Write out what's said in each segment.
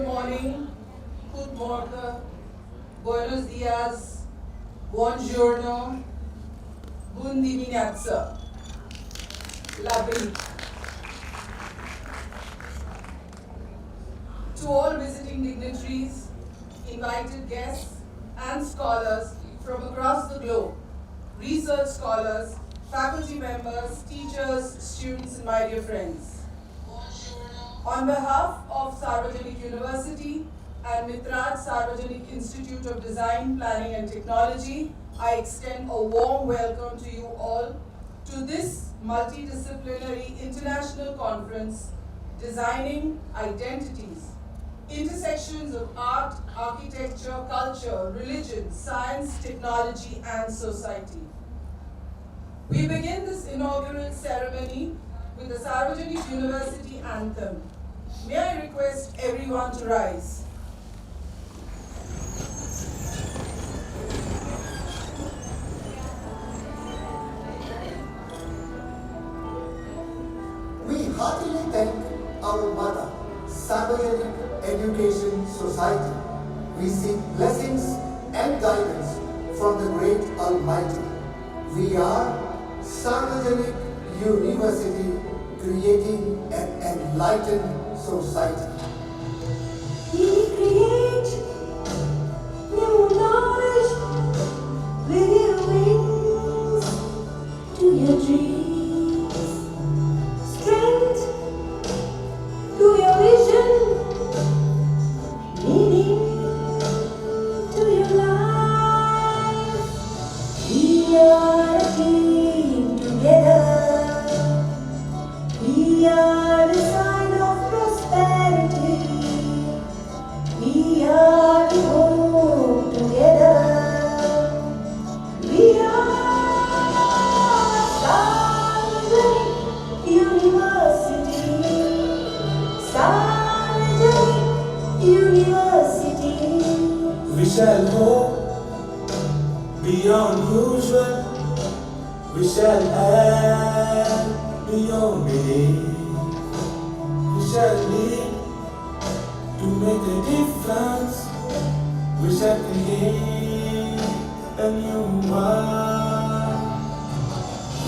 Good morning, good morning, buenos dias, buongiorno, buon dimineața, labric. To all visiting dignitaries, invited guests, and scholars from across the globe, research scholars, faculty members, teachers, students, and my dear friends. On behalf of Sarvajanik University and Mitraj Sarvajanik Institute of Design, Planning and Technology, I extend a warm welcome to you all to this multidisciplinary international conference, Designing Identities, Intersections of Art, Architecture, Culture, Religion, Science, Technology, and Society. We begin this inaugural ceremony with the Sarvajanik University anthem. May I request everyone to rise. We heartily thank our mother, Sarvajanik Education Society. We seek blessings and guidance from the great Almighty. We are Sarvajanik University, creating an enlightened society. We create new knowledge, we give wings to your dreams, strength to your vision, meaning to your life. We are a team together. We are the sign of prosperity. We are the hope together. We are Sarvajanik University. Sarvajanik University. We shall hope beyond usual. We shall add beyond belief. We shall live to make a difference. We shall create a new world.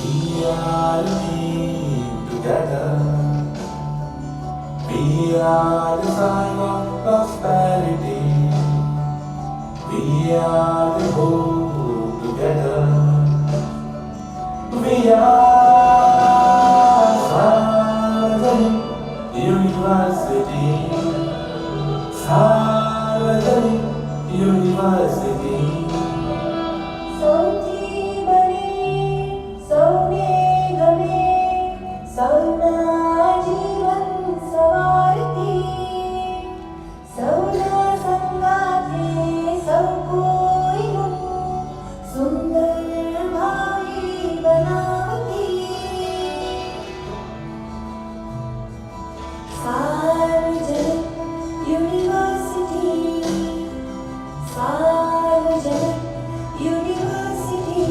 We are a team together. We are the sign of prosperity. We are the hope together. We are Sarvajanik University. Sarvajanik University. Sauti bane, saune gane, sauna जीवन सवारती, sauna संगाते सब कोई हो, सुंदर भाई बनावती. Sarvajanik University, Sarvajanik University.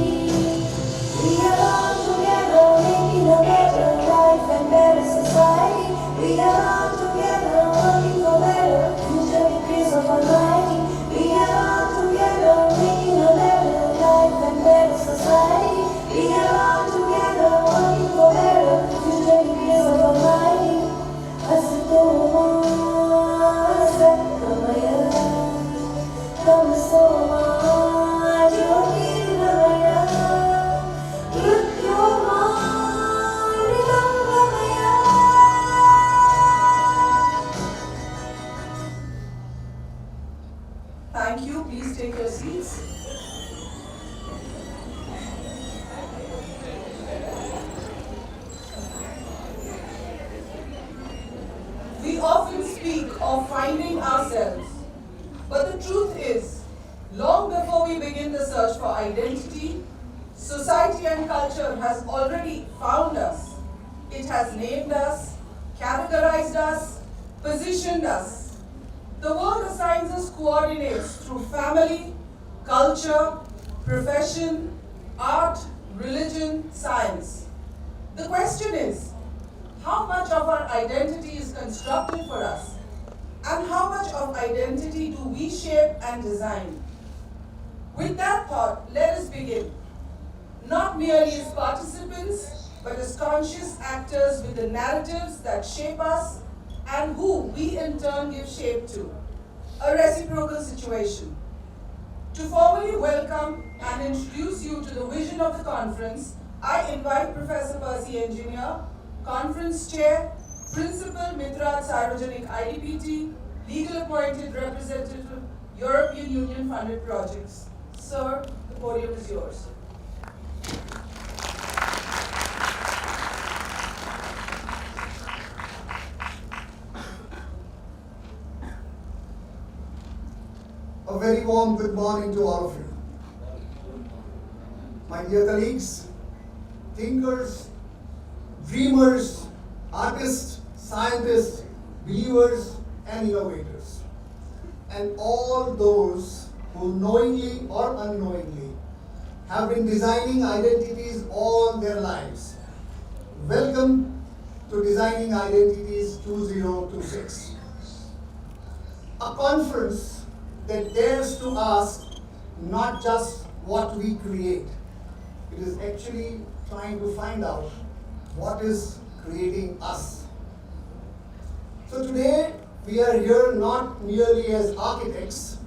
We are all together making a better life and better society. We are all together working for better future decrees of Almighty. We are all together making a better life and better society. We are all together working for better future decrees of Almighty. Asato ma satgamaya, tamso ma jyotirgamaya, mrityo ma mritangamaya. Thank you. Please take your seats. We often speak of finding ourselves, but the truth is, long before we begin the search for identity, society and culture has already found us. It has named us, categorized us, positioned us. The world assigns us coordinates through family, culture, profession, art, religion, science. The question is, how much of our identity is constructed for us? And how much of identity do we shape and design? With that thought, let us begin. Not merely as participants, but as conscious actors with the narratives that shape us and who we in turn give shape to. A reciprocal situation. To formally welcome and introduce you to the vision of the conference, I invite Professor Percy Engineer, Conference Chair, Principal Mitra Sarvajanik IDPT, Legal Appointed Representative, European Union Funded Projects. Sir, the podium is yours. A very warm good morning to all of you. My dear colleagues, thinkers, dreamers, artists, scientists, believers, and innovators, and all those who knowingly or unknowingly have been designing identities all their lives. Welcome to Designing Identities 2026, a conference that dares to ask not just what we create. It is actually trying to find out what is creating us. So today we are here not merely as architects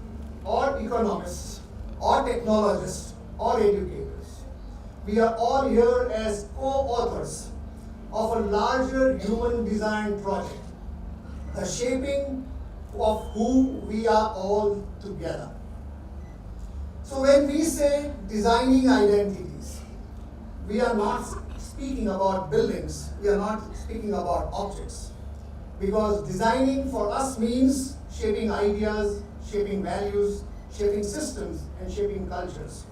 or economists or technologists or educators. We are all here as co-authors of a larger human design project, a shaping of who we are all together. So when we say designing identities, we are not speaking about buildings, we are not speaking about objects. Because designing for us means shaping ideas, shaping values, shaping systems, and shaping cultures.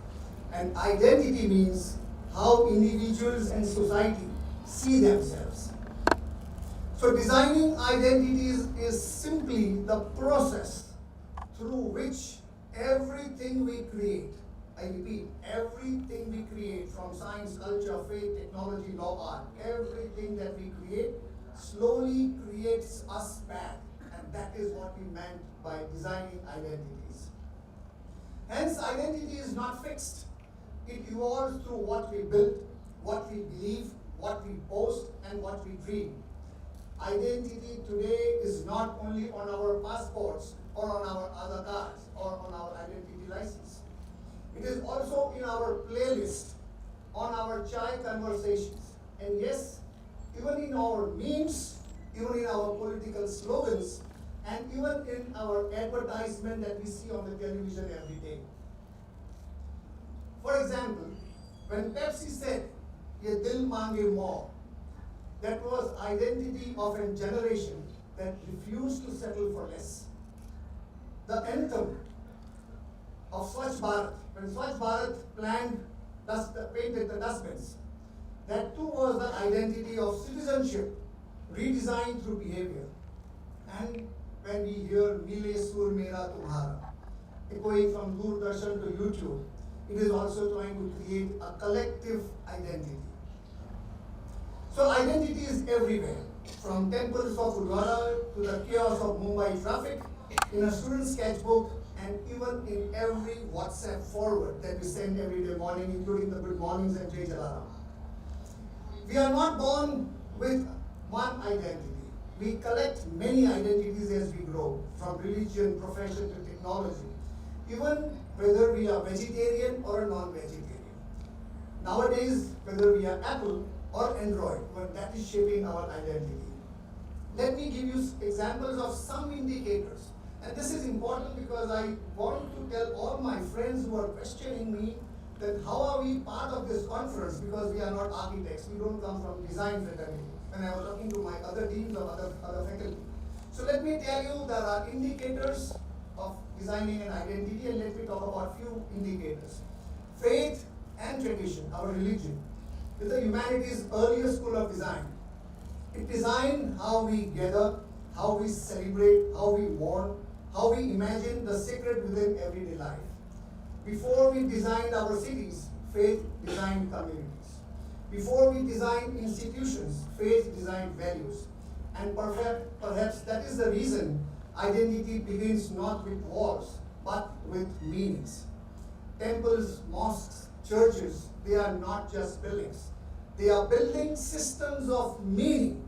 And identity means how individuals and society see themselves. So designing identities is simply the process through which everything we create, I repeat, everything we create from science, culture, faith, technology, law, art, everything that we create slowly creates us back. And that is what we meant by designing identities. Hence, identity is not fixed. It evolves through what we build, what we believe, what we boast, and what we dream. Identity today is not only on our passports or on our other cards or on our identity license. It is also in our playlist, on our chai conversations, and yes, even in our memes, even in our political slogans, and even in our advertisement that we see on the television every day. For example, when Pepsi said, "Ye dil mange more," that was identity of a generation that refused to settle for less. The anthem of Swachh Bharat, when Swachh Bharat painted the dustbins, that too was the identity of citizenship, redesigned through behavior. And when we hear Mile Sur Mera Tumhara, echoing from Doordarshan to YouTube, it is also trying to create a collective identity. So identity is everywhere, from temples of Gurdwara to the chaos of Mumbai traffic, in a student's sketchbook, and even in every WhatsApp forward that we send every day morning, including the good mornings and Jai Jalaram. We are not born with one identity. We collect many identities as we grow, from religion, profession to technology, even whether we are vegetarian or a non-vegetarian. Nowadays, whether we are Apple or Android, but that is shaping our identity. Let me give you examples of some indicators. And this is important because I want to tell all my friends who are questioning me that how are we part of this conference, because we are not architects, we don't come from design fraternity. When I was talking to my other deans of other faculty. So let me tell you there are indicators of designing an identity, and let me talk about few indicators. Faith and tradition, our religion, is the humanity's earliest school of design. It designed how we gather, how we celebrate, how we mourn, how we imagine the sacred within everyday life. Before we designed our cities, faith designed communities. Before we designed institutions, faith designed values. And perhaps that is the reason Identity begins not with walls, but with meanings. Temples, mosques, churches, they are not just buildings. They are building systems of meaning,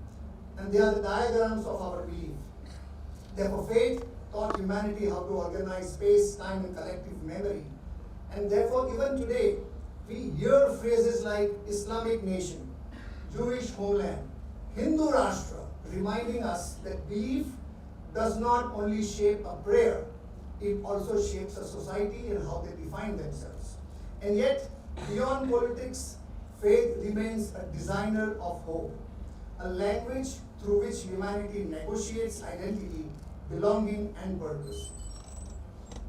and they are the diagrams of our belief. Therefore, faith taught humanity how to organize space, time, and collective memory. And therefore, even today, we hear phrases like Islamic nation, Jewish homeland, Hindu Rashtra, reminding us that belief does not only shape a prayer, it also shapes a society and how they define themselves. And yet, beyond politics, faith remains a designer of hope, a language through which humanity negotiates identity, belonging, and purpose.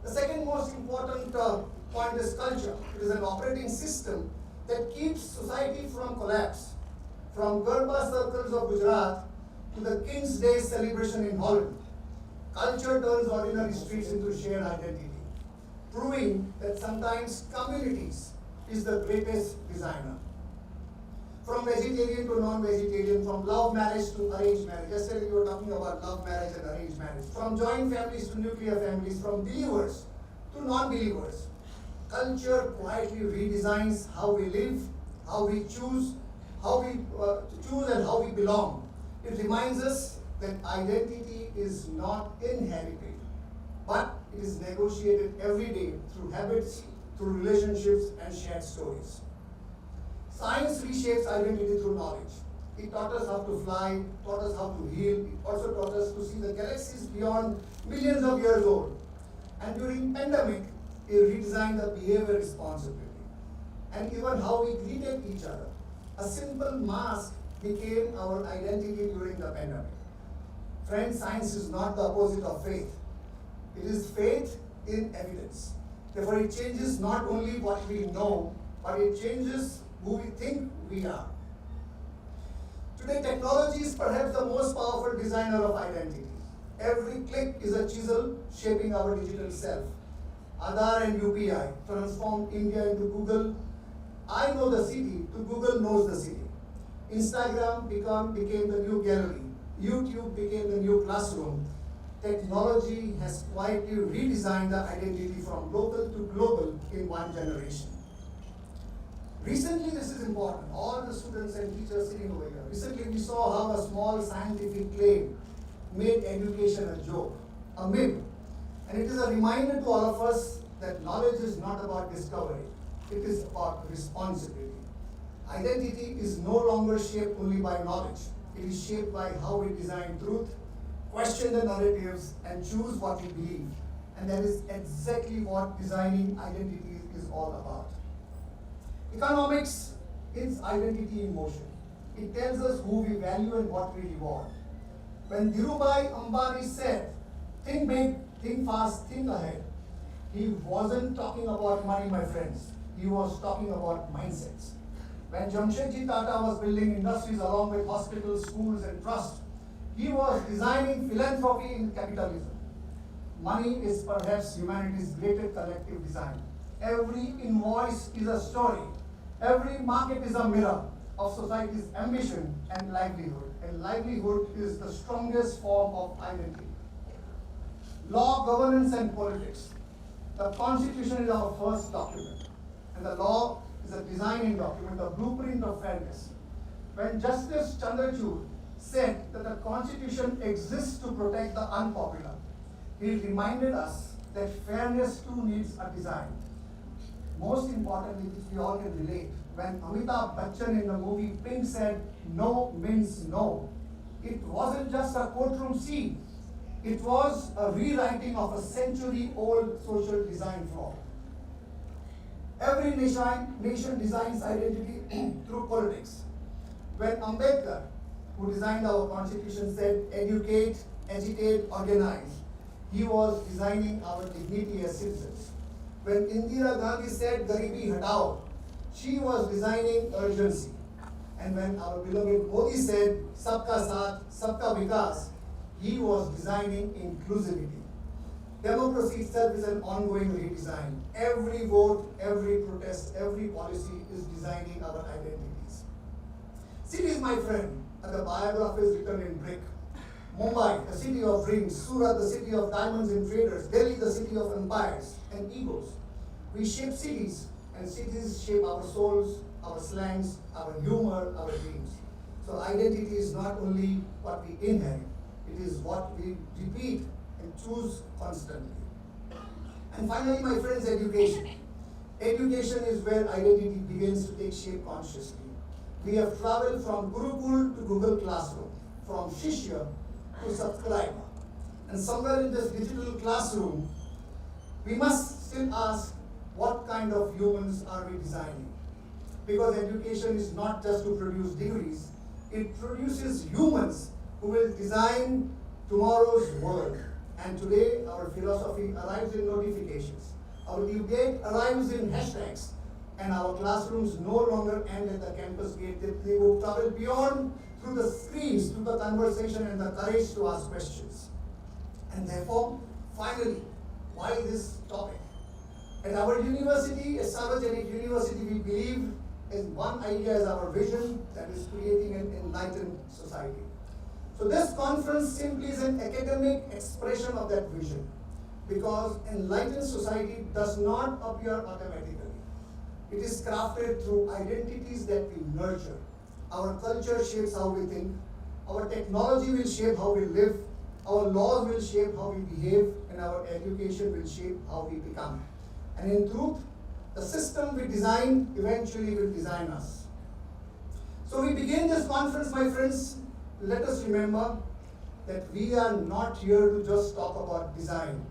The second most important point is culture. It is an operating system that keeps society from collapse. From Garba circles of Gujarat to the King's Day celebration in Holland, culture turns ordinary streets into shared identity, proving that sometimes communities is the greatest designer. From vegetarian to non-vegetarian, from love marriage to arranged marriage. Yesterday we were talking about love marriage and arranged marriage. From joint families to nuclear families, from believers to non-believers. Culture quietly redesigns how we live, how we choose, and how we belong. It reminds us that identity is not inherited, but it is negotiated every day through habits, through relationships, and shared stories. Science reshapes identity through knowledge. It taught us how to fly, taught us how to heal, it also taught us to see the galaxies beyond millions of years old. And during pandemic, it redesigned the behavior responsibility and even how we greeted each other. A simple mask became our identity during the pandemic. Friends, science is not the opposite of faith. It is faith in evidence. Therefore, it changes not only what we know, but it changes who we think we are. Today, technology is perhaps the most powerful designer of identity. Every click is a chisel shaping our digital self. Aadhaar and UPI transformed India into Google. I know the city to Google knows the city. Instagram became the new gallery. YouTube became the new classroom. Technology has quietly redesigned the identity from local to global in one generation. Recently, this is important, all the students and teachers sitting over here. Recently, we saw how a small scientific claim made education a joke, a meme. And it is a reminder to all of us that knowledge is not about discovery, it is about responsibility. Identity is no longer shaped only by knowledge. It is shaped by how we design truth, question the narratives, and choose what we believe. And that is exactly what designing identity is all about. Economics is identity in motion. It tells us who we value and what we reward. When Dhirubhai Ambani said, think big, think fast, think ahead, he wasn't talking about money, my friends. He was talking about mindsets. When Jamshedji Tata was building industries along with hospitals, schools, and trusts, he was designing philanthropy in capitalism. Money is perhaps humanity's greatest collective design. Every invoice is a story. Every market is a mirror of society's ambition and livelihood. And livelihood is the strongest form of identity. Law, governance, and politics. The Constitution is our first document. And the law is a designing document, a blueprint of fairness. When Justice Chandrachud said that the Constitution exists to protect the unpopular, he reminded us that fairness too needs a design. Most importantly, which we all can relate, when Amitabh Bachchan in the movie Pink said, "No means no," it wasn't just a courtroom scene. It was a rewriting of a century-old social design flaw. Every nation designs identity through politics. When Ambedkar, who designed our constitution, said educate, agitate, organize, he was designing our dignity as citizens. When Indira Gandhi said Garibi Hatao, she was designing urgency. And when our beloved Modi said Sabka Saath, Sabka Vikas, he was designing inclusivity. Democracy itself is an ongoing redesign. Every vote, every protest, every policy is designing our identities. Cities, my friend, are the biographies written in brick. Mumbai, the city of dreams, Surat, the city of diamonds and traders, Delhi, the city of empires and egos. We shape cities, and cities shape our souls, our slangs, our humor, our dreams. So identity is not only what we inherit, it is what we repeat and choose constantly. And finally, my friends, education. Education is where identity begins to take shape consciously. We have traveled from Gurukul to Google Classroom, from Shishya to subscriber. And somewhere in this digital classroom, we must still ask, what kind of humans are we designing? Because education is not just to produce degrees, it produces humans who will design tomorrow's world. And today, our philosophy arrives in notifications. Our debate arrives in hashtags. And our classrooms no longer end at the campus gate. They will travel beyond through the screens, through the conversation and the courage to ask questions. And therefore, finally, why this topic? At our university, at Sarvajanik University, we believe in one idea as our vision, that is creating an enlightened society. So this conference simply is an academic expression of that vision, because enlightened society does not appear automatically. It is crafted through identities that we nurture. Our culture shapes how we think, our technology will shape how we live, our laws will shape how we behave, and our education will shape how we become. And in truth, the system we design eventually will design us. So we begin this conference, my friends. Let us remember that we are not here to just talk about design.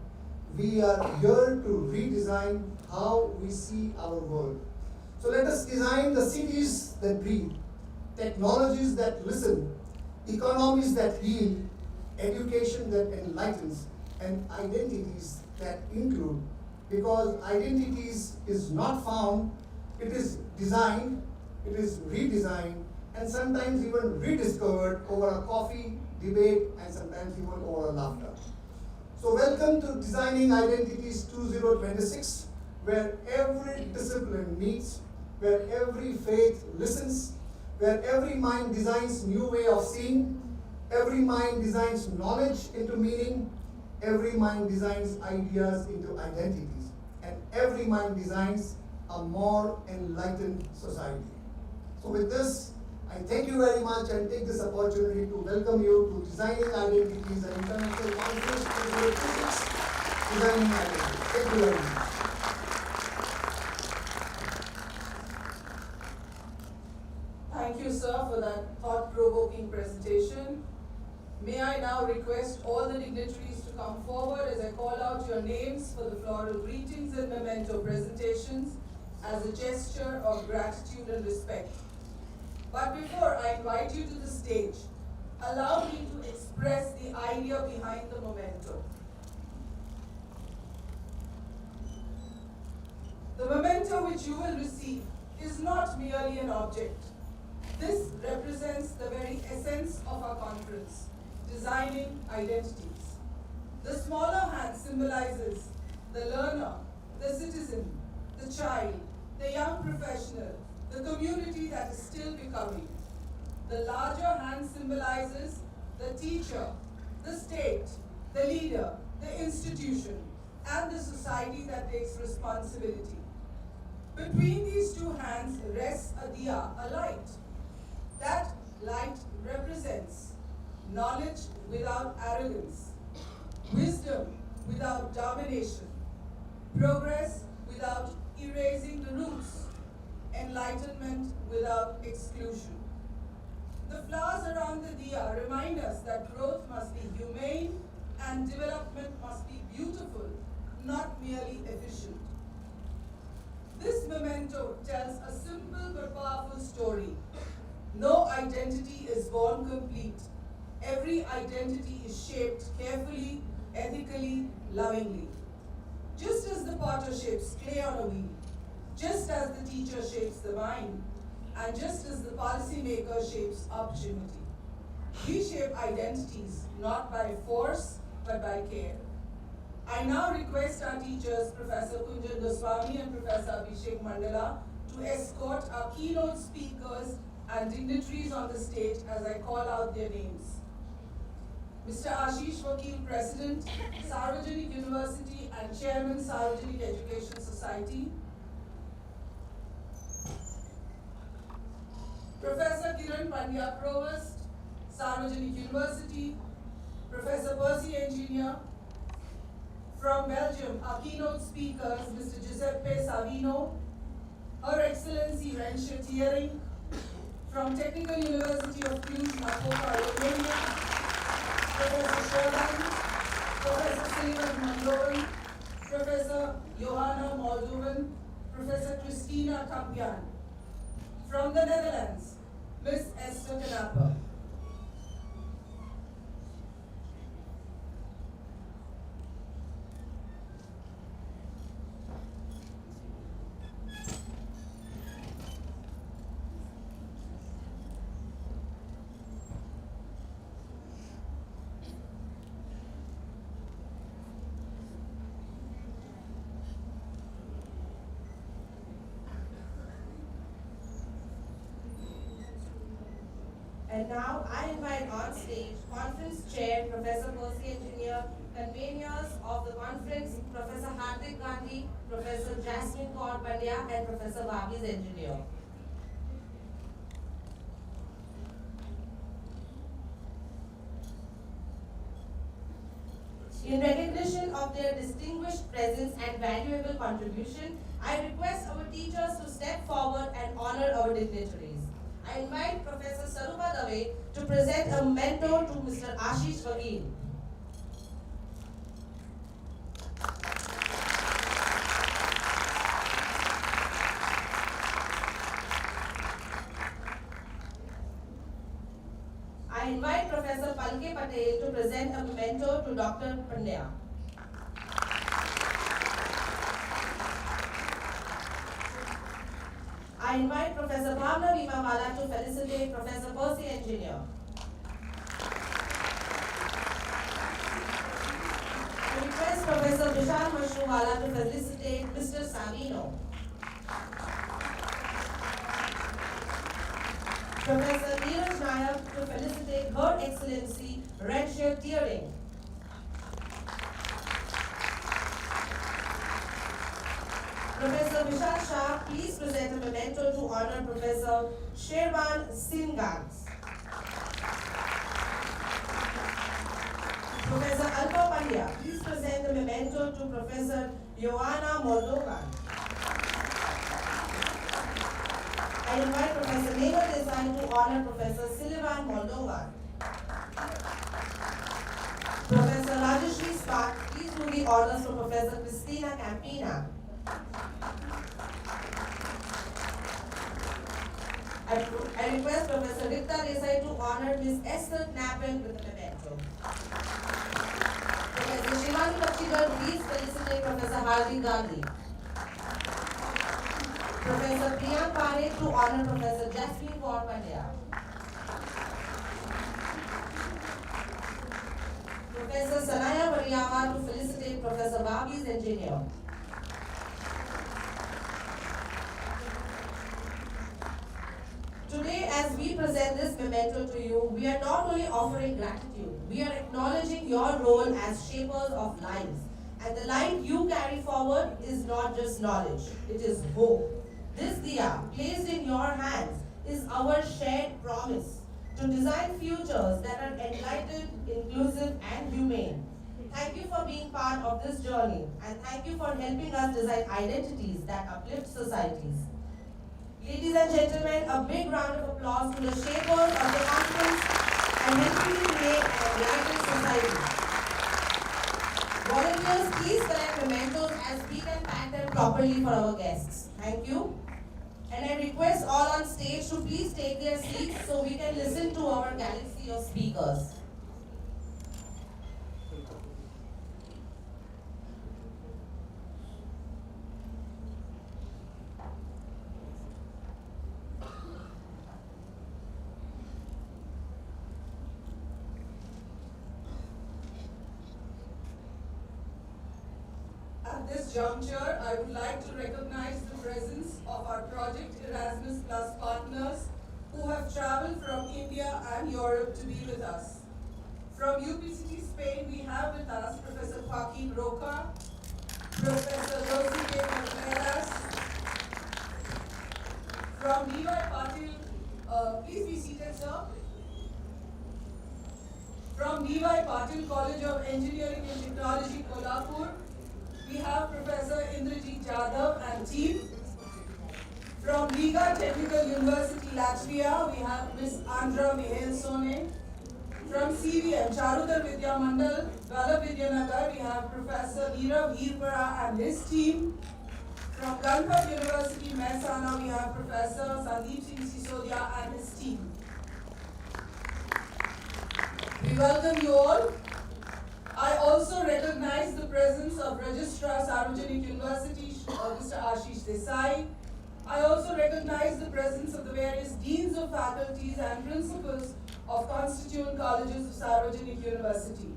We are here to redesign how we see our world. So let us design the cities that breathe, technologies that listen, economies that heal, education that enlightens, and identities that include. Because identities is not found, it is designed, it is redesigned, and sometimes even rediscovered over a coffee, debate, and sometimes even over a laughter. So welcome to Designing Identities 2026, where every discipline meets, where every faith listens, where every mind designs new way of seeing, every mind designs knowledge into meaning, every mind designs ideas into identities, and every mind designs a more enlightened society. So with this, I thank you very much and take this opportunity to welcome you to Designing Identities, an international conference to physics, Designing Identities. Thank you very much. Thank you, sir, for that thought-provoking presentation. May I now request all the dignitaries to come forward as I call out your names for the floral greetings and memento presentations as a gesture of gratitude and respect. But before I invite you to the stage, allow me to express the idea behind the memento. The memento which you will receive is not merely an object. This represents the very essence of our conference, Designing Identities. The smaller hand symbolizes the learner, the citizen, the child, the young professional, the community that is still becoming. The larger hand symbolizes the teacher, the state, the leader, the institution, and the society that takes responsibility. Between these two hands rests a diya, a light. That light represents knowledge without arrogance, wisdom without domination, progress without erasing the roots, enlightenment without exclusion. The flowers around the diya remind us that growth must be humane and development must be beautiful, not merely efficient. This memento tells a simple but powerful story. No identity is born complete. Every identity is shaped carefully, ethically, lovingly. Just as the potter shapes clay on a wheel, just as the teacher shapes the mind, and just as the policymaker shapes opportunity. We shape identities not by force, but by care. I now request our teachers, Professor Kunjan Goswami and Professor Abhishek Mandala, to escort our keynote speakers and dignitaries on the stage as I call out their names. Mr. Ashish Vakil, President, Sarvajanik University and Chairman, Sarvajanik Education Society. Professor Kiran Pandya, Provost, Sarvajanik University. Professor Percy Engineer. From Belgium, our keynote speakers, Mr. Giuseppe Savino, Her Excellency Rensha Thiering. From Technical University of Cluj-Napoca, Romania, Professor Sherman, Professor Sullivan Monroe, Professor Johanna Moldovan, Professor Christina Kampian. From the Netherlands, Ms. Esther Knapper. And now I invite on stage Conference Chair Professor Percy Engineer, conveners of the conference Professor Hardik Gandhi, Professor Jasmine Kaur Pandya and Professor Bhabis Engineer. In recognition of their distinguished presence and valuable contribution, I request our teachers to step forward and honor our dignitaries. I invite Professor Sarupa Dave to present a mentor to Mr. Ashish Vakil. I invite Professor Palke Patel to present a mentor to Dr. Pandya. I invite Professor Bhavna Vimawala to felicitate Professor Percy Engineer. I request Professor Vishal Mashruwala to felicitate Mr. Savino. Professor Neeraj Nayak to felicitate Her Excellency Rensha Thiering. Professor Vishal Shah, please present a memento to honor Professor Sherwan Singhans. Professor Alpa Pandya, please present a memento to Professor Joanna Moldovan. I invite Professor Neva Desai to honor Professor Sullivan Moldovan. Professor Rajeshri Spark, please do the honors for Professor Christina Campina. I request Professor Rikta Desai to honor Ms. Esther Knappen with a memento. Professor Shivani Bakshidar, please felicitate Professor Hardik Gandhi. Professor Priyank Parekh to honor Professor Jasmine Kaur Pandya. Professor Sanaya Variyawa to felicitate Professor Bhabis Engineer. Today, as we present this memento to you, we are not only offering gratitude, we are acknowledging your role as shapers of lives. And the light you carry forward is not just knowledge, it is hope. This diya, placed in your hands, is our shared promise to design futures that are enlightened, inclusive, and humane. Thank you for being part of this journey, and thank you for helping us design identities that uplift societies. Ladies and gentlemen, a big round of applause to the shapers of the conference and helping to create an enlightened society. Volunteers, please collect mementos as we can pack them properly for our guests. Thank you. And I request all on stage to please take their seats so we can listen to our galaxy of speakers. At this juncture, I would like to recognize the presence of our Project Erasmus Plus partners who have traveled from India and Europe to be with us. From From UPCT Spain, we have with us Professor Joaquin Roca, Professor Rosy Contreras. From DY Patil, please be seated, sir. From DY Patil College of Engineering and Technology, Kolhapur, we have Professor Indrajit Jadhav and team. From Riga Technical University, Latvia, we have Ms. Andra Mihelsone. From CVM, Charudar Vidya Mandal, Vallabh we have Professor Neerav Hirpara and his team. From Ganpur University, Mehsana, we have Professor Sandeep Singh Sisodia and his team. We welcome you all. I also recognize the presence of Registrar Sarvajanik University, Mr. Ashish Desai. I also recognize the presence of the various deans of faculties and principals of constituent colleges of Sarvajanik University.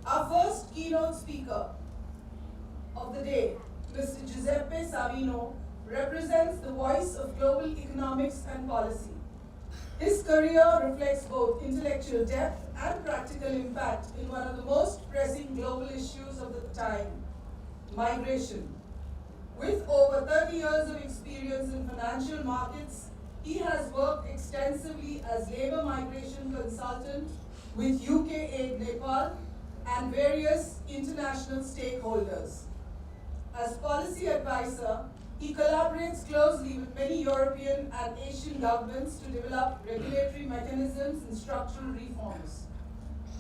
Our first keynote speaker of the day, Mr. Giuseppe Savino, represents the voice of global economics and policy. His career reflects both intellectual depth and practical impact in one of the most pressing global issues of the time, migration. With over 30 years of experience in financial markets, he has worked extensively as labor migration consultant with UK Aid Nepal and various international stakeholders. As policy advisor, he collaborates closely with many European and Asian governments to develop regulatory mechanisms and structural reforms.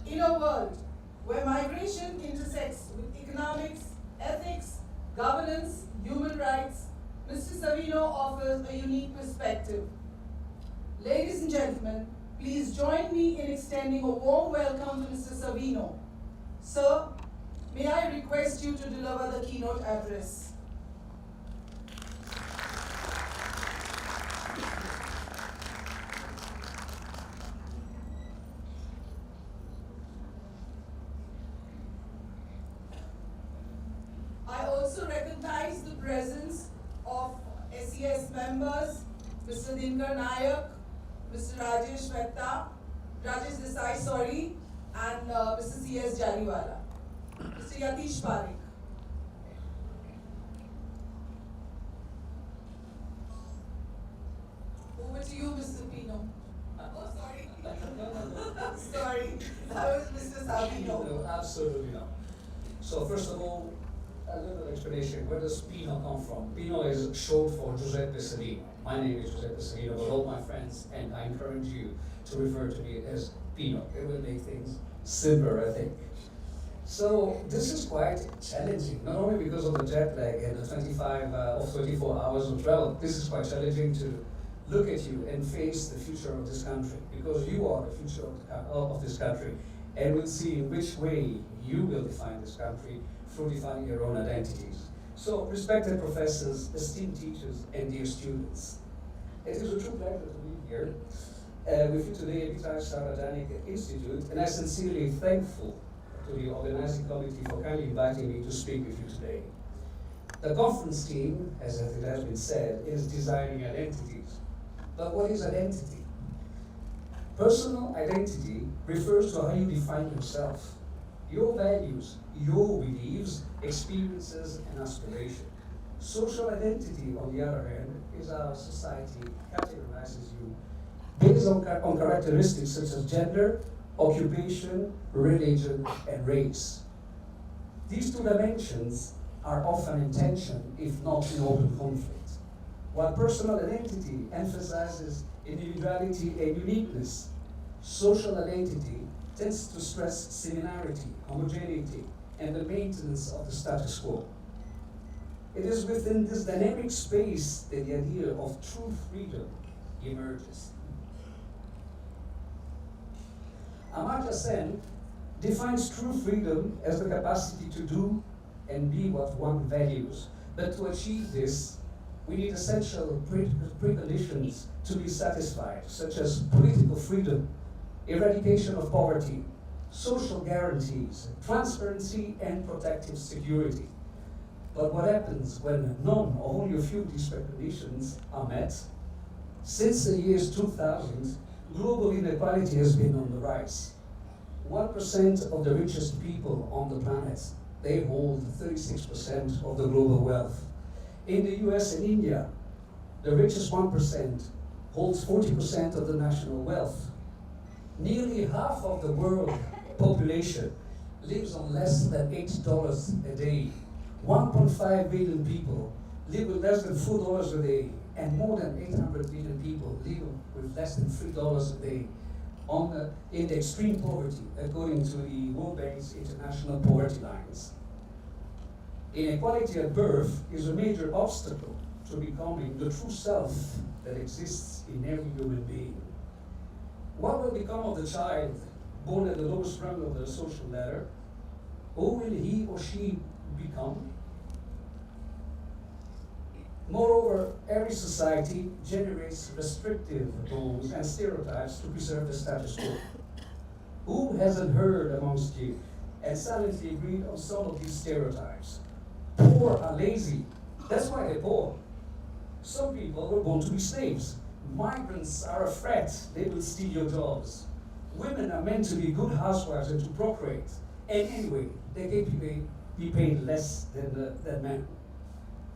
In a world where migration intersects with economics, ethics, governance, human rights, Mr. Savino offers a unique perspective. Ladies and gentlemen, please join me in extending a warm welcome to Mr. Savino. Sir, may I request you to deliver the keynote address. I also recognize the presence of SES members, Mr. Dinkar Nayak, Mr. Rajesh Desai, and Mr. C.S. Jaliwala, Mr. Yatish Parekh. Over to you, Mr. Pino. Oh, sorry. Sorry, that was Mr. Savino. No, absolutely not. So first of all, a little explanation. Where does Pino come from? Pino is short for Giuseppe Savino. My name is Giuseppe Savino, but all my friends, and I encourage you to refer to me as Pino. It will make things simpler, I think. So this is quite challenging, not only because of the jet lag and the 25 or 24 hours of travel. This is quite challenging to look at you and face the future of this country, because you are the future of this country, and we'll see in which way you will define this country through defining your own identities. So, respected professors, esteemed teachers, and dear students, it is a true pleasure to be here with you today at the Sarvajanik Institute, and I'm sincerely thankful to the organizing committee for kindly inviting me to speak with you today. The conference team, as it has been said, is designing identities. But what is identity? Personal identity refers to how you define yourself, your values, your beliefs, experiences, and aspirations. Social identity, on the other hand, is how society categorizes you based on characteristics such as gender, occupation, religion, and race. These two dimensions are often in tension, if not in open conflict. While personal identity emphasizes individuality and uniqueness, social identity tends to stress similarity, homogeneity, and the maintenance of the status quo. It is within this dynamic space that the idea of true freedom emerges. Amartya Sen defines true freedom as the capacity to do and be what one values. But to achieve this, we need essential preconditions to be satisfied, such as political freedom, eradication of poverty, social guarantees, transparency, and protective security. But what happens when none or only a few of these preconditions are met? Since the years 2000, global inequality has been on the rise. 1% of the richest people on the planet, they hold 36% of the global wealth. In the US and India, the richest 1% holds 40% of the national wealth. Nearly half of the world population lives on less than $8 a day. 1.5 billion people live with less than $4 a day, and more than 800 million people live with less than $3 a day in the extreme poverty, according to the World Bank's international poverty lines. Inequality at birth is a major obstacle to becoming the true self that exists in every human being. What will become of the child born at the lowest rung of the social ladder? Who will he or she become? Moreover, every society generates restrictive norms and stereotypes to preserve the status quo. Who hasn't heard amongst you and silently agreed on some of these stereotypes? Poor are lazy. That's why they're poor. Some people were born to be slaves. Migrants are a threat. They will steal your jobs. Women are meant to be good housewives and to procreate. And anyway, they can be paid less than men.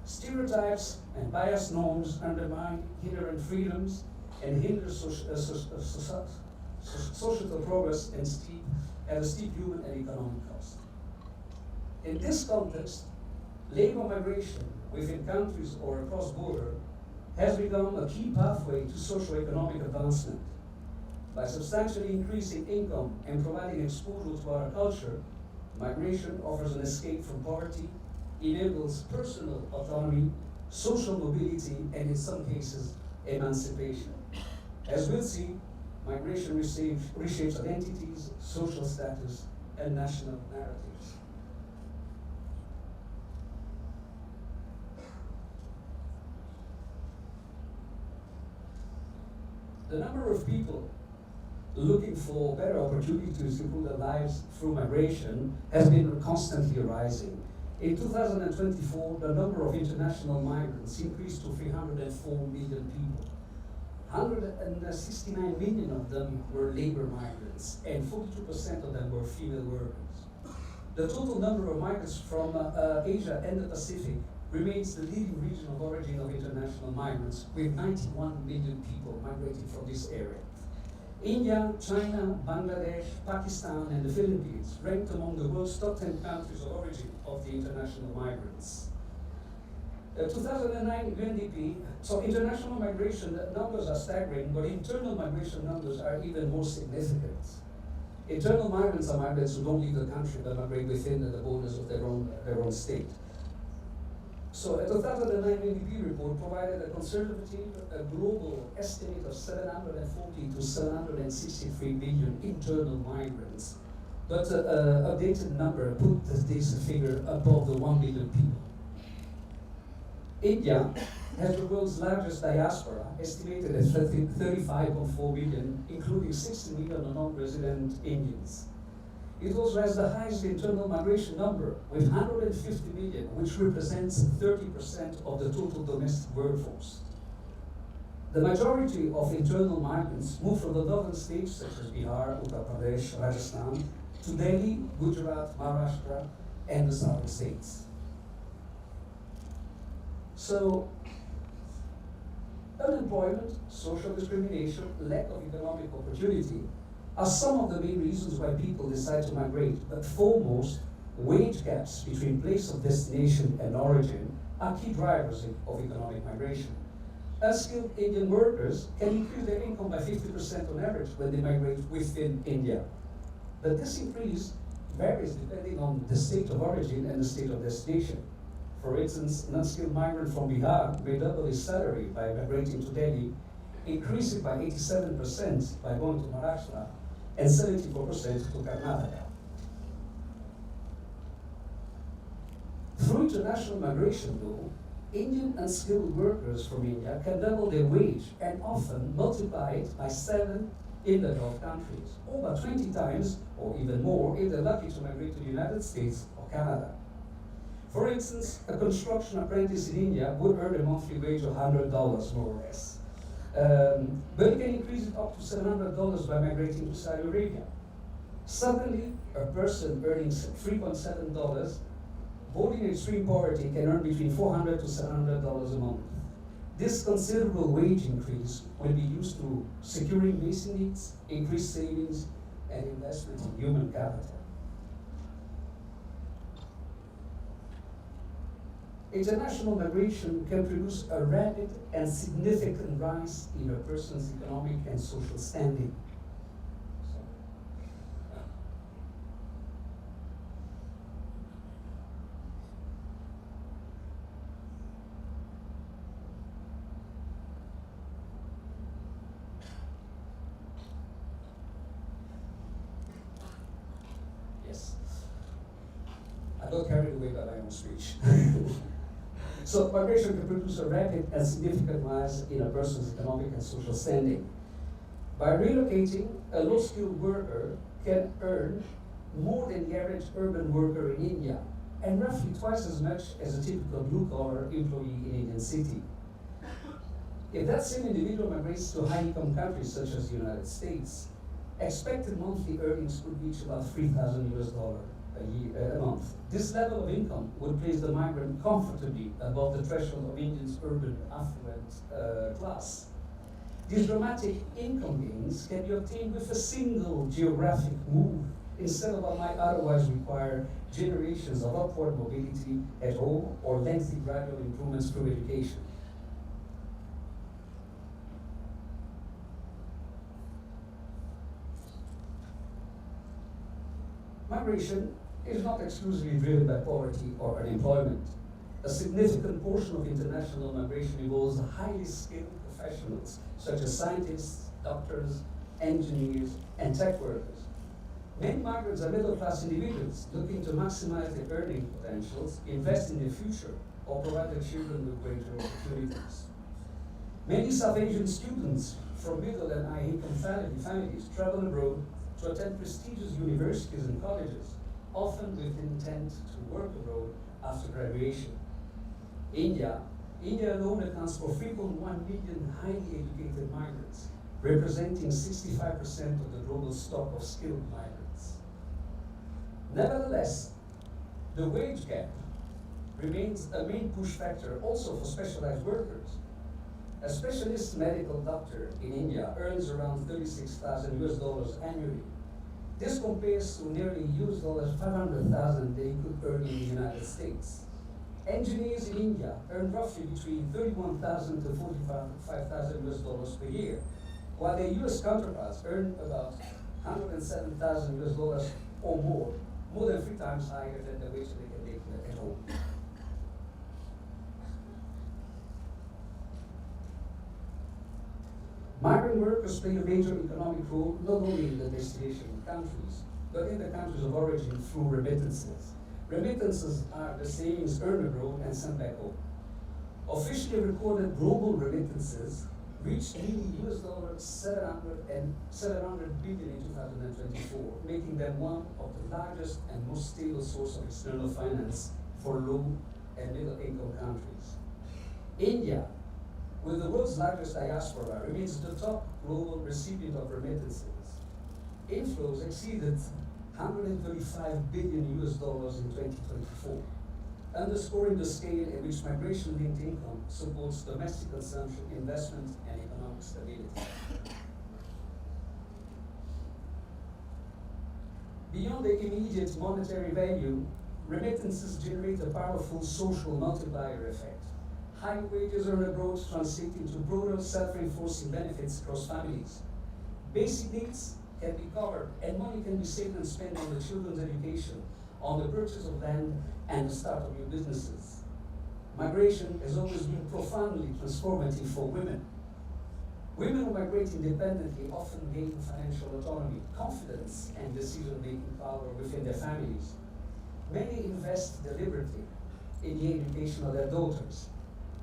Stereotypes and biased norms undermine inherent freedoms and hinder societal progress at a steep human and economic cost. In this context, labor migration within countries or across border has become a key pathway to socio-economic advancement. By substantially increasing income and providing exposure to our culture, migration offers an escape from poverty, enables personal autonomy, social mobility, and in some cases, emancipation. As we'll see, migration reshapes identities, social status, and national narratives. The number of people looking for better opportunities to improve their lives through migration has been constantly rising. In 2024, the number of international migrants increased to 304 million people. 169 million of them were labor migrants, and 42% of them were female workers. The total number of migrants from Asia and the Pacific remains the leading region of origin of international migrants, with 91 million people migrating from this area. India, China, Bangladesh, Pakistan, and the Philippines ranked among the world's top 10 countries of origin of the international migrants. 2009 UNDP, so international migration numbers are staggering, but internal migration numbers are even more significant. Internal migrants are migrants who don't leave the country but migrate within the borders of their own state. So a 2009 UNDP report provided a conservative global estimate of 740 to 763 million internal migrants. But updated number put this figure above the 1 billion people. India has the world's largest diaspora, estimated at 35.4 million, including 60 million non-resident Indians. It also has the highest internal migration number, with 150 million, which represents 30% of the total domestic workforce. The majority of internal migrants move from the northern states such as Bihar, Uttar Pradesh, Rajasthan, to Delhi, Gujarat, Maharashtra, and the southern states. So, unemployment, social discrimination, lack of economic opportunity are some of the main reasons why people decide to migrate. But foremost, wage gaps between place of destination and origin are key drivers of economic migration. Unskilled Indian workers can increase their income by 50% on average when they migrate within India. But this increase varies depending on the state of origin and the state of destination. For instance, an unskilled migrant from Bihar may double his salary by migrating to Delhi, increase it by 87% by going to Maharashtra, and 74% to Karnataka. Through international migration, though, Indian unskilled workers from India can double their wage and often multiply it by 7 in the Gulf countries, or by 20 times, or even more, if they're lucky to migrate to the United States or Canada. For instance, a construction apprentice in India would earn a monthly wage of $100 more or less. But it can increase it up to $700 by migrating to Saudi Arabia. Suddenly, a person earning $3.7 born in extreme poverty can earn between $400 to $700 a month. This considerable wage increase will be used to securing basic needs, increased savings, and investment in human capital. International migration can produce a rapid and significant rise in a person's economic and social standing. Yes. I got carried away by my own speech. So migration can produce a rapid and significant rise in a person's economic and social standing. By relocating, a low-skilled worker can earn more than the average urban worker in India, and roughly twice as much as a typical blue-collar employee in Indian city. If that same individual migrates to high-income countries such as the United States, expected monthly earnings could reach about $3,000 a month. This level of income would place the migrant comfortably above the threshold of India's urban affluent class. These dramatic income gains can be obtained with a single geographic move instead of what might otherwise require generations of upward mobility at home or lengthy gradual improvements through education. Migration is not exclusively driven by poverty or unemployment. A significant portion of international migration involves highly skilled professionals, such as scientists, doctors, engineers, and tech workers. Many migrants are middle-class individuals looking to maximize their earning potentials, invest in their future, or provide their children with greater opportunities. Many South Asian students from middle and high-income families travel abroad to attend prestigious universities and colleges, often with intent to work abroad after graduation. India alone accounts for 3.1 million highly educated migrants, representing 65% of the global stock of skilled migrants. Nevertheless, the wage gap remains a main push factor also for specialized workers. A specialist medical doctor in India earns around $36,000 annually. This compares to nearly $500,000 they could earn in the United States. Engineers in India earn roughly between $31,000 to $45,000 per year, while their US counterparts earn about $107,000 or more than 3 times higher than the wage they can make at home. Migrant workers play a major economic role not only in the destination countries, but in the countries of origin through remittances. Remittances are the savings earned abroad and sent back home. Officially recorded global remittances reached nearly $700 billion in 2024, making them one of the largest and most stable source of external finance for low and middle income countries. India, with the world's largest diaspora, remains the top global recipient of remittances. Inflows exceeded $135 billion in 2024, underscoring the scale at which migration-linked income supports domestic consumption, investment, and economic stability. Beyond the immediate monetary value, remittances generate a powerful social multiplier effect. High wages earned abroad translate into broader self-reinforcing benefits across families. Basic needs can be covered, and money can be saved and spent on the children's education, on the purchase of land, and the start of new businesses. Migration has always been profoundly transformative for women. Women who migrate independently often gain financial autonomy, confidence, and decision-making power within their families. Many invest deliberately in the education of their daughters,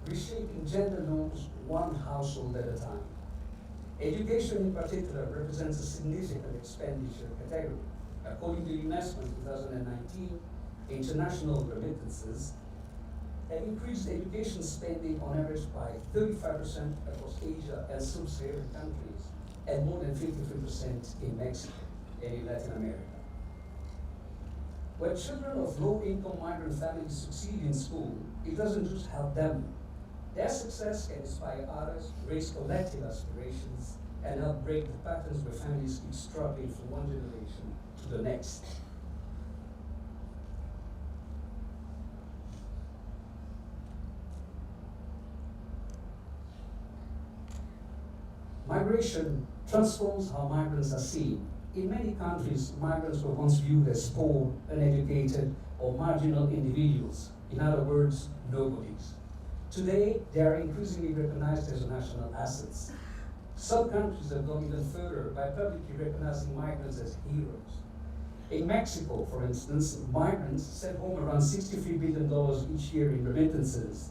reshaping gender norms one household at a time. Education in particular represents a significant expenditure category. According to UNESCO in 2019, international remittances have increased education spending on average by 35% across Asia and sub-Saharan countries, and more than 53% in Mexico and in Latin America. When children of low-income migrant families succeed in school, it doesn't just help them. Their success can inspire others, raise collective aspirations, and help break the patterns where families keep struggling from one generation to the next. Migration transforms how migrants are seen. In many countries, migrants were once viewed as poor, uneducated, or marginal individuals. In other words, nobodies. Today, they are increasingly recognized as national assets. Some countries have gone even further by publicly recognizing migrants as heroes. In Mexico, for instance, migrants send home around $63 billion each year in remittances.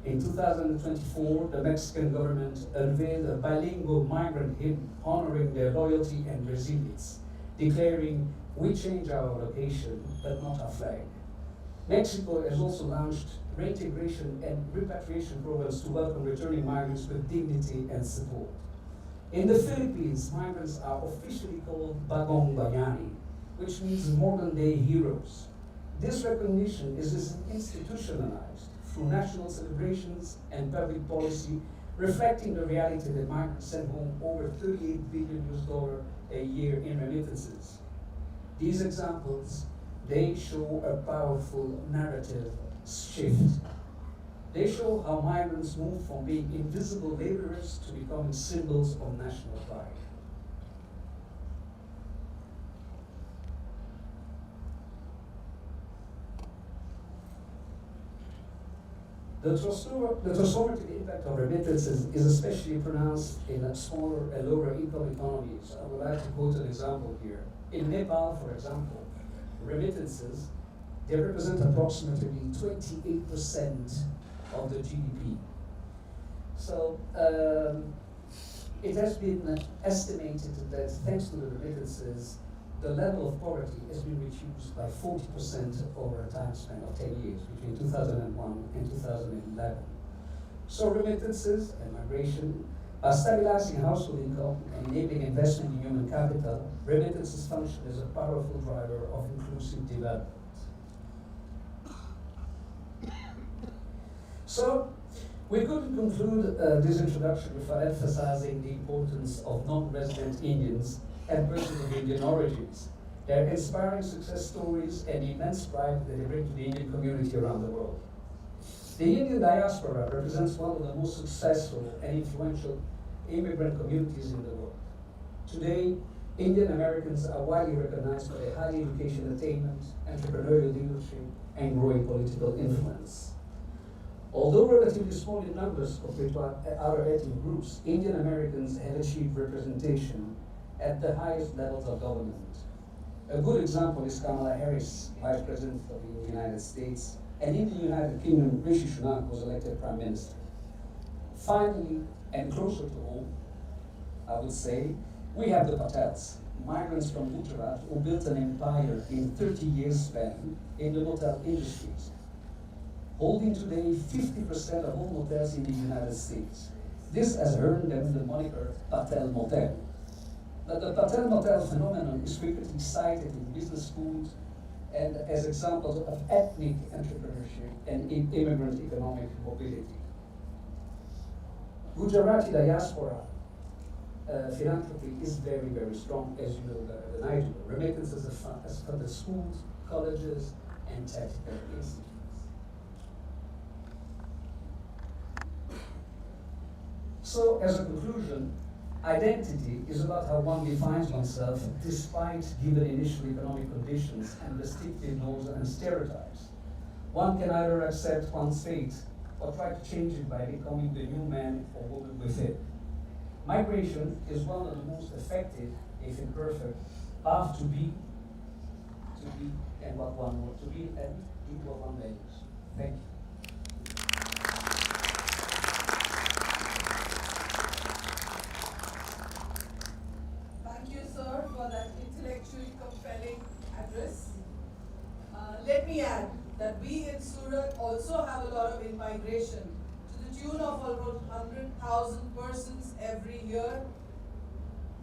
In 2024, the Mexican government unveiled a bilingual migrant hymn honoring their loyalty and resilience, declaring, "We change our location, but not our flag." Mexico has also launched reintegration and repatriation programs to welcome returning migrants with dignity and support. In the Philippines, migrants are officially called Bagong Bayani, which means modern-day heroes. This recognition is institutionalized through national celebrations and public policy, reflecting the reality that migrants send home over $38 billion a year in remittances. These examples, they show a powerful narrative shift. They show how migrants move from being invisible laborers to becoming symbols of national pride. The transformative impact of remittances is especially pronounced in smaller and lower income economies. I would like to quote an example here. In Nepal, for example, remittances, they represent approximately 28% of the GDP. So it has been estimated that thanks to the remittances, the level of poverty has been reduced by 40% over a time span of 10 years, between 2001 and 2011. So remittances and migration are stabilizing household income and enabling investment in human capital. Remittances function as a powerful driver of inclusive development. So, we couldn't conclude this introduction without emphasizing the importance of non-resident Indians and persons of Indian origins, their inspiring success stories and the immense pride that they bring to the Indian community around the world. The Indian diaspora represents one of the most successful and influential immigrant communities in the world. Today, Indian Americans are widely recognized for their high education attainment, entrepreneurial leadership, and growing political influence. Although relatively small in numbers compared to other ethnic groups, Indian Americans have achieved representation at the highest levels of government. A good example is Kamala Harris, Vice President of the United States, and in the United Kingdom, Rishi Sunak was elected Prime Minister. Finally, and closer to home, I would say, we have the Patels, migrants from Gujarat who built an empire in 30 years span in the hotel industries, holding today 50% of all hotels in the United States. This has earned them the moniker Patel Motel. But the Patel Motel phenomenon is frequently cited in business schools and as examples of ethnic entrepreneurship and immigrant economic mobility. Gujarati diaspora philanthropy is very, very strong, as you know better than I do. Remittances as funded schools, colleges, and technical institutes. So, as a conclusion, identity is about how one defines oneself despite given initial economic conditions and restrictive norms and stereotypes. One can either accept one's fate or try to change it by becoming the new man or woman within. Migration is one of the most effective, if imperfect, paths to be and what one wants to be and do what one values. Thank you. Thank you, sir, for that intellectually compelling address. Let me add that we in Surat also have a lot of in-migration to the tune of almost 100,000 persons every year,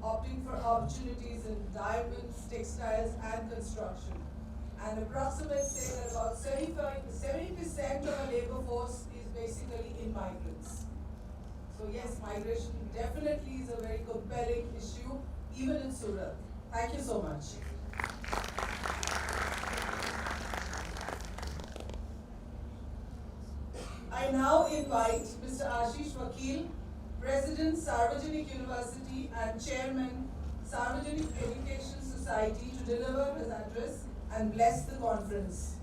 opting for opportunities in diamonds, textiles, and construction. and approximates say that about 70% of our labor force is basically in migrants. So yes, migration definitely is a very compelling issue, even in Surat. Thank you so much. I now invite Mr. Ashish Vakil, President, Sarvajanik University and Chairman, Sarvajanik Education Society, to deliver his address and bless the conference.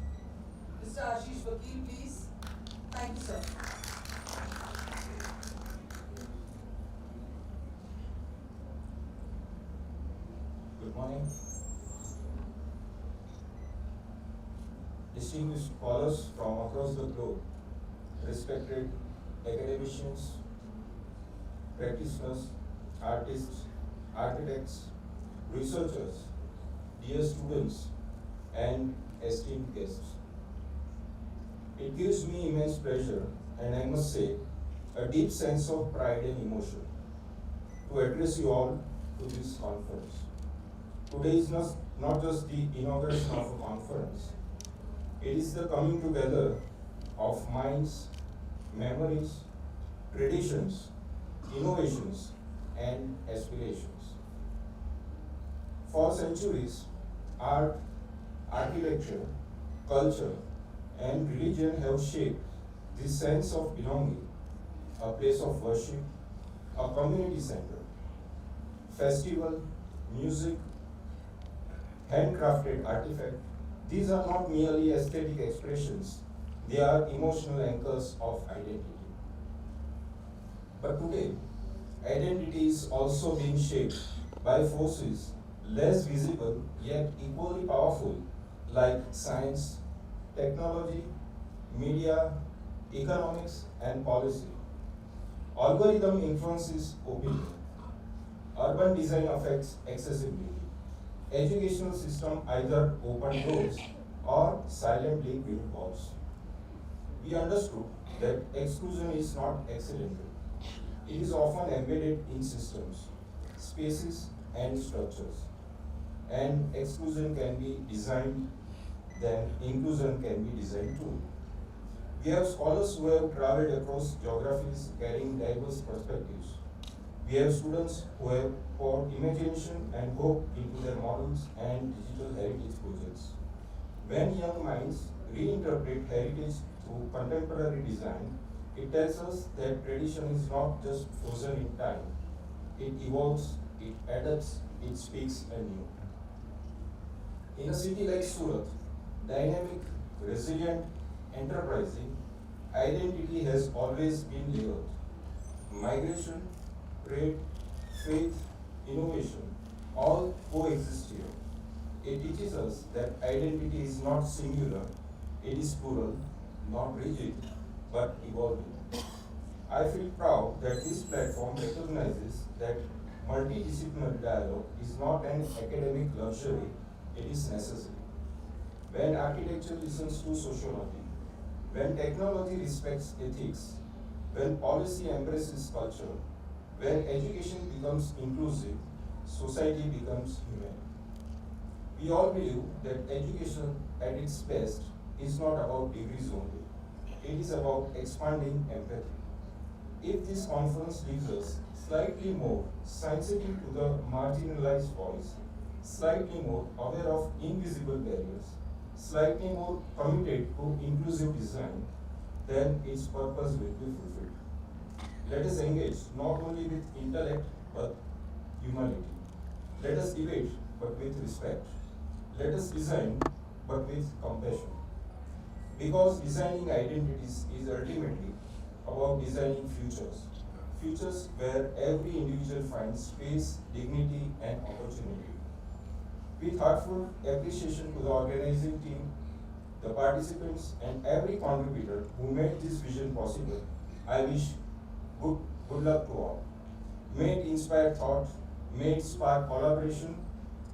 Mr. Ashish Vakil, please. Thank you, sir. Good morning. Distinguished scholars from across the globe, respected academicians, practitioners, artists, architects, researchers, dear students, and esteemed guests. It gives me immense pleasure, and I must say, a deep sense of pride and emotion to address you all to this conference. Today is not just the inauguration of a conference, it is the coming together of minds, memories, traditions, innovations, and aspirations. For centuries, art, architecture, culture, and religion have shaped this sense of belonging, a place of worship, a community center. Festival, music, handcrafted artifact, these are not merely aesthetic expressions, they are emotional anchors of identity. But today, identity is also being shaped by forces less visible yet equally powerful, like science, technology, media, economics, and policy. Algorithm influences opinion. Urban design affects accessibility. Educational system either open doors or silently build walls. We understood that exclusion is not accidental. It is often embedded in systems, spaces, and structures. And exclusion can be designed, then inclusion can be designed too. We have scholars who have traveled across geographies carrying diverse perspectives. We have students who have poured imagination and hope into their models and digital heritage projects. When young minds reinterpret heritage through contemporary design, it tells us that tradition is not just frozen in time. It evolves, it adapts, it speaks anew. In a city like Surat, dynamic, resilient, enterprising, identity has always been layered. Migration, trade, faith, innovation, all coexist here. It teaches us that identity is not singular, it is plural, not rigid, but evolving. I feel proud that this platform recognizes that multidisciplinary dialogue is not an academic luxury, it is necessary. When architecture listens to sociology, when technology respects ethics, when policy embraces culture, when education becomes inclusive, society becomes human. We all believe that education at its best is not about degrees only. It is about expanding empathy. If this conference leaves us slightly more sensitive to the marginalized voice, slightly more aware of invisible barriers, slightly more committed to inclusive design, then its purpose will be fulfilled. Let us engage not only with intellect but humanity. Let us debate but with respect. Let us design but with compassion. Because designing identities is ultimately about designing futures. Futures where every individual finds space, dignity, and opportunity. With heartfelt appreciation to the organizing team, the participants, and every contributor who made this vision possible, I wish good luck to all. May it inspire thought, may it spark collaboration,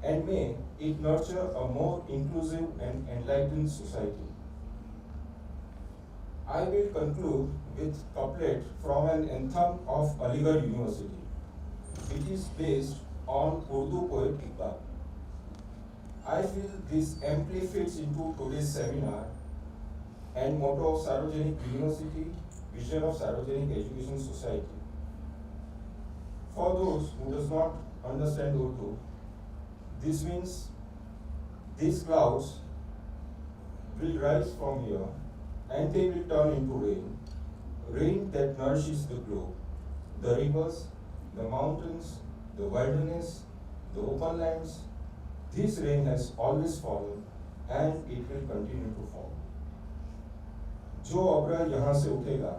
and may it nurture a more inclusive and enlightened society. I will conclude with a couplet from an anthem of Aligarh University, which is based on Urdu poet Iqbal. I feel this amply fits into today's seminar and motto of Sarvajanik University, vision of Sarvajanik Education Society. For those who does not understand Urdu, this means these clouds will rise from here and they will turn into rain, rain that nourishes the globe, the rivers, the mountains, the wilderness, the open lands. This rain has always fallen and it will continue to fall. जो अब्र यहाँ से उठेगा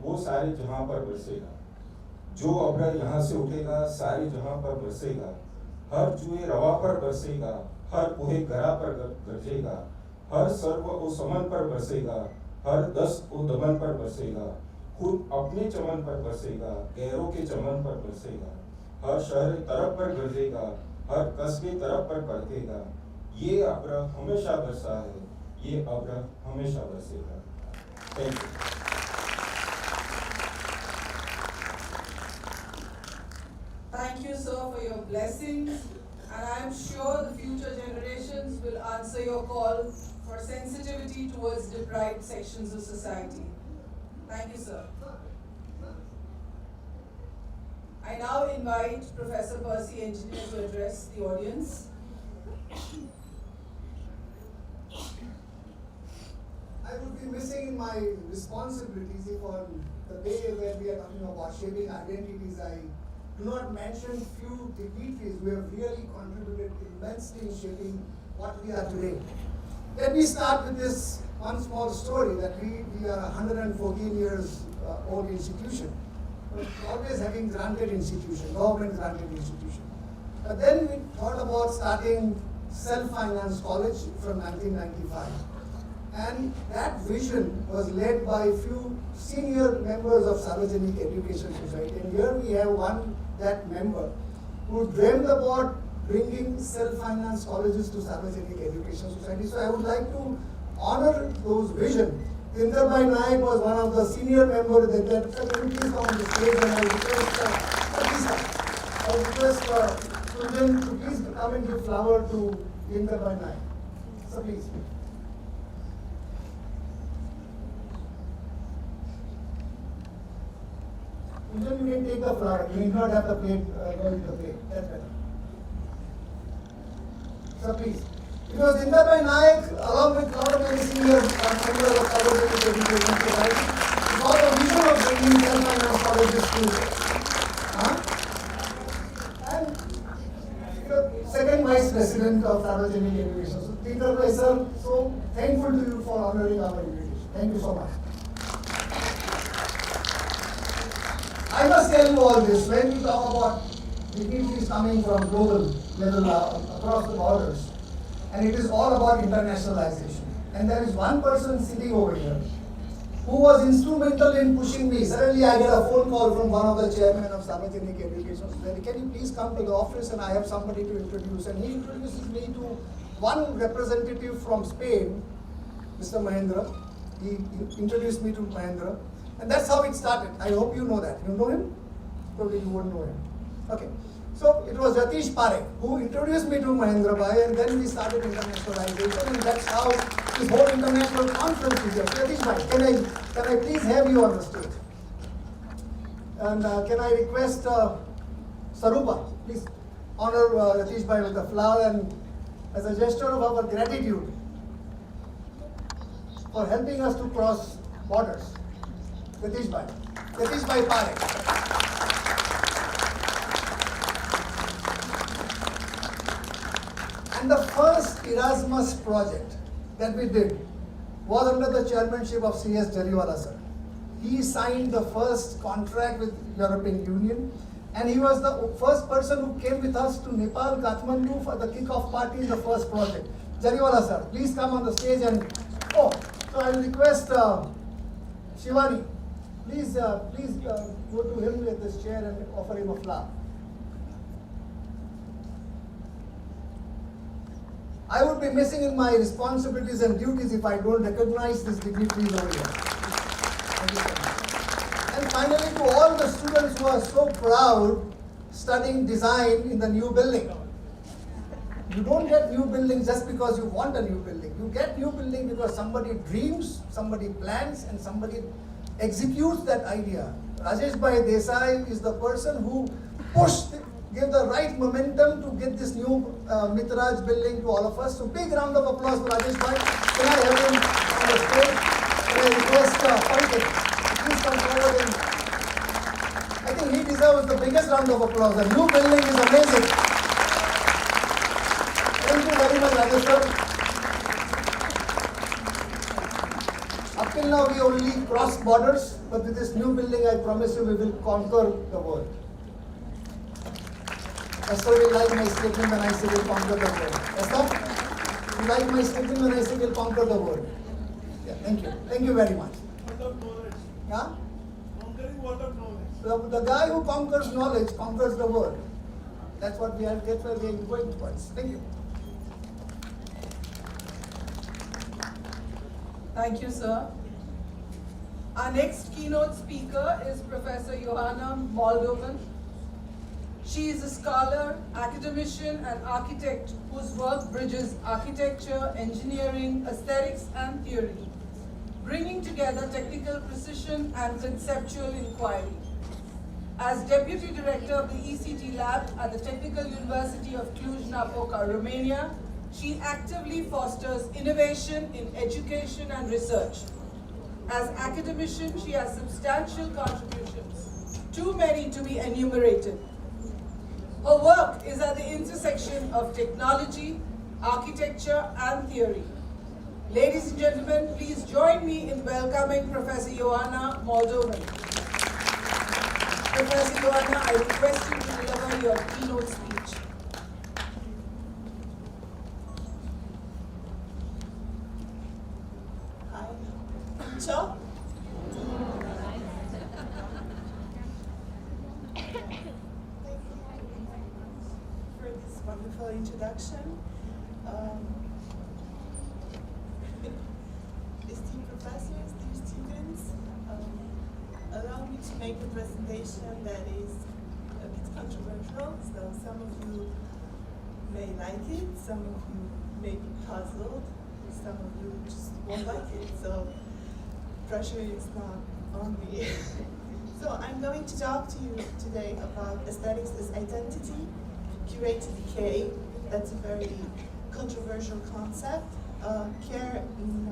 वो सारे जहाँ पर बरसेगा, जो अब्र यहाँ से उठेगा सारे जहाँ पर बरसेगा, हर जुए रवा पर बरसेगा, हर कोहे गरा पर गरजेगा, हर सर्व ओ समन पर बरसेगा, हर दस्त ओ दमन पर बरसेगा, खुद अपने चमन पर बरसेगा, गैरों के चमन पर बरसेगा, हर शहर तरफ पर गरजेगा, हर कस्बे तरफ पर बरसेगा, ये अब्र हमेशा बरसा है, ये अब्र हमेशा बरसेगा। Thank you. Thank you, sir, for your blessings, and I am sure the future generations will answer your call for sensitivity towards deprived sections of society. Thank you, sir. I now invite Professor Percy Engineer to address the audience. I would be missing my responsibilities if on the day where we are talking about shaping identities, I do not mention few dignitaries who have really contributed immensely in shaping what we are today. Let me start with this one small story that we are a 114 years old institution, always having granted institution, government granted institution. But then we thought about starting self-finance college from 1995. And that vision was led by a few senior members of Sarvajanik Education Society. And here we have that member who dreamed about bringing self-finance colleges to Sarvajanik Education Society. So I would like to honor those vision. Inderbai Naik was one of the senior members that can you please come on the stage, and I request children to please come and give flower to Inderbai Naik. So please. You can take the flower. You need not have the plate, go with the plate. That's better. So please. It was Inderbai Naik, along with a lot of many senior members of Sarvajanik Education Society, for the vision of bringing self-finance colleges to and second vice president of Sarvajanik Education. So Inderbai sir, so thankful to you for honoring our invitation. Thank you so much. I must tell you all this, when we talk about dignitaries coming from global level across the borders, and it is all about internationalization. And there is one person sitting over here who was instrumental in pushing me. Suddenly I get a phone call from one of the chairmen of Sarvajanik Education Society. Can you please come to the office and I have somebody to introduce. And he introduces me to one representative from Spain, Mr. Mahendra. He introduced me to Mahendra. And that's how it started. I hope you know that. You know him? Probably you won't know him. Okay. So it was Ratish Parekh who introduced me to Mahendra Bhai, and then we started internationalization, and that's how this whole international conference is here. Ratish Bhai, can I please have you on the stage? And can I request Sarupa, please honor Ratish Bhai with a flower, and as a gesture of our gratitude for helping us to cross borders. Ratish Bhai Parekh. And the first Erasmus project that we did was under the chairmanship of C.S. Jariwala sir. He signed the first contract with European Union, and he was the first person who came with us to Nepal, Kathmandu for the kick-off party in the first project. Jariwala sir, please come on the stage and, so I will request Shivani, please go to him with this chair and offer him a flower. I would be missing in my responsibilities and duties if I don't recognize these dignitaries over here. Thank you so much. And finally, to all the students who are so proud studying design in the new building. You don't get new buildings just because you want a new building. You get new building because somebody dreams, somebody plans, and somebody executes that idea. Rajesh Bhai Desai is the person who gave the right momentum to get this new Mitraj building to all of us. So big round of applause for Rajesh Bhai. Can I have him on the stage? Can I request Pankaj, please come forward and I think he deserves the biggest round of applause. The new building is amazing. Thank you very much, Rajesh sir. Up till now, we only crossed borders, but with this new building, I promise you, we will conquer the world. Esther will like my statement when I say we'll conquer the world. Esther, you like my statement when I say we'll conquer the world? Yeah, thank you. Thank you very much. What of knowledge? Yeah? Conquering what of knowledge? The guy who conquers knowledge conquers the world. That's what we are. That's where we are going towards. Thank you. Thank you, sir. Our next keynote speaker is Professor Johanna Moldovan. She is a scholar, academician, and architect whose work bridges architecture, engineering, aesthetics, and theory, bringing together technical precision and conceptual inquiry. As Deputy Director of the ECT Lab at the Technical University of Cluj-Napoca, Romania, she actively fosters innovation in education and research. As academician, she has substantial contributions, too many to be enumerated. Her work is at the intersection of technology, architecture, and theory. Ladies and gentlemen, please join me in welcoming Professor Johanna Moldovan. Professor Johanna, I request you to deliver your keynote speech. Hi. Sure. For this wonderful introduction. Esteemed professors, dear students, allow me to make a presentation that is a bit controversial, so some of you may like it, some of you may be puzzled, some of you just won't like it, so pressure is not on me. So I'm going to talk to you today about aesthetics as identity, curated decay, that's a very controversial concept, care in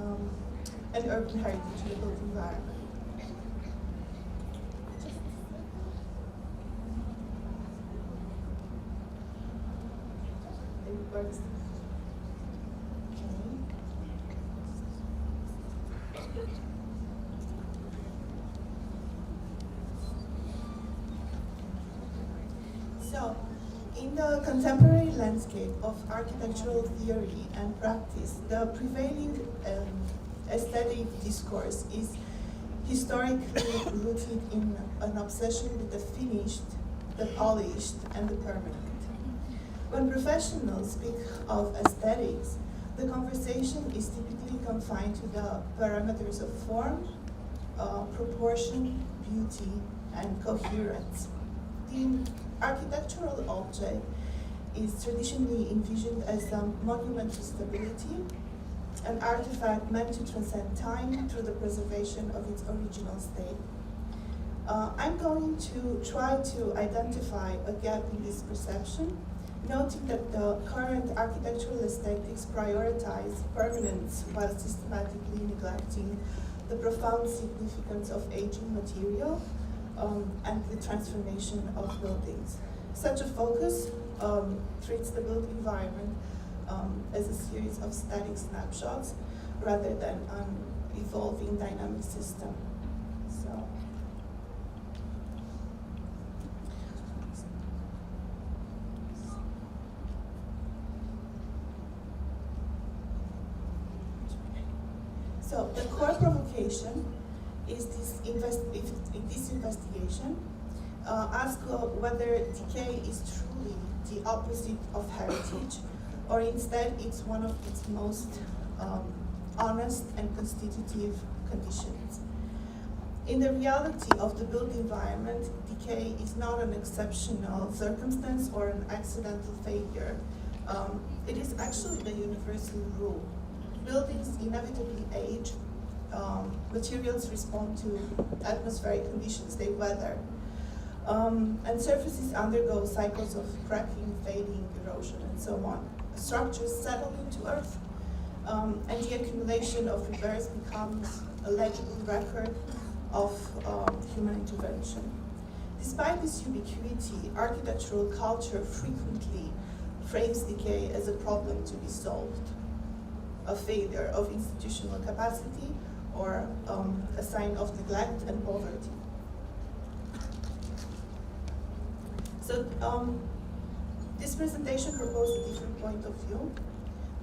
an urban heritage in the built environment. It works. So, in the contemporary landscape of architectural theory and practice, the prevailing aesthetic discourse is historically rooted in an obsession with the finished, the polished, and the permanent. When professionals speak of aesthetics, the conversation is typically confined to the parameters of form, proportion, beauty, and coherence. The architectural object is traditionally envisioned as a monument to stability, an artifact meant to transcend time through the preservation of its original state. I'm going to try to identify a gap in this perception, noting that the current architectural aesthetics prioritize permanence while systematically neglecting the profound significance of aging material and the transformation of buildings. Such a focus treats the built environment as a series of static snapshots rather than an evolving dynamic system. So the core provocation is this investigation asks whether decay is truly the opposite of heritage, or instead it's one of its most honest and constitutive conditions. In the reality of the built environment, decay is not an exceptional circumstance or an accidental failure, It is actually the universal rule. Buildings inevitably age, materials respond to atmospheric conditions they weather, and surfaces undergo cycles of cracking, fading, erosion, and so on. Structures settle into earth, and the accumulation of repairs becomes a legible record of human intervention. Despite this ubiquity, architectural culture frequently frames decay as a problem to be solved, a failure of institutional capacity, or a sign of neglect and poverty. So this presentation proposed a different point of view,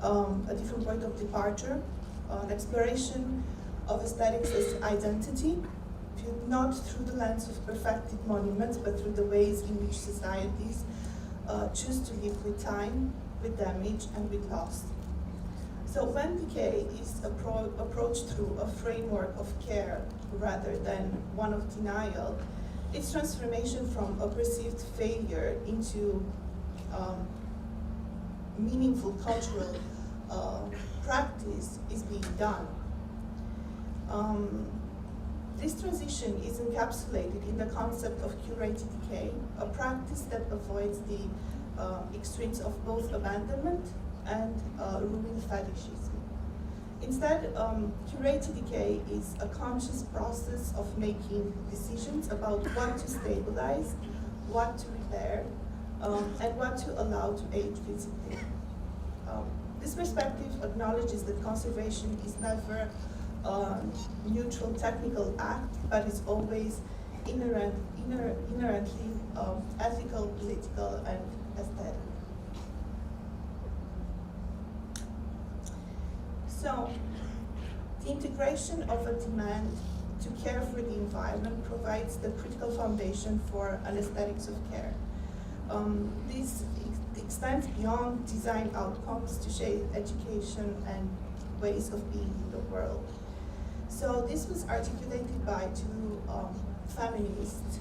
a different point of departure, an exploration of aesthetics as identity, viewed not through the lens of perfected monuments, but through the ways in which societies choose to live with time, with damage, and with loss. So when decay is approached through a framework of care rather than one of denial, its transformation from a perceived failure into meaningful cultural practice is being done. This transition is encapsulated in the concept of curated decay, a practice that avoids the extremes of both abandonment and ruin fetishism. Instead, curated decay is a conscious process of making decisions about what to stabilize, what to repair, and what to allow to age visibly. This perspective acknowledges that conservation is never a neutral technical act, but is always inherently ethical, political, and aesthetic. So, the integration of a demand to care for the environment provides the critical foundation for an aesthetics of care. This extends beyond design outcomes to shape education and ways of being in the world. So this was articulated by two feminist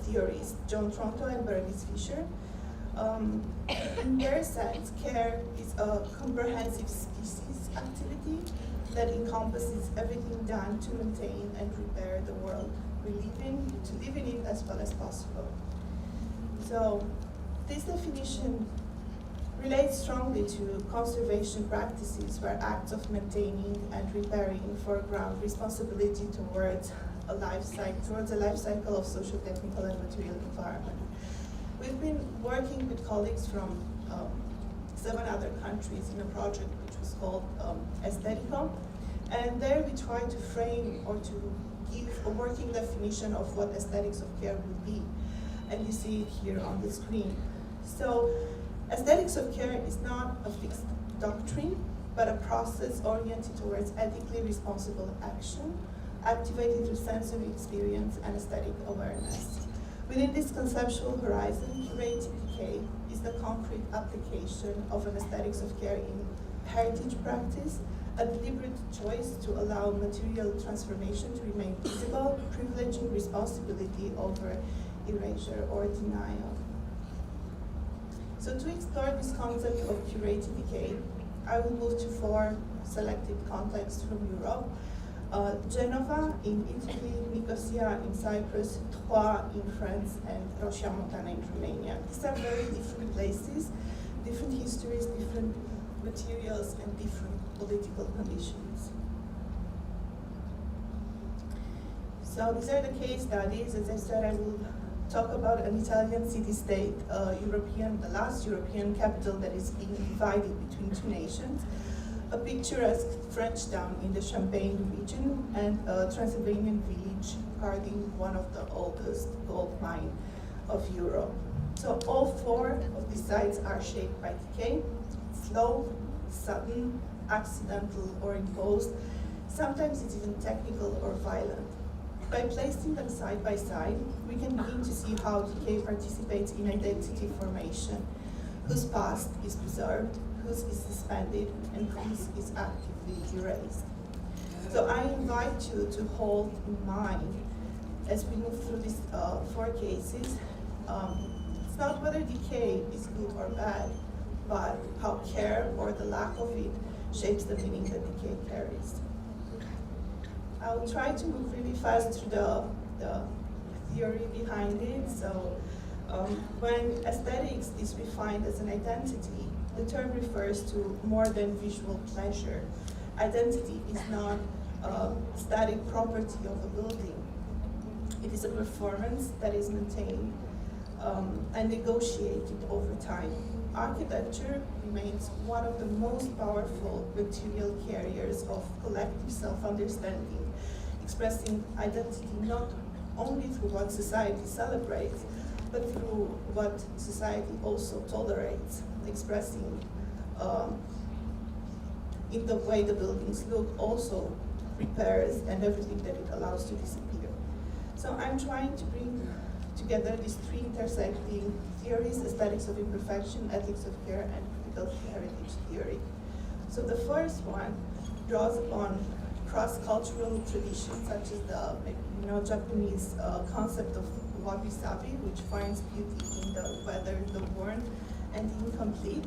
theorists, John Tronto and Bernice Fisher. In their sense, care is a comprehensive species activity that encompasses everything done to maintain and repair the world we live in, to live in it as well as possible. So this definition relates strongly to conservation practices where acts of maintaining and repairing foreground responsibility towards a life cycle of social, technical, and material environment. We've been working with colleagues from 7 other countries in a project which was called Aesthetica, and there we try to frame or to give a working definition of what aesthetics of care would be, and you see it here on the screen. So, aesthetics of care is not a fixed doctrine, but a process oriented towards ethically responsible action, activated through sensory experience and aesthetic awareness. Within this conceptual horizon, curated decay is the concrete application of an aesthetics of care in heritage practice, a deliberate choice to allow material transformation to remain visible, privileging responsibility over erasure or denial. So to explore this concept of curated decay, I will move to 4 selected contexts from Europe. Genova in Italy, Nicosia in Cyprus, Troyes in France, and Roșia Montană in Romania. These are very different places, different histories, different materials, and different political conditions. So these are the case studies. As I said, I will talk about an Italian city-state, the last European capital that is being divided between 2 nations, a picturesque French town in the Champagne region, and a Transylvanian village guarding one of the oldest gold mines of Europe. So all 4 of these sites are shaped by decay, slow, sudden, accidental, or imposed. Sometimes it's even technical or violent. By placing them side by side, we can begin to see how decay participates in identity formation, whose past is preserved, whose is suspended, and whose is actively erased. So I invite you to hold in mind, as we move through these 4 cases, it's not whether decay is good or bad, but how care or the lack of it shapes the meaning that decay carries. I'll try to move really fast through the theory behind it. So when aesthetics is refined as an identity, the term refers to more than visual pleasure. Identity is not a static property of a building. It is a performance that is maintained and negotiated over time. Architecture remains one of the most powerful material carriers of collective self-understanding, expressing identity not only through what society celebrates, but through what society also tolerates, expressing in the way the buildings look, also repairs and everything that it allows to disappear. So I'm trying to bring together these three intersecting theories: aesthetics of imperfection, ethics of care, and critical heritage theory. So the first one draws upon cross-cultural traditions such as the Japanese concept of wabi-sabi, which finds beauty in the weathered, the worn, and the incomplete.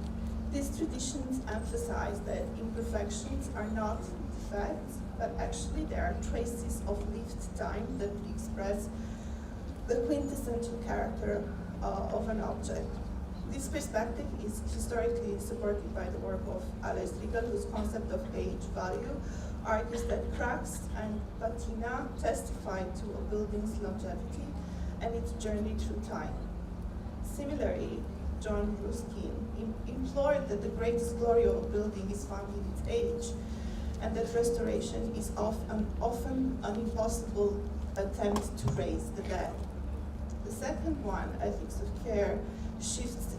These traditions emphasize that imperfections are not defects, but actually they are traces of lived time that express the quintessential character of an object. This perspective is historically supported by the work of Alois Riegel, whose concept of age value argues that cracks and patina testify to a building's longevity and its journey through time. Similarly, John Ruskin implored that the greatest glory of a building is found in its age, and that restoration is often an impossible attempt to raise the dead. The second one, ethics of care, shifts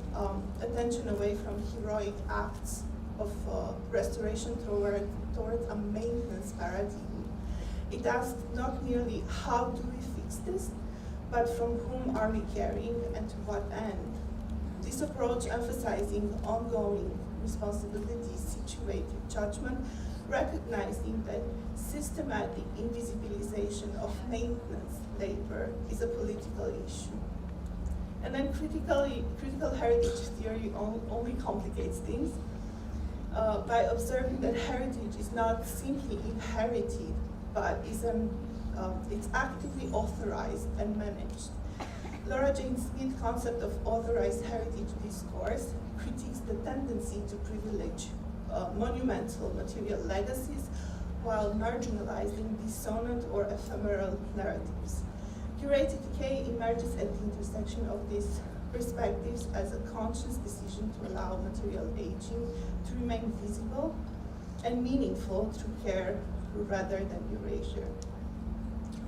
attention away from heroic acts of restoration towards a maintenance paradigm. It asks not merely how do we fix this, but from whom are we caring and to what end. This approach, emphasizing ongoing responsibility, situated judgment, recognizing that systematic invisibilization of maintenance labor is a political issue. And then critical heritage theory only complicates things by observing that heritage is not simply inherited, but it's actively authorized and managed. Laura Jane Smith's concept of authorized heritage discourse critiques the tendency to privilege monumental material legacies while marginalizing dissonant or ephemeral narratives. Curated decay emerges at the intersection of these perspectives as a conscious decision to allow material aging to remain visible and meaningful through care rather than erasure.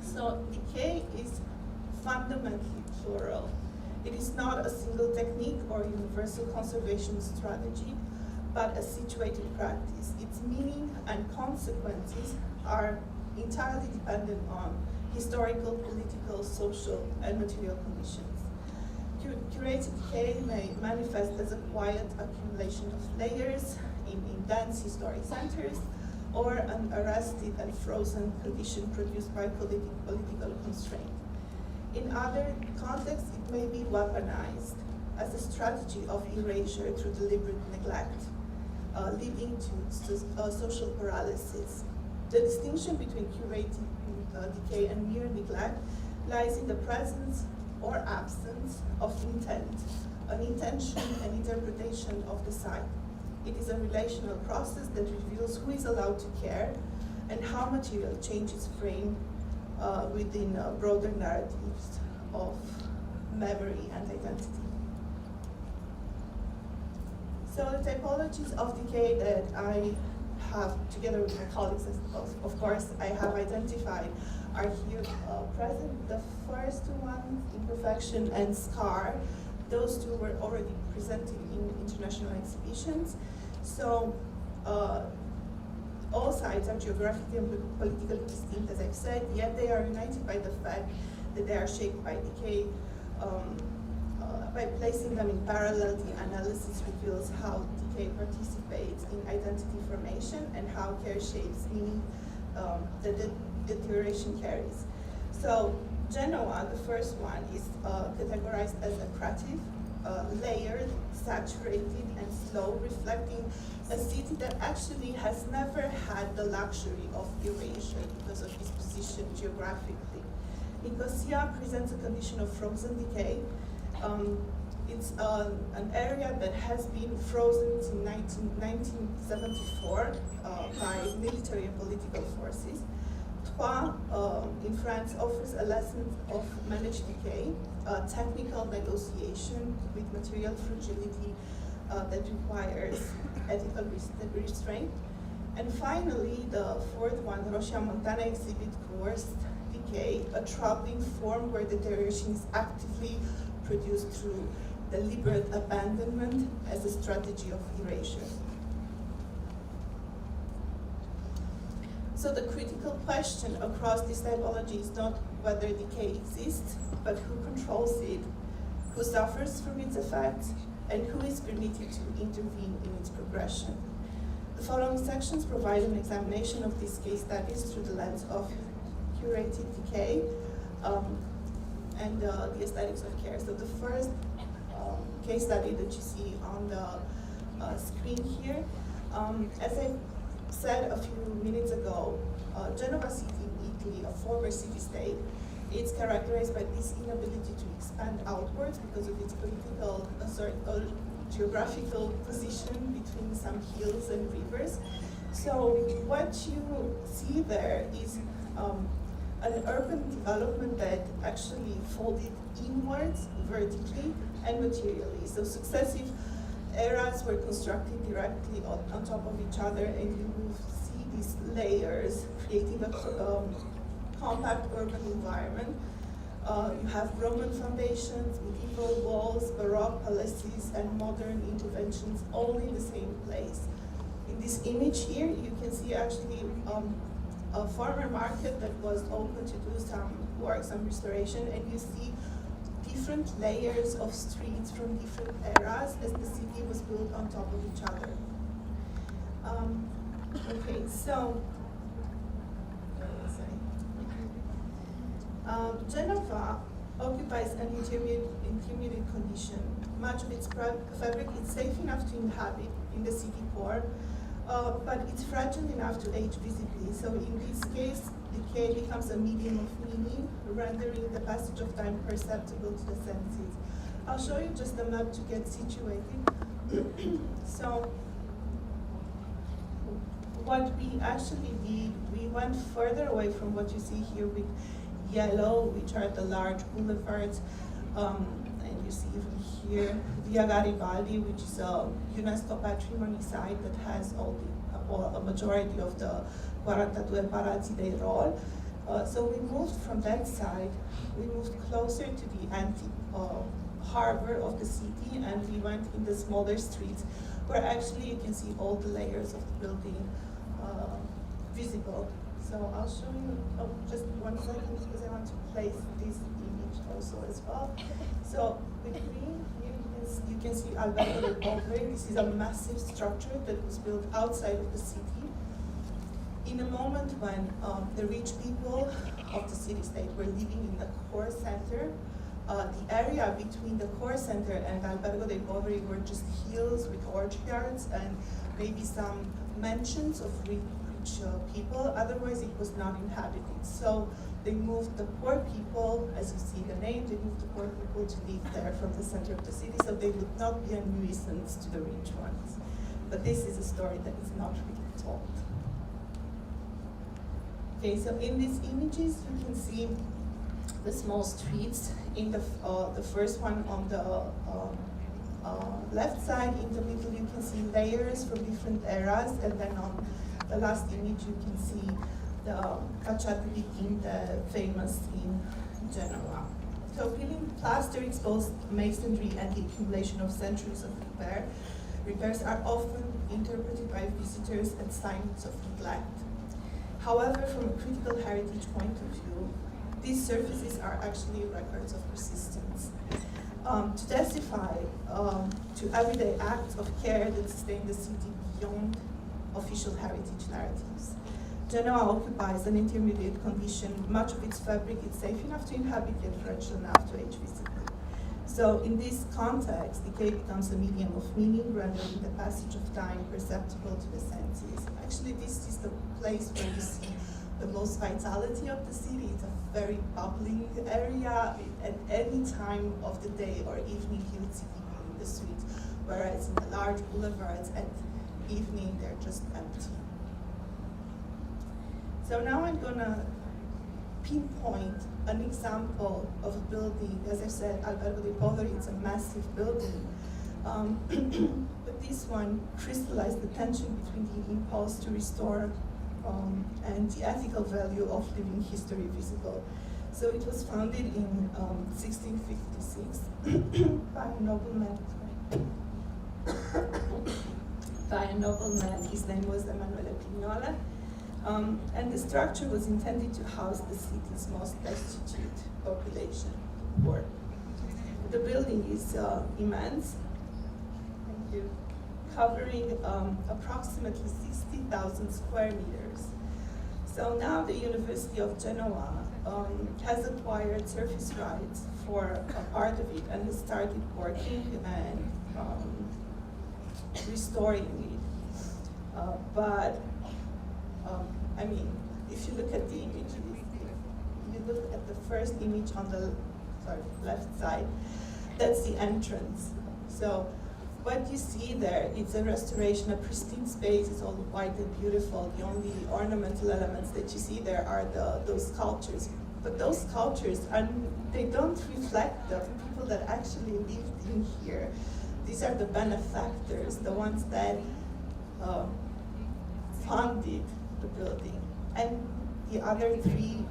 So decay is fundamentally plural. It is not a single technique or universal conservation strategy, but a situated practice. Its meaning and consequences are entirely dependent on historical, political, social, and material conditions. Curated decay may manifest as a quiet accumulation of layers in dense historic centers, or an arrested and frozen condition produced by political constraint. In other contexts, it may be weaponized as a strategy of erasure through deliberate neglect, leading to social paralysis. The distinction between curated decay and mere neglect lies in the presence or absence of intent, an intention and interpretation of the site. It is a relational process that reveals who is allowed to care and how material change is framed within broader narratives of memory and identity. So the typologies of decay that I have, together with my colleagues, of course, I have identified are here present. The first two ones, imperfection and scar, those two were already presented in international exhibitions. So all sites are geographically and politically distinct, as I've said, yet they are united by the fact that they are shaped by decay. By placing them in parallel, the analysis reveals how decay participates in identity formation and how care shapes meaning that the deterioration carries. So Genoa, the first one, is categorized as a creative layered, saturated, and slow, reflecting a city that actually has never had the luxury of erasure because of its position geographically. Nicosia presents a condition of frozen decay. It's an area that has been frozen since 1974 by military and political forces. Troyes in France offers a lesson of managed decay, technical negotiation with material fragility that requires ethical restraint. And finally, the fourth one, Roșia Montana, exhibits coerced decay, a troubling form where deterioration is actively produced through deliberate abandonment as a strategy of erasure. So the critical question across this typology is not whether decay exists, but who controls it, who suffers from its effects, and who is permitted to intervene in its progression. The following sections provide an examination of these case studies through the lens of curated decay and the aesthetics of care. So the first case study that you see on the screen here, as I said a few minutes ago, Genova City in Italy, a former city-state, it's characterized by this inability to expand outwards because of its political, geographical position between some hills and rivers. So what you see there is an urban development that actually folded inwards vertically and materially. So successive eras were constructed directly on top of each other, and you will see these layers creating a compact urban environment. You have Roman foundations, medieval walls, Baroque palaces, and modern interventions all in the same place. In this image here, you can see actually a farmer market that was open to do some work, some restoration, and you see different layers of streets from different eras as the city was built on top of each other. Okay, so Genova occupies an intermediate condition. Much of its fabric is safe enough to inhabit in the city core, but it's fragile enough to age visibly. So in this case, decay becomes a medium of meaning, rendering the passage of time perceptible to the senses. I'll show you just a map to get situated. So what we actually did, we went further away from what you see here with yellow, which are the large boulevards, and you see even here Via Garibaldi, which is a UNESCO patrimony site that has a majority of the 42 Palazzi dei Rol. So we moved from that side, we moved closer to the harbor of the city, and we went in the smaller streets where actually you can see all the layers of the building visible. So I'll show you just 1 second because I want to place this image also as well. So with green here you can see Albergo del Poveri. This is a massive structure that was built outside of the city in a moment when the rich people of the city-state were living in the core center. The area between the core center and Albergo dei Poveri were just hills with orchards and maybe some mansions of rich people. Otherwise, it was not inhabited. So they moved the poor people, as you see the name, they moved the poor people to live there from the center of the city, so they would not be a nuisance to the rich ones. But this is a story that is not really told. Okay, so in these images, you can see the small streets. In the first one on the left side, in the middle, you can see layers from different eras, and then on the last image, you can see the facciata di Tinte, famous in Genoa. So peeling plaster, exposed masonry, and the accumulation of centuries of repairs are often interpreted by visitors as signs of neglect. However, from a critical heritage point of view, these surfaces are actually records of persistence. To testify to everyday acts of care that sustain the city beyond official heritage narratives. Genoa occupies an intermediate condition. Much of its fabric is safe enough to inhabit, yet fragile enough to age visibly. So in this context, decay becomes a medium of meaning, rendering the passage of time perceptible to the senses. Actually, this is the place where you see the most vitality of the city. It's a very bubbling area. At any time of the day or evening, you would see people in the streets, whereas in the large boulevards at evening, they're just empty. So now I'm gonna pinpoint an example of a building. As I said, Albergo dei Poveri, it's a massive building. But this one crystallized the tension between the impulse to restore and the ethical value of living history visible. So it was founded in 1656 by a nobleman. His name was Emanuele Pignola. And the structure was intended to house the city's most destitute population, poor. The building is immense, thank you, covering approximately 60,000 square meters. So now the University of Genoa has acquired surface rights for a part of it and has started working and restoring it. I mean, if you look at the image, if you look at the first image on the left side, that's the entrance. So what you see there, it's a restoration, a pristine space. It's all white and beautiful. The only ornamental elements that you see there are those sculptures. But those sculptures, they don't reflect the people that actually lived in here. These are the benefactors, the ones that funded the building. And the other three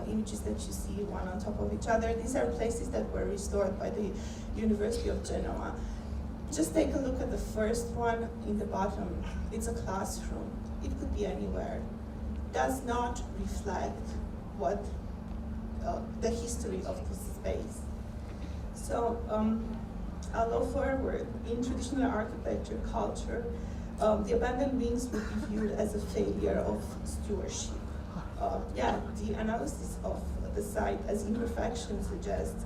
images that you see, one on top of each other, these are places that were restored by the University of Genoa. Just take a look at the first one in the bottom. It's a classroom. It could be anywhere. Does not reflect what the history of this space. So I'll go forward. In traditional architecture culture, the abandoned wings would be viewed as a failure of stewardship. The analysis of the site as imperfection suggests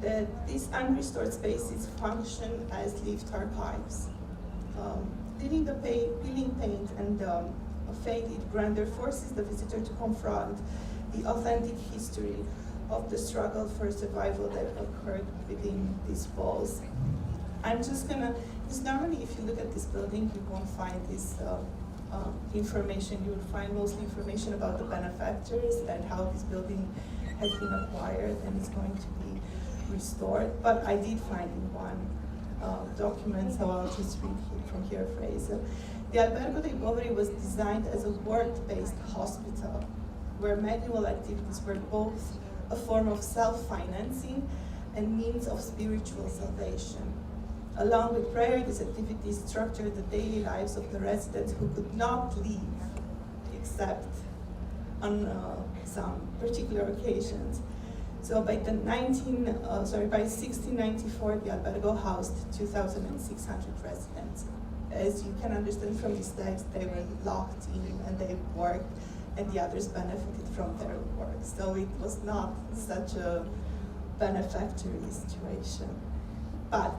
that these unrestored spaces function as lived archives. Peeling paint and a faded grandeur forces the visitor to confront the authentic history of the struggle for survival that occurred within these walls. I'm just gonna, because normally if you look at this building, you won't find this information. You will find mostly information about the benefactors and how this building has been acquired and is going to be restored. But I did find in one document, so I'll just read from here a phrase. The Albergo dei Poveri was designed as a work-based hospital where manual activities were both a form of self-financing and means of spiritual salvation. Along with prayer, these activities structured the daily lives of the residents who could not leave except on some particular occasions. So by 1694, the albergo housed 2,600 residents. As you can understand from this text, they were locked in and they worked, and the others benefited from their work. So it was not such a benefactory situation. But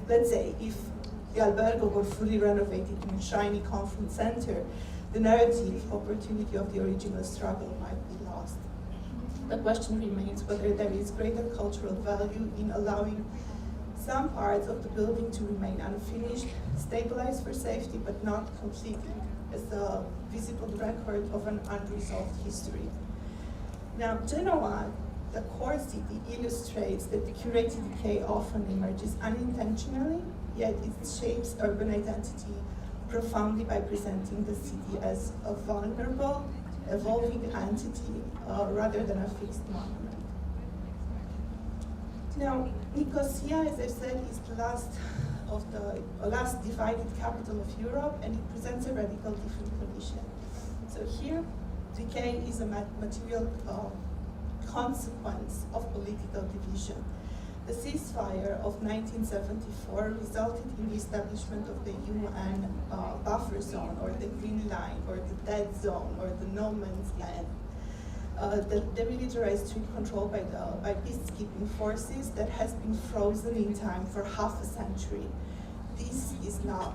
let's say if the albergo were fully renovated in a shiny conference center, the narrative opportunity of the original struggle might be lost. The question remains whether there is greater cultural value in allowing some parts of the building to remain unfinished, stabilized for safety, but not completed, as a visible record of an unresolved history. Now, Genoa, the core city, illustrates that the curated decay often emerges unintentionally, yet it shapes urban identity profoundly by presenting the city as a vulnerable, evolving entity rather than a fixed monument. Now, Nicosia, as I said, is the last divided capital of Europe, and it presents a radical different condition. So here, decay is a material consequence of political division. The ceasefire of 1974 resulted in the establishment of the UN buffer zone, or the green line, or the dead zone, or the no man's land. the demilitarized street control by peacekeeping forces that has been frozen in time for half a century. This is not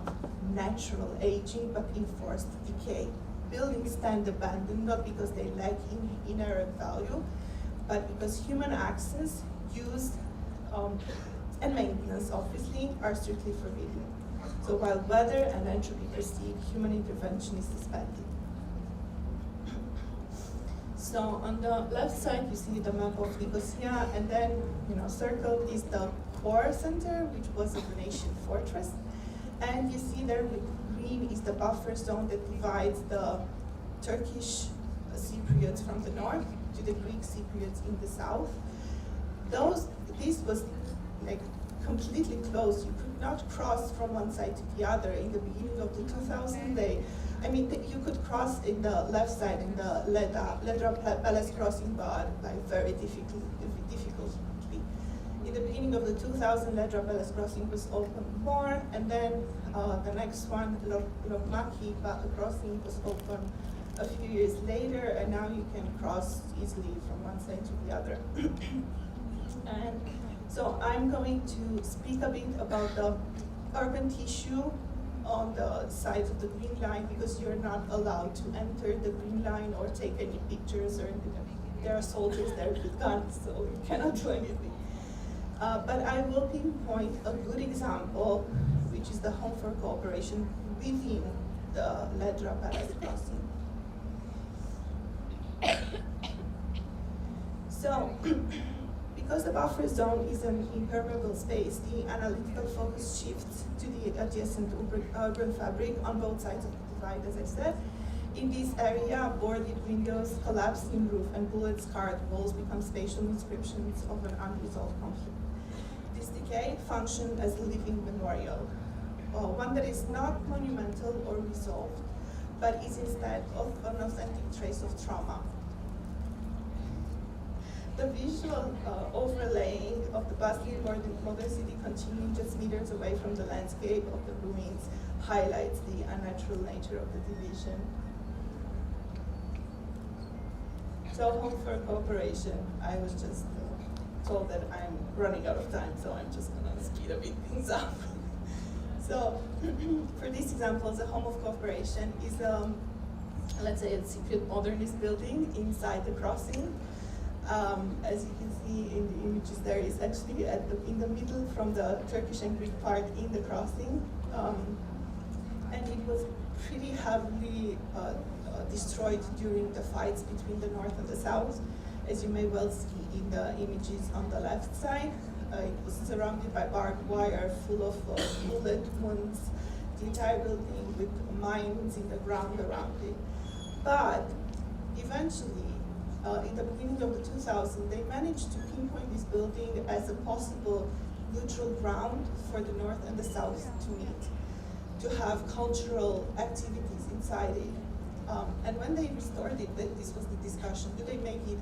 natural aging, but enforced decay. Buildings stand abandoned not because they lack inherent value, but because human access, use, and maintenance, obviously, are strictly forbidden. So while weather and entropy proceed, human intervention is suspended. So on the left side, you see the map of Nicosia, and then, circled is the core center, which was a Venetian fortress. And you see there with green is the buffer zone that divides the Turkish Cypriots from the north to the Greek Cypriots in the south. This was like completely closed. You could not cross from one side to the other. In the beginning of the 2000s, you could cross in the left side in the Ledra Palace crossing, but like very difficultly. In the beginning of the 2000s, Ledra Palace crossing was open more, and then the next one, Lokmaki crossing, was open a few years later, and now you can cross easily from one side to the other. And so I'm going to speak a bit about the urban tissue on the side of the Green Line, because you're not allowed to enter the Green Line or take any pictures, or there are soldiers there with guns, so you cannot do anything. But I will pinpoint a good example, which is the Home for Cooperation within the Ledra Palace crossing. So, because the buffer zone is an impermeable space, the analytical focus shifts to the adjacent urban fabric on both sides of the divide, as I said. In this area, boarded windows, collapsing roof, and bullet-scarred walls become spatial inscriptions of an unresolved conflict. This decay functions as a living memorial, one that is not monumental or resolved, but is instead of an authentic trace of trauma. The visual overlaying of the bustling modern city continuing just meters away from the landscape of the ruins highlights the unnatural nature of the division. So, Home for Cooperation, I was just told that I'm running out of time, so I'm just gonna speed a bit things up. So, for this example, the Home of Cooperation is, let's say, a Cypriot modernist building inside the crossing. As you can see in the images, there is actually in the middle from the Turkish and Greek part in the crossing, and it was pretty heavily destroyed during the fights between the north and the south. As you may well see in the images on the left side, it was surrounded by barbed wire full of bullet wounds, the entire building with mines in the ground around it. But eventually, in the beginning of the 2000s, they managed to pinpoint this building as a possible neutral ground for the north and the south to meet, to have cultural activities inside it. And when they restored it, this was the discussion: do they make it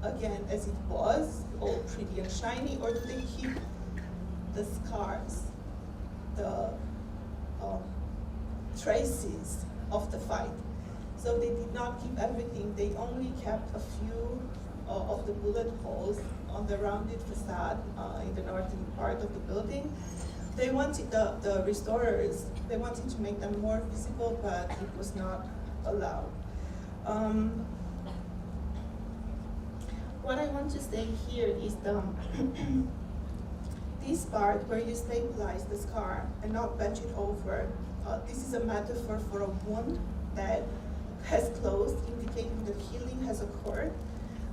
again as it was, all pretty and shiny, or do they keep the scars, the traces of the fight? So they did not keep everything. They only kept a few of the bullet holes on the rounded facade in the northern part of the building. They wanted, the restorers, they wanted to make them more visible, but it was not allowed. What I want to say here is this part where you stabilize the scar and not patch it over. This is a metaphor for a wound that has closed, indicating that healing has occurred,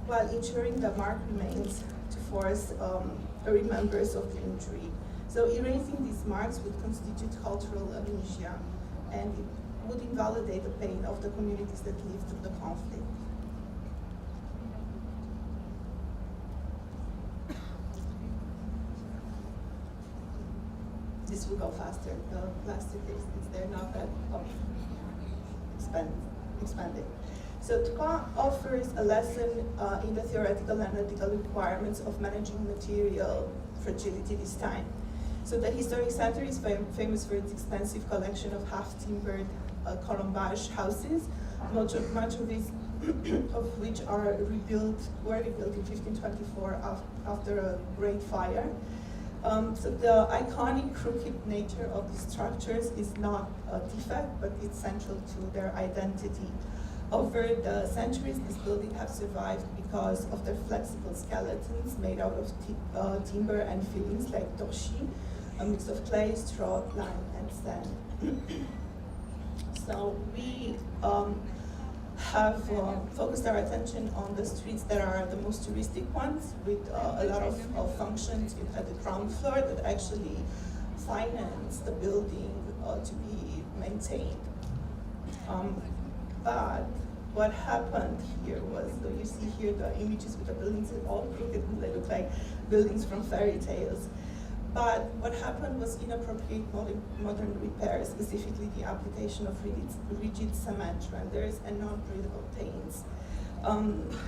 while ensuring the mark remains to force a remembrance of the injury. So erasing these marks would constitute cultural amnesia, and it would invalidate the pain of the communities that lived through the conflict. This will go faster. The plastic cases, they're not that expanded. So TPA offers a lesson in the theoretical and analytical requirements of managing material fragility this time. So the Historic Center is famous for its extensive collection of half-timbered colombage houses, much of it of which were rebuilt in 1524 after a great fire. So the iconic crooked nature of the structures is not a defect, but it's central to their identity. Over the centuries, this building have survived because of their flexible skeletons made out of timber and fillings like torchis, a mix of clay, straw, lime, and sand. So we have focused our attention on the streets that are the most touristic ones, with a lot of functions at the ground floor that actually finance the building to be maintained. But what happened here was, so you see here the images with the buildings are all crooked and they look like buildings from fairy tales. But what happened was inappropriate modern repairs, specifically the application of rigid cement renders and non-breathable paints.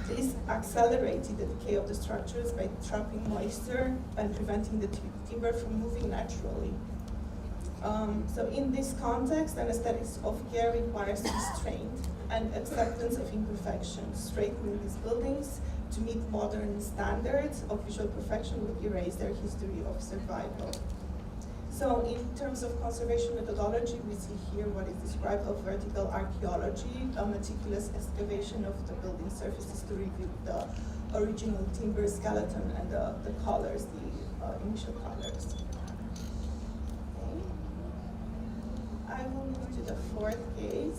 This accelerated the decay of the structures by trapping moisture and preventing the timber from moving naturally. So in this context, an aesthetics of care requires restraint and acceptance of imperfection. Straightening these buildings to meet modern standards of visual perfection would erase their history of survival. So in terms of conservation methodology, we see here what is described as vertical archaeology, a meticulous excavation of the building surfaces to reveal the original timber skeleton and the colors, the initial colors. I will move to the fourth case.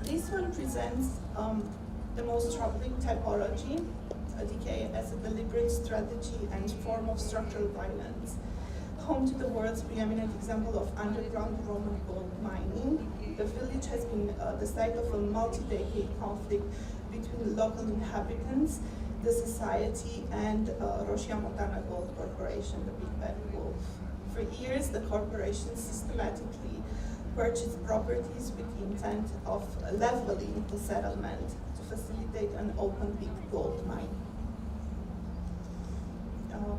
This one presents the most troubling typology, a decay as a deliberate strategy and form of structural violence. Home to the world's preeminent example of underground Roman gold mining, the village has been the site of a multi-decade conflict between local inhabitants, the society, and Roșia Montana Gold Corporation, the Big Bad Wolf. For years, the corporation systematically purchased properties with the intent of leveling the settlement to facilitate an open pit gold mine.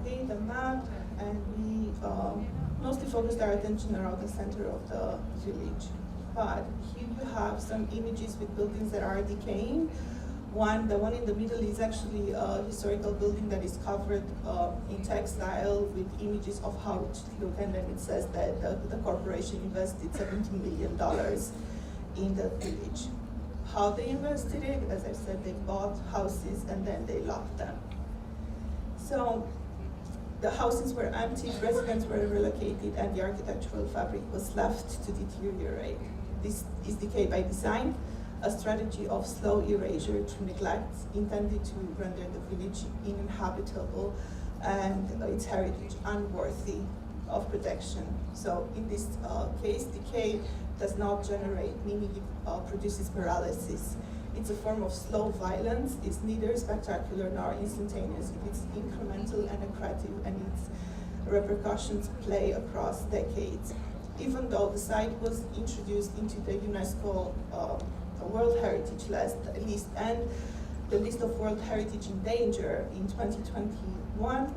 Okay, the map, and we mostly focused our attention around the center of the village. But here you have some images with buildings that are decaying. The one in the middle is actually a historical building that is covered in textile with images of how it should look, and then it says that the corporation invested $17 million in the village. How they invested it, as I said, they bought houses and then they locked them. So the houses were empty, residents were relocated, and the architectural fabric was left to deteriorate. This is decay by design, a strategy of slow erasure through neglect intended to render the village uninhabitable and its heritage unworthy of protection. So in this case, decay does not generate, meaning it produces paralysis. It's a form of slow violence. It's neither spectacular nor instantaneous. It's incremental and accretive, and its repercussions play across decades. Even though the site was introduced into the UNESCO World Heritage list and the list of World Heritage in danger in 2021,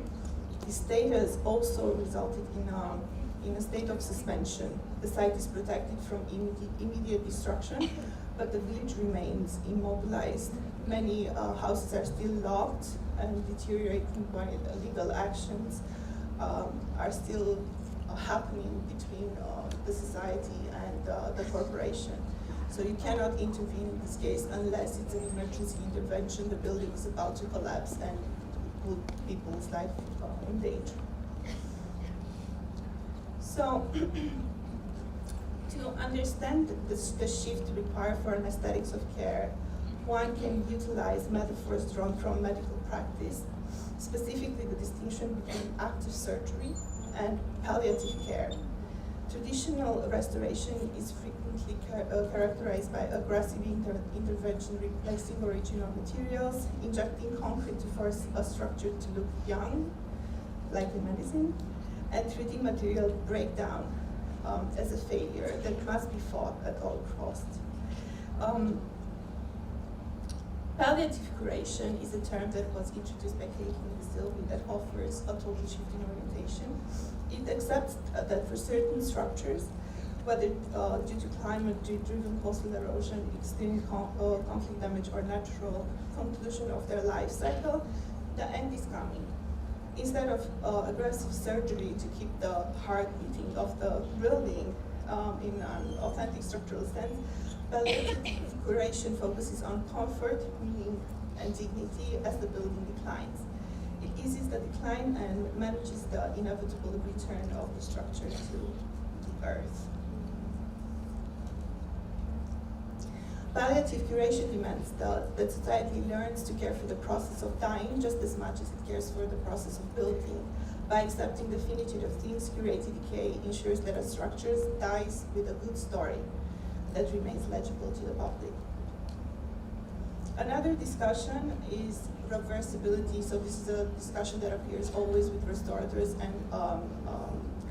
the status also resulted in a state of suspension. The site is protected from immediate destruction, but the village remains immobilized. Many houses are still locked and deteriorating while legal actions are still happening between the society and the corporation. So you cannot intervene in this case unless it's an emergency intervention. The building is about to collapse and put people's life in danger. So to understand the shift required for an aesthetics of care, one can utilize metaphors drawn from medical practice, specifically the distinction between active surgery and palliative care. Traditional restoration is frequently characterized by aggressive intervention, replacing original materials, injecting concrete to force a structure to look young, like in medicine, and treating material breakdown as a failure that must be fought at all costs. Palliative curation is a term that was introduced by Caitlin Silvi that offers a total shift in orientation. It accepts that for certain structures, whether due to climate-driven coastal erosion, extreme conflict damage, or natural conclusion of their life cycle, the end is coming. Instead of aggressive surgery to keep the heart beating of the building in an authentic structural sense, palliative curation focuses on comfort, meaning, and dignity as the building declines. It eases the decline and manages the inevitable return of the structure to the earth. Palliative curation demands that society learns to care for the process of dying just as much as it cares for the process of building. By accepting the finitude of things, curated decay ensures that a structure dies with a good story that remains legible to the public. Another discussion is reversibility. So this is a discussion that appears always with restaurators and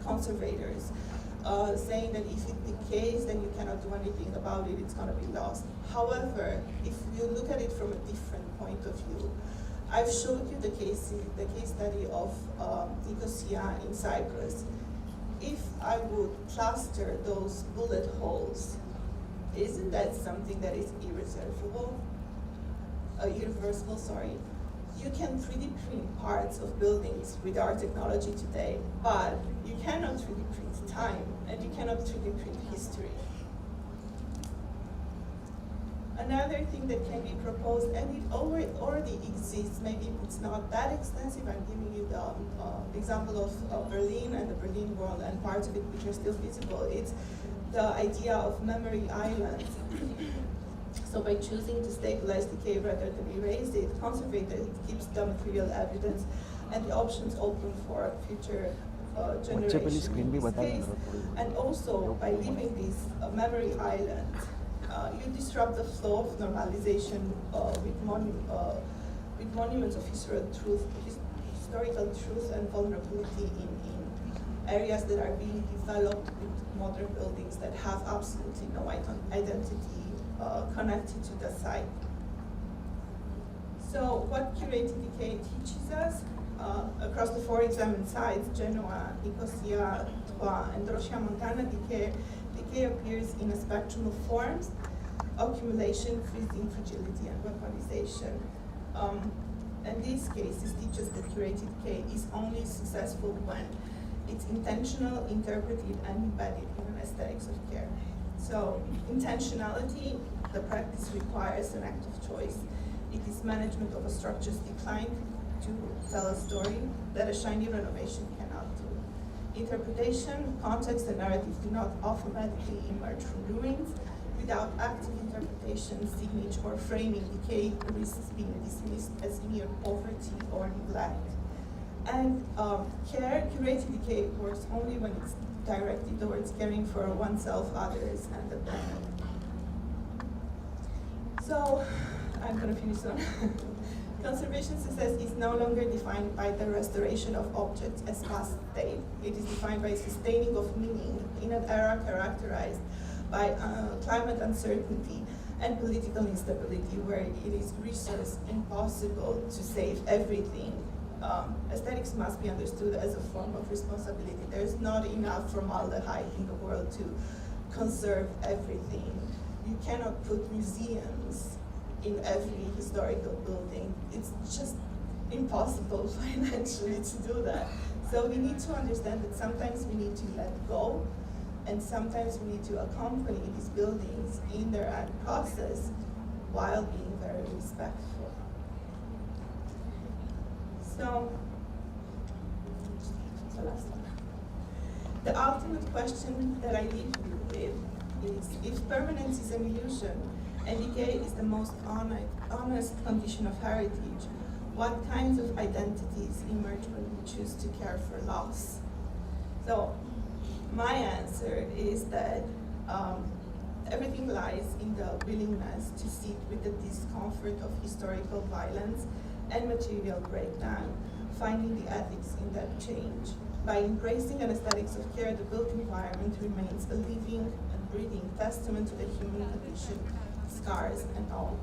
conservators, saying that if it decays, then you cannot do anything about it, it's going to be lost. However, if you look at it from a different point of view, I've showed you the case study of Nicosia in Cyprus. If I would plaster those bullet holes, isn't that something that is irreversible? You can 3D print parts of buildings with our technology today, but you cannot 3D print time, and you cannot 3D print history. Another thing that can be proposed, and it already exists, maybe it's not that extensive, I'm giving you the example of Berlin and the Berlin Wall and parts of it which are still visible. It's the idea of memory islands. So by choosing to stabilize decay rather than erase it, conservate it, it keeps the material evidence and the options open for future generations. And also, by leaving these memory islands, you disrupt the flow of normalization with monuments of historical truth and vulnerability in areas that are being developed with modern buildings that have absolutely no identity connected to the site. So what curated decay teaches us, across the 4 examined sites, Genoa, Nicosia, Troyes, and Rosia Montana, decay appears in a spectrum of forms: accumulation, freezing, fragility, and weaponization. In these cases, teach us that curated decay is only successful when it's intentional, interpreted, and embedded in an aesthetics of care. So, intentionality, the practice requires an act of choice. It is management of a structure's decline to tell a story that a shiny renovation cannot do. Interpretation, context, and narrative do not automatically emerge from ruins. Without active interpretation, signage, or framing, decay risks being dismissed as mere poverty or neglect. And curated decay works only when it's directed towards caring for oneself, others, and the planet. So, I'm going to finish soon. Conservation success is no longer defined by the restoration of objects as past state. It is defined by sustaining of meaning in an era characterized by climate uncertainty and political instability, where it is resource impossible to save everything. Aesthetics must be understood as a form of responsibility. There's not enough formaldehyde in the world to conserve everything. You cannot put museums in every historical building. It's just impossible financially to do that. So we need to understand that sometimes we need to let go, and sometimes we need to accompany these buildings in their process while being very respectful. So, the last one. The ultimate question that I leave you with is, if permanence is an illusion and decay is the most honest condition of heritage, what kinds of identities emerge when we choose to care for loss? So, my answer is that everything lies in the willingness to sit with the discomfort of historical violence and material breakdown, finding the ethics in that change. By embracing an aesthetics of care, the built environment remains a living and breathing testament to the human condition, scars and all.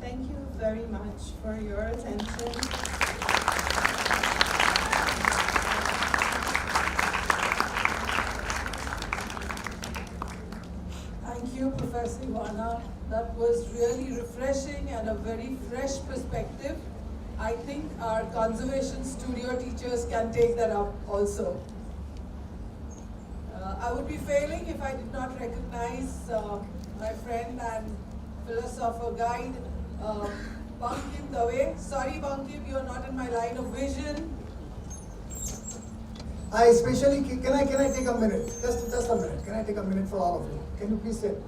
Thank you very much for your attention. Professor Ivana. That was really refreshing and a very fresh perspective. I think our conservation studio teachers can take that up also. I would be failing if I did not recognize my friend and philosopher guide, Bankim Dave. Sorry Bankim, you are not in my line of vision. I especially, can I take a minute? Just a minute. Can I take a minute for all of you? Can you please sit?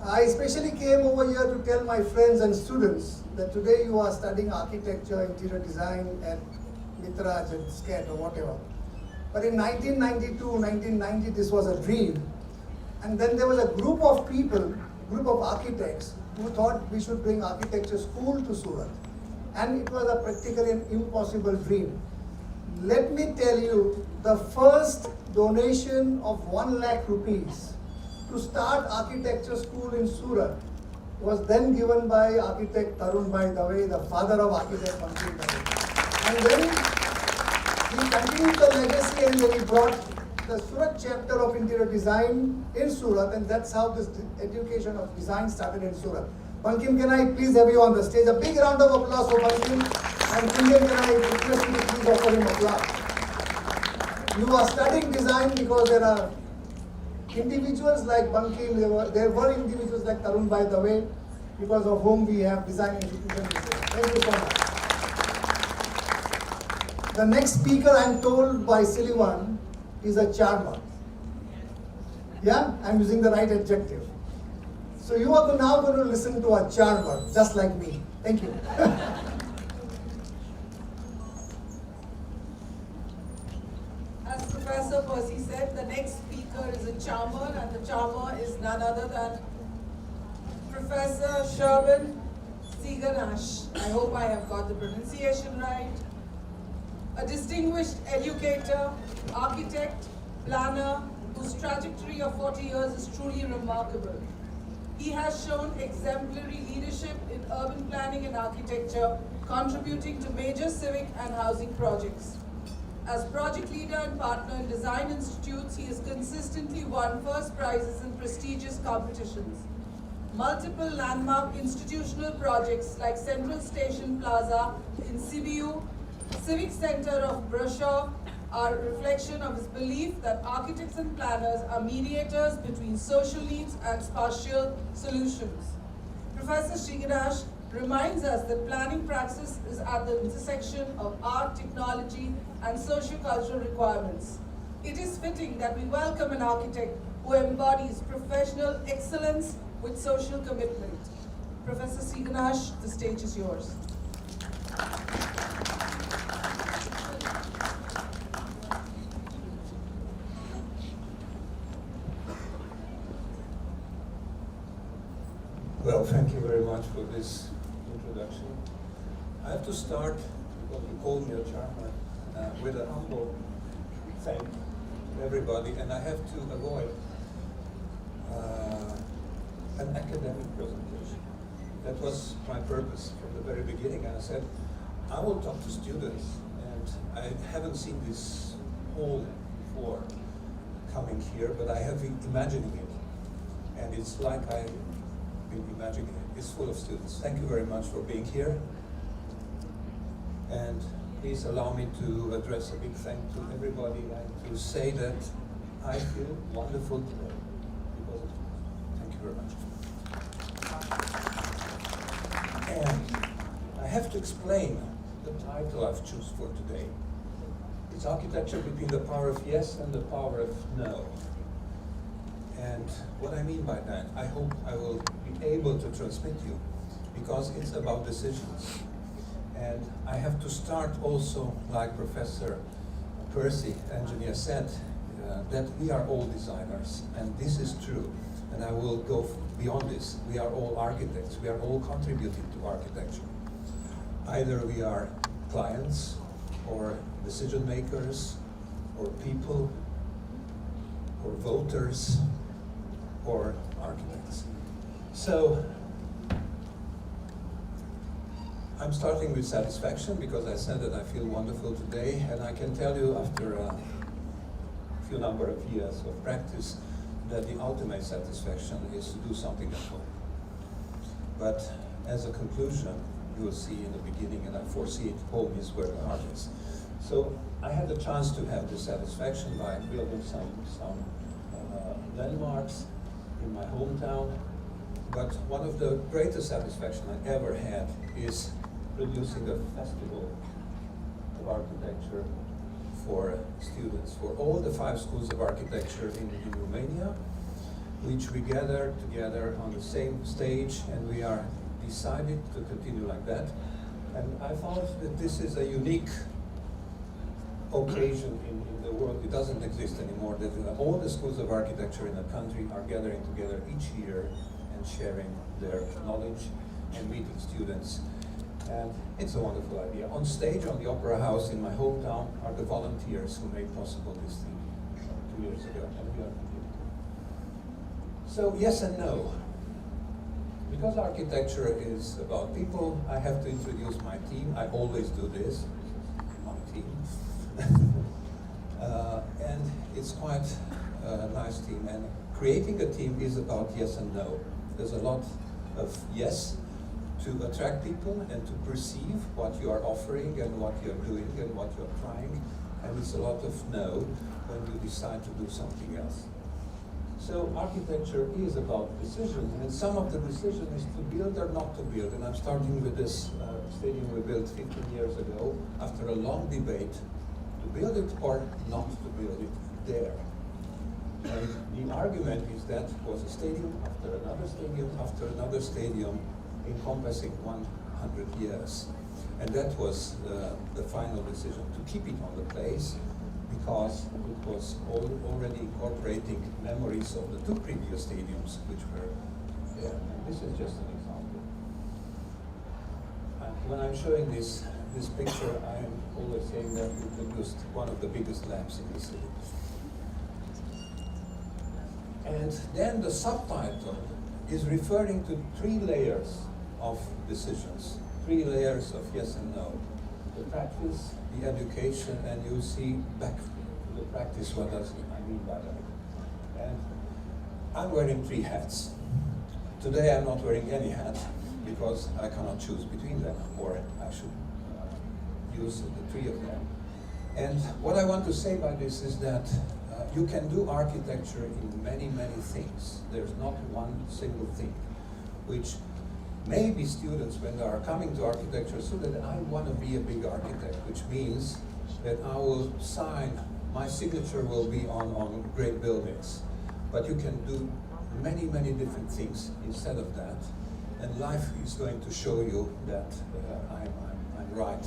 I especially came over here to tell my friends and students that today you are studying architecture, interior design at Mitraj and SCET or whatever. But in 1992, 1990, this was a dream. And then there was a group of people, group of architects who thought we should bring architecture school to Surat. And it was a practically an impossible dream. Let me tell you, the first donation of 1 lakh rupees to start architecture school in Surat was then given by architect Tarun Bhai Dave, the father of architect Bankim Dave. And then he continued the legacy and then he brought the Surat chapter of interior design in Surat, and that's how this education of design started in Surat. Bankim, can I please have you on the stage? A big round of applause for Bankim. And Kunjan, can I request you to please offer him applause? You are studying design because there are individuals like Bankim, there were individuals like Tarun Bhai Dave, because of whom we have design institutions. Thank you so much. The next speaker, I'm told by Sullivan, is a charmer. Yeah, I'm using the right adjective. So you are now going to listen to a charmer, just like me. Thank you. As Professor Percy said, the next speaker is a charmer, and the charmer is none other than Professor Sarvajanik. I hope I have got the pronunciation right. A distinguished educator, architect, planner, whose trajectory of 40 years is truly remarkable. He has shown exemplary leadership in urban planning and architecture, contributing to major civic and housing projects. As project leader and partner in design institutes, he has consistently won first prizes in prestigious competitions. Multiple landmark institutional projects like Central Station Plaza in Sibiu, Civic Center of Brasov, are a reflection of his belief that architects and planners are mediators between social needs and spatial solutions. Professor Sarvajanik reminds us that planning praxis is at the intersection of art, technology, and socio-cultural requirements. It is fitting that we welcome an architect who embodies professional excellence with social commitment. Professor Sarvajanik, the stage is yours. Well, thank you very much for this introduction. I have to start, because you called me a charmer, with a humble thank to everybody, and I have to avoid an academic presentation. That was my purpose from the very beginning, and I said, I will talk to students, and I haven't seen this hall before coming here, but I have been imagining it, and it's like I've been imagining it. It's full of students. Thank you very much for being here, and please allow me to address a big thank to everybody and to say that I feel wonderful today because of you. Thank you very much. And I have to explain the title I've chosen for today. It's Architecture Between the Power of Yes and the Power of No. And what I mean by that, I hope I will be able to transmit you, because it's about decisions. And I have to start also, like Professor Percy, engineer, said, that we are all designers, and this is true. And I will go beyond this. We are all architects. We are all contributing to architecture. Either we are clients, or decision makers, or people, or voters, or architects. So I'm starting with satisfaction, because I said that I feel wonderful today, and I can tell you after a few number of years of practice that the ultimate satisfaction is to do something at home. But as a conclusion, you will see in the beginning, and I foresee it, home is where the heart is. So I had the chance to have this satisfaction by building some landmarks in my hometown. But one of the greatest satisfaction I ever had is producing a festival of architecture for students, for all the 5 schools of architecture in Romania, which we gather together on the same stage, and we are decided to continue like that. And I found that this is a unique occasion in the world. It doesn't exist anymore, that all the schools of architecture in the country are gathering together each year and sharing their knowledge and meeting students. And it's a wonderful idea. On stage, on the Opera House in my hometown, are the volunteers who made possible this thing 2 years ago, and we are continuing. So yes and no. Because architecture is about people, I have to introduce my team. I always do this. My team. And it's quite a nice team. And creating a team is about yes and no. There's a lot of yes to attract people and to perceive what you are offering and what you're doing and what you're trying. And it's a lot of no when you decide to do something else. So architecture is about decision, and some of the decision is to build or not to build. And I'm starting with this stadium we built 15 years ago after a long debate to build it or not to build it there. And the argument is that it was a stadium after another stadium encompassing 100 years. And that was the final decision to keep it on the place, because it was already incorporating memories of the 2 previous stadiums which were there. And this is just an example. And when I'm showing this picture, I am always saying that we produced one of the biggest labs in the city. And then the subtitle is referring to 3 layers of decisions, 3 layers of yes and no. The practice, the education, and you see back to the practice, what does I mean by that? And I'm wearing 3 hats. Today I'm not wearing any hat because I cannot choose between them, or I should use the 3 of them. And what I want to say by this is that you can do architecture in many, many things. There's not one single thing, which maybe students, when they are coming to architecture, so that I want to be a big architect, which means that I will sign, my signature will be on great buildings. But you can do many, many different things instead of that. And life is going to show you that I'm right.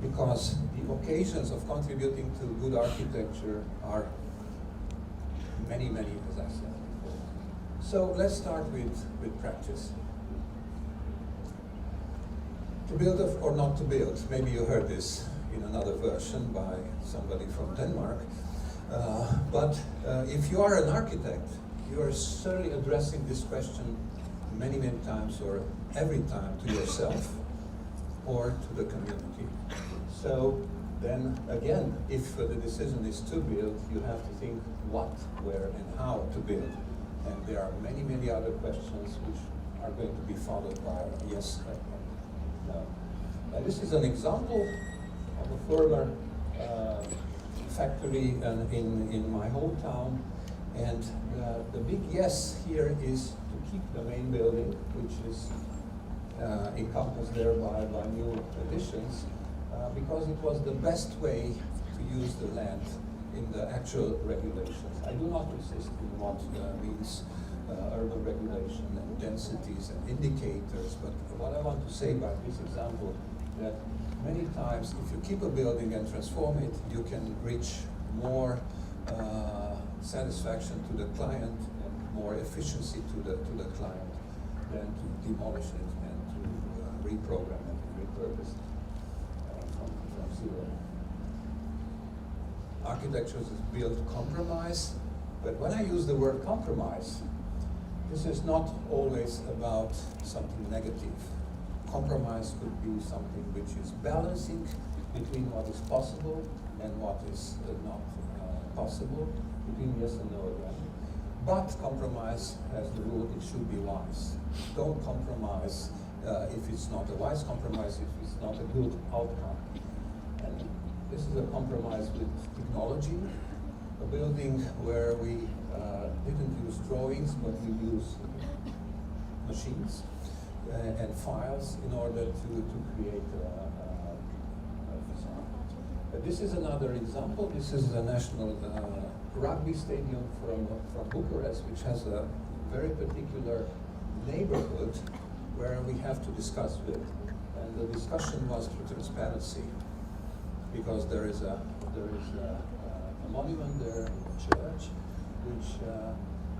Because the occasions of contributing to good architecture are many, many, as I said before. So let's start with practice. To build or not to build. Maybe you heard this in another version by somebody from Denmark. But if you are an architect, you are certainly addressing this question many, many times, or every time, to yourself or to the community. So then again, if the decision is to build, you have to think what, where, and how to build. And there are many, many other questions which are going to be followed by yes and no. This is an example of a former factory in my hometown, and the big yes here is to keep the main building, which is encompassed there by new additions, because it was the best way to use the land in the actual regulations. I do not insist in what means urban regulation and densities and indicators, but what I want to say by this example, that many times if you keep a building and transform it, you can reach more satisfaction to the client and more efficiency to the client than to demolish it and to reprogram it and repurpose it from zero. Architecture is built compromise, but when I use the word compromise, this is not always about something negative. Compromise could be something which is balancing between what is possible and what is not possible, between yes and no again. but compromise has the rule, it should be wise. Don't compromise if it's not a wise compromise, if it's not a good outcome. And this is a compromise with technology, a building where we didn't use drawings, but we use machines and files in order to create a facade. This is another example. This is a national rugby stadium from Bucharest, which has a very particular neighborhood where we have to discuss with. And the discussion was through transparency, because there is a monument there, a church, which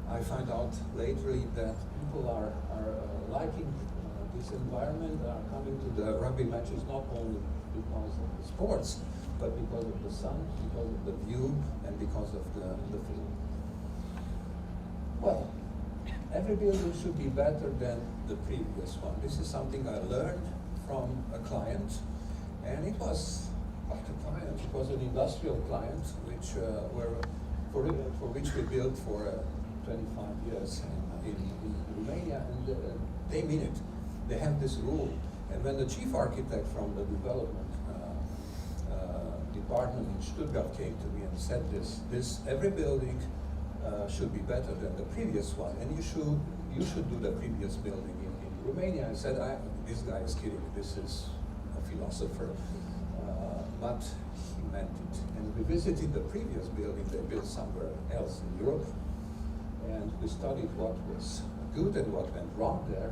I find out lately that people are liking this environment, are coming to the rugby matches not only because of the sports, but because of the sun, because of the view, and because of the film. Well, every building should be better than the previous one. This is something I learned from a client, and it was quite a client. It was an industrial client, which for which we built for 25 years in Romania, and they mean it. They have this rule, and when the chief architect from the development department in Stuttgart came to me and said this every building should be better than the previous one, and you should do the previous building in Romania. I said, this guy is kidding. This is a philosopher, but he meant it. And we visited the previous building they built somewhere else in Europe, and we studied what was good and what went wrong there,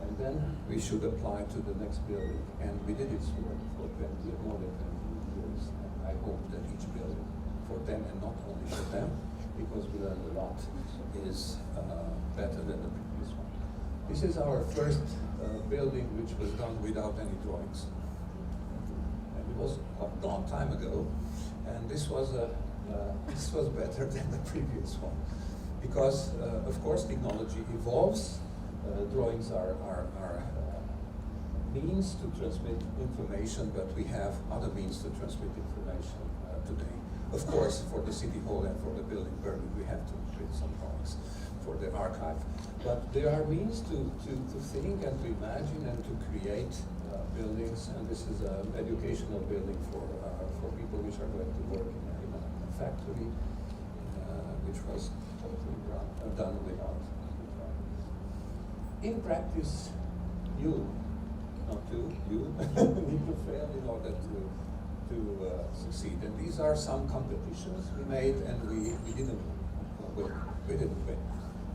and then we should apply to the next building. And we did it for more than 20 years. And I hope that each building for them, and not only for them, because we learned a lot, is better than the previous one. This is our first building which was done without any drawings. And it was a long time ago, and this was better than the previous one. Because, of course, technology evolves. Drawings are means to transmit information, but we have other means to transmit information today. Of course, for the city hall and for the building permit, we have to print some drawings for the archive. But there are means to think and to imagine and to create buildings, and this is an educational building for people which are going to work in a factory, which was totally done without drawings. In practice, you need to fail in order to succeed. And these are some competitions we made, and we didn't win,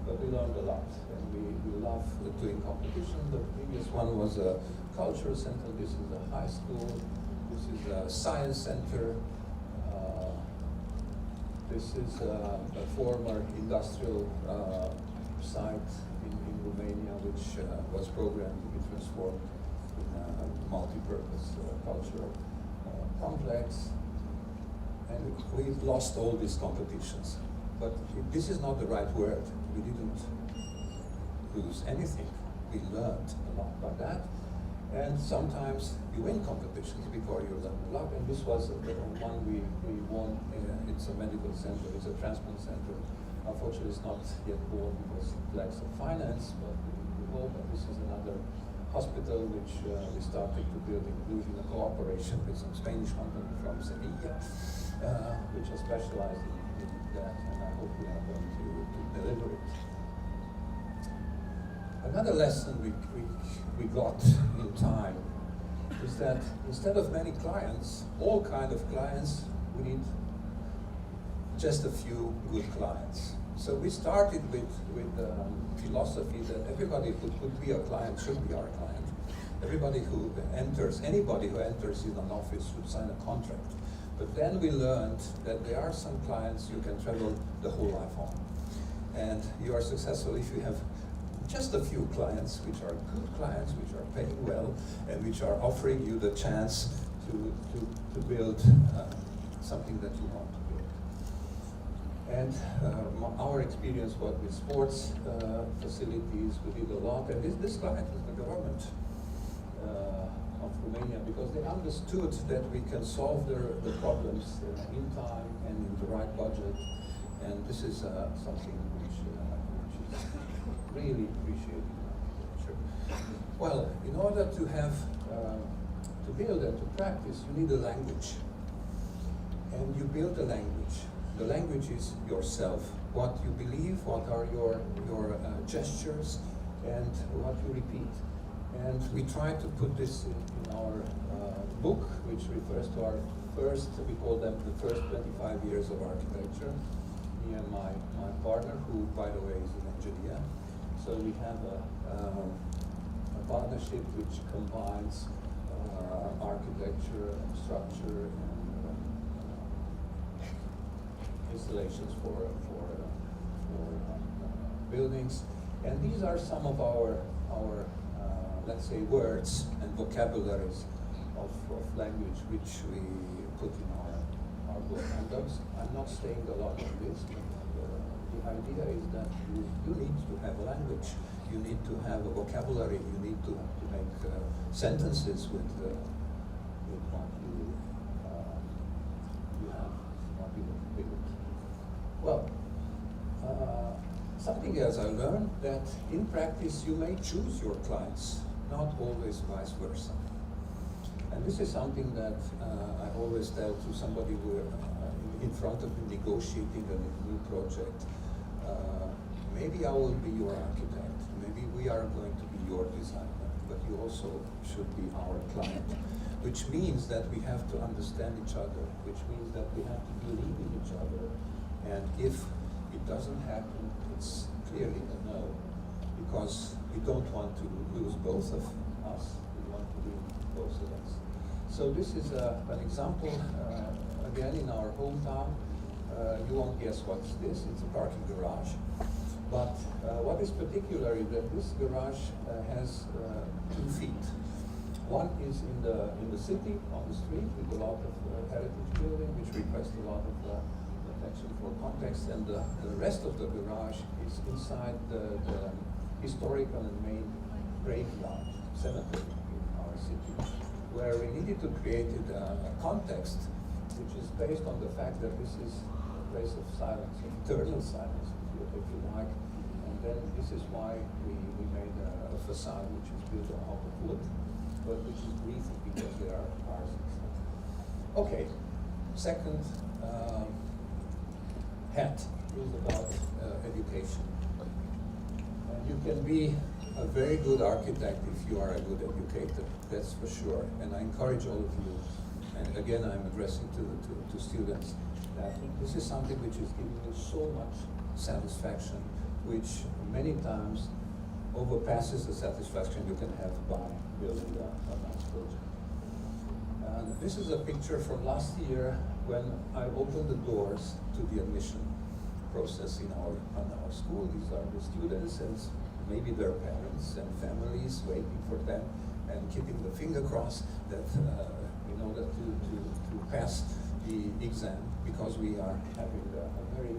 but we learned a lot, and we love doing competition. The previous one was a cultural center. This is a high school. This is a science center. This is a former industrial site in Romania, which was programmed to be transformed in a multi-purpose cultural complex. And we've lost all these competitions. But this is not the right word. We didn't lose anything. We learned a lot by that. And sometimes you win competitions before you learn a lot. And this was the one we won. It's a medical center, it's a transplant center. Unfortunately, it's not yet born because it lacks of finance, but we hope that this is another hospital which we started to build in Cluj in a cooperation with some Spanish company from Sevilla, which are specialized in that, and I hope we are going to deliver it. Another lesson we got in time is that instead of many clients, all kind of clients, we need just a few good clients. So we started with philosophy that everybody who could be a client should be our client. Anybody who enters in an office should sign a contract. But then we learned that there are some clients you can travel the whole life on. And you are successful if you have just a few clients, which are good clients, which are paying well, and which are offering you the chance to build something that you want to build. And our experience was with sports facilities. We did a lot, and this client is the government of Romania, because they understood that we can solve the problems in time and in the right budget, And this is something which is really appreciated in architecture. Well, in order to have, to build and to practice, you need a language. And you build a language. The language is yourself, what you believe, what are your gestures, and what you repeat. And we try to put this in our book, which refers to our first, we call them the first 25 years of architecture. Me and my partner, who, by the way, is an engineer. So we have a partnership which combines architecture and structure and installations for buildings. And these are some of our let's say, words and vocabularies of language which we put in our book. And I'm not saying a lot of this, but the idea is that you need to have a language. You need to have a vocabulary. You need to make sentences with what you have, what you build. Well, something else I learned, that in practice you may choose your clients, not always vice versa. And this is something that I always tell to somebody who in front of me negotiating a new project. Maybe I will be your architect, maybe we are going to be your designer, but you also should be our client, which means that we have to understand each other, which means that we have to believe in each other. And if it doesn't happen, it's clearly a no, because we don't want to lose both of us, we want to win both of us. So this is an example, again, in our hometown. You won't guess what's this, it's a parking garage. But what is particular is that this garage has 2 feet. One is in the city, on the street, with a lot of heritage building, which requests a lot of attention for context, and the rest of the garage is inside the historical and main graveyard, cemetery in our city, where we needed to create a context which is based on the fact that this is a place of silence, of eternal silence, if you like. And then this is why we made a facade which is built out of wood, but which is breathing because there are cars inside. Okay, second hat is about education. And you can be a very good architect if you are a good educator, that's for sure. And I encourage all of you, and again I'm addressing to students, that this is something which is giving you so much satisfaction, which many times overpasses the satisfaction you can have by building a nice project. And this is a picture from last year when I opened the doors to the admission process in our school. These are the students and maybe their parents and families waiting for them and keeping the finger crossed that in order to pass the exam, because we are having a very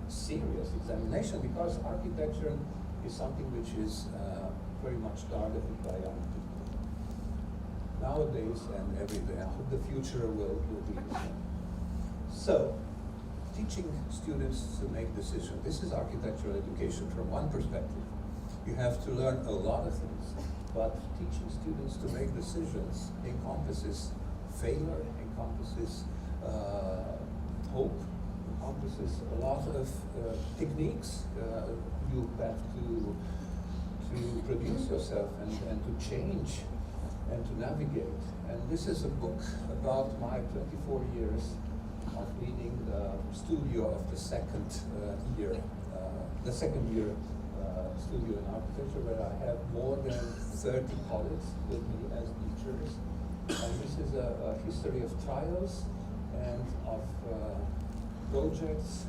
serious examination, because architecture is something which is very much targeted by young people nowadays and every day. I hope the future will be the same. So, teaching students to make decisions. This is architectural education from one perspective. You have to learn a lot of things, but teaching students to make decisions encompasses failure, encompasses hope, encompasses a lot of techniques. You have to produce yourself and to change and to navigate. And this is a book about my 24 years of leading the studio of the second year studio in architecture, where I have more than 30 colleagues with me as teachers. And this is a history of trials and of projects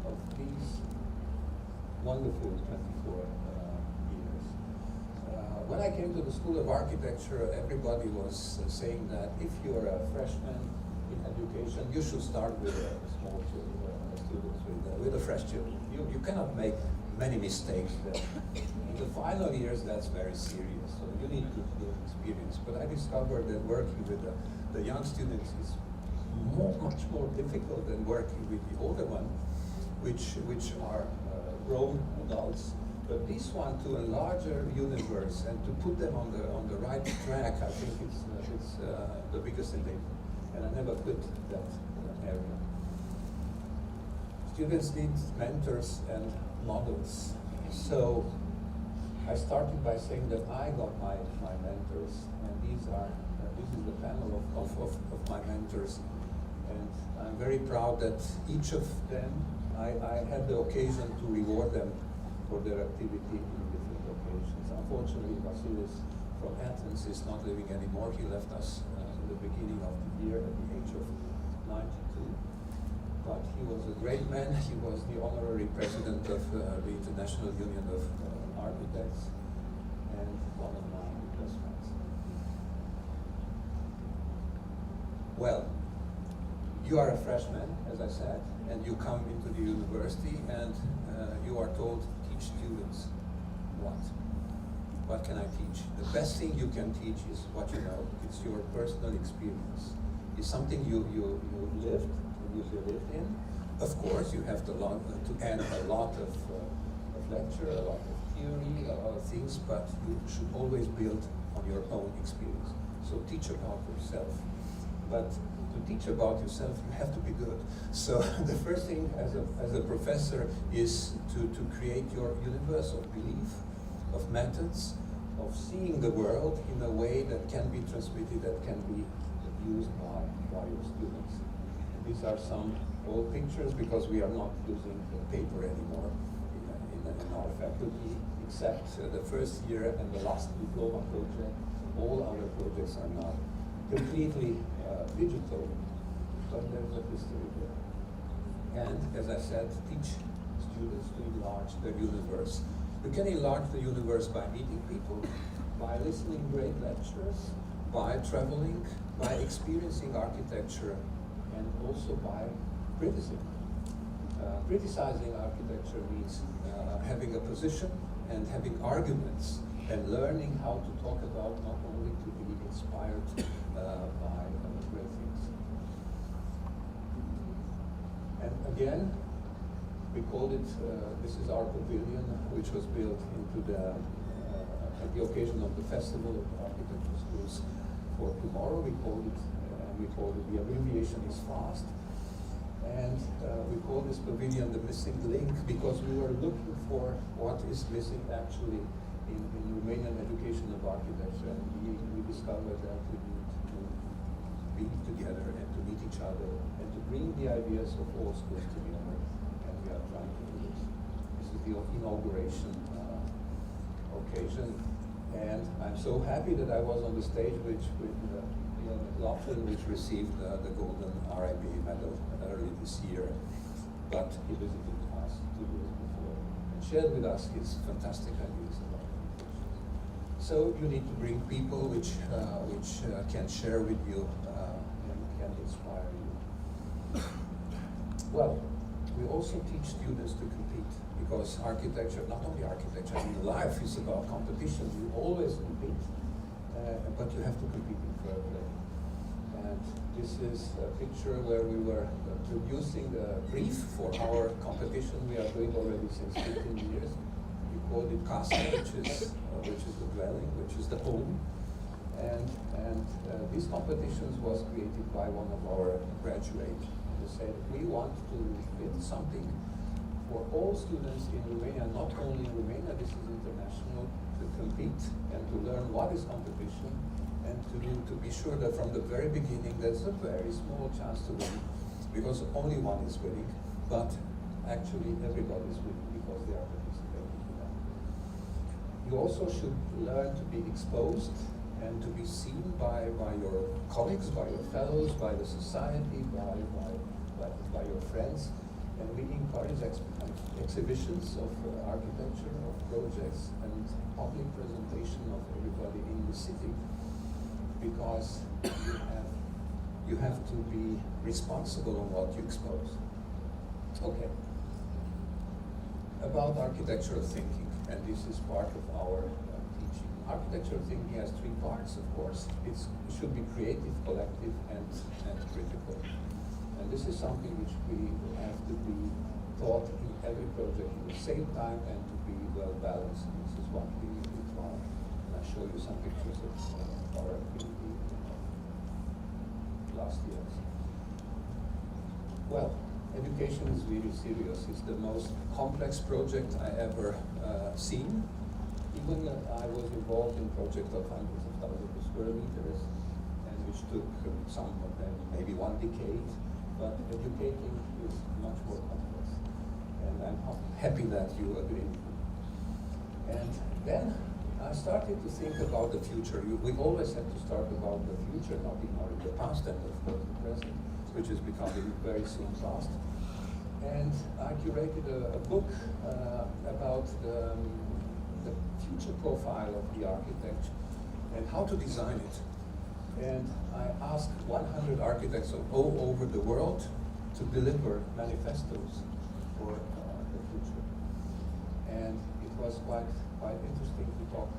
of these wonderful 24 years. When I came to the School of Architecture, everybody was saying that if you're a freshman in education, you should start with small children, students, with the fresh children. You cannot make many mistakes there. In the final years, that's very serious, so you need to build experience. But I discovered that working with the young students is much more difficult than working with the older one, which are grown adults. But this one, to a larger universe and to put them on the right track, I think it's the biggest endeavor, and I never quit that area. Students need mentors and models. So I started by saying that I got my mentors, and this is the panel of my mentors, and I'm very proud that each of them, I had the occasion to reward them for their activity in different locations. Unfortunately, Vasilis from Athens is not living anymore. He left us in the beginning of the year at the age of 92. But he was a great man. He was the honorary president of the International Union of Architects and one of my best friends. Well, you are a freshman, as I said, and you come into the university and you are told, teach students what? What can I teach? The best thing you can teach is what you know. It's your personal experience. It's something you lived, you lived in. Of course, you have to add a lot of lecture, a lot of theory, a lot of things, but you should always build on your own experience. So teach about yourself. But to teach about yourself, you have to be good. So the first thing as a professor is to create your universe of belief, of methods, of seeing the world in a way that can be transmitted, that can be used by your students. And these are some old pictures because we are not using the paper anymore in our faculty, except the first year and the last diploma project. All other projects are now completely digital, but there's a history there. And as I said, teach students to enlarge their universe. You can enlarge the universe by meeting people, by listening great lectures, by traveling, by experiencing architecture, and also by criticism. Criticizing architecture means having a position and having arguments and learning how to talk about, not only to be inspired by great things. And again, we called it, this is our pavilion, which was built at the occasion of the Festival of Architecture Schools for tomorrow. We called it, the abbreviation is FAST. And we call this pavilion the missing link because we were looking for what is missing actually in Romanian education of architecture. And we discovered that we need to be together and to meet each other and to bring the ideas of all schools together. And we are trying to do this. This is the inauguration occasion. And I'm so happy that I was on the stage with Lachlan, which received the Golden RIB medal early this year. But he visited us 2 years before and shared with us his fantastic ideas about it. So you need to bring people which can share with you and can inspire you. Well, we also teach students to compete because architecture, not only architecture, I mean life is about competition. You always compete, but you have to compete in fair play. And this is a picture where we were producing the brief for our competition we are doing already since 15 years. We called it Casa, which is the dwelling, which is the home. And these competitions was created by one of our graduates. They said, we want to build something for all students in Romania, not only in Romania, this is international, to compete and to learn what is competition and to be sure that from the very beginning there's a very small chance to win because only one is winning, but actually everybody is winning because they are participating in that. You also should learn to be exposed and to be seen by your colleagues, by your fellows, by the society, by your friends. And we encourage exhibitions of architecture, of projects, and public presentation of everybody in the city, because you have to be responsible on what you expose. Okay. About architectural thinking, and this is part of our teaching. teaching. Architecture thinking has three parts, of course. It should be creative, collective, and critical. And this is something which we have to be taught in every project at the same time and to be well balanced. This is what we try. And I show you some pictures of our activity last year. Well, education is really serious. It's the most complex project I ever seen. Even I was involved in projects of hundreds of thousands of square meters, and which took some of them maybe 1 decade. But educating is much more complex, and I'm happy that you agree. And then I started to think about the future. We always have to start about the future, not ignoring the past and of course the present, which is becoming very soon fast. And I curated a book about the future profile of the architect and how to design it. And I asked 100 architects all over the world to deliver manifestos for the future. And it was quite interesting to talk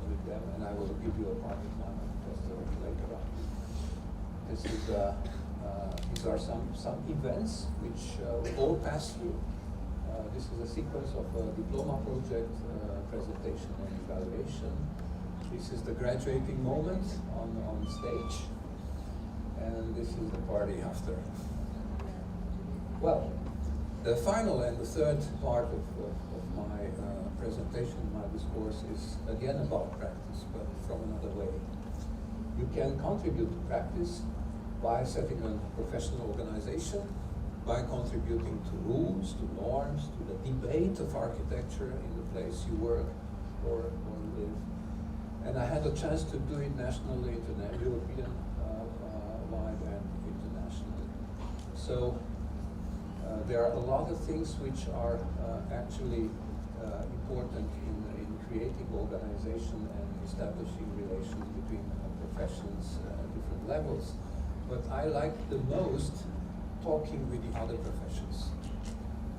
with them, and I will give you a part of my manifesto later on. These are some events which we all pass through. This is a sequence of a diploma project, presentation and evaluation. This is the graduating moment on stage. And this is the party after. Well, the final and the third part of my presentation, my discourse, is again about practice, but from another way. You can contribute to practice by setting a professional organization, by contributing to rules, to norms, to the debate of architecture in the place you work or live. And I had a chance to do it nationally, European wide and internationally. So there are a lot of things which are actually important in creating organization and establishing relations between professions at different levels. But I like the most talking with the other professions.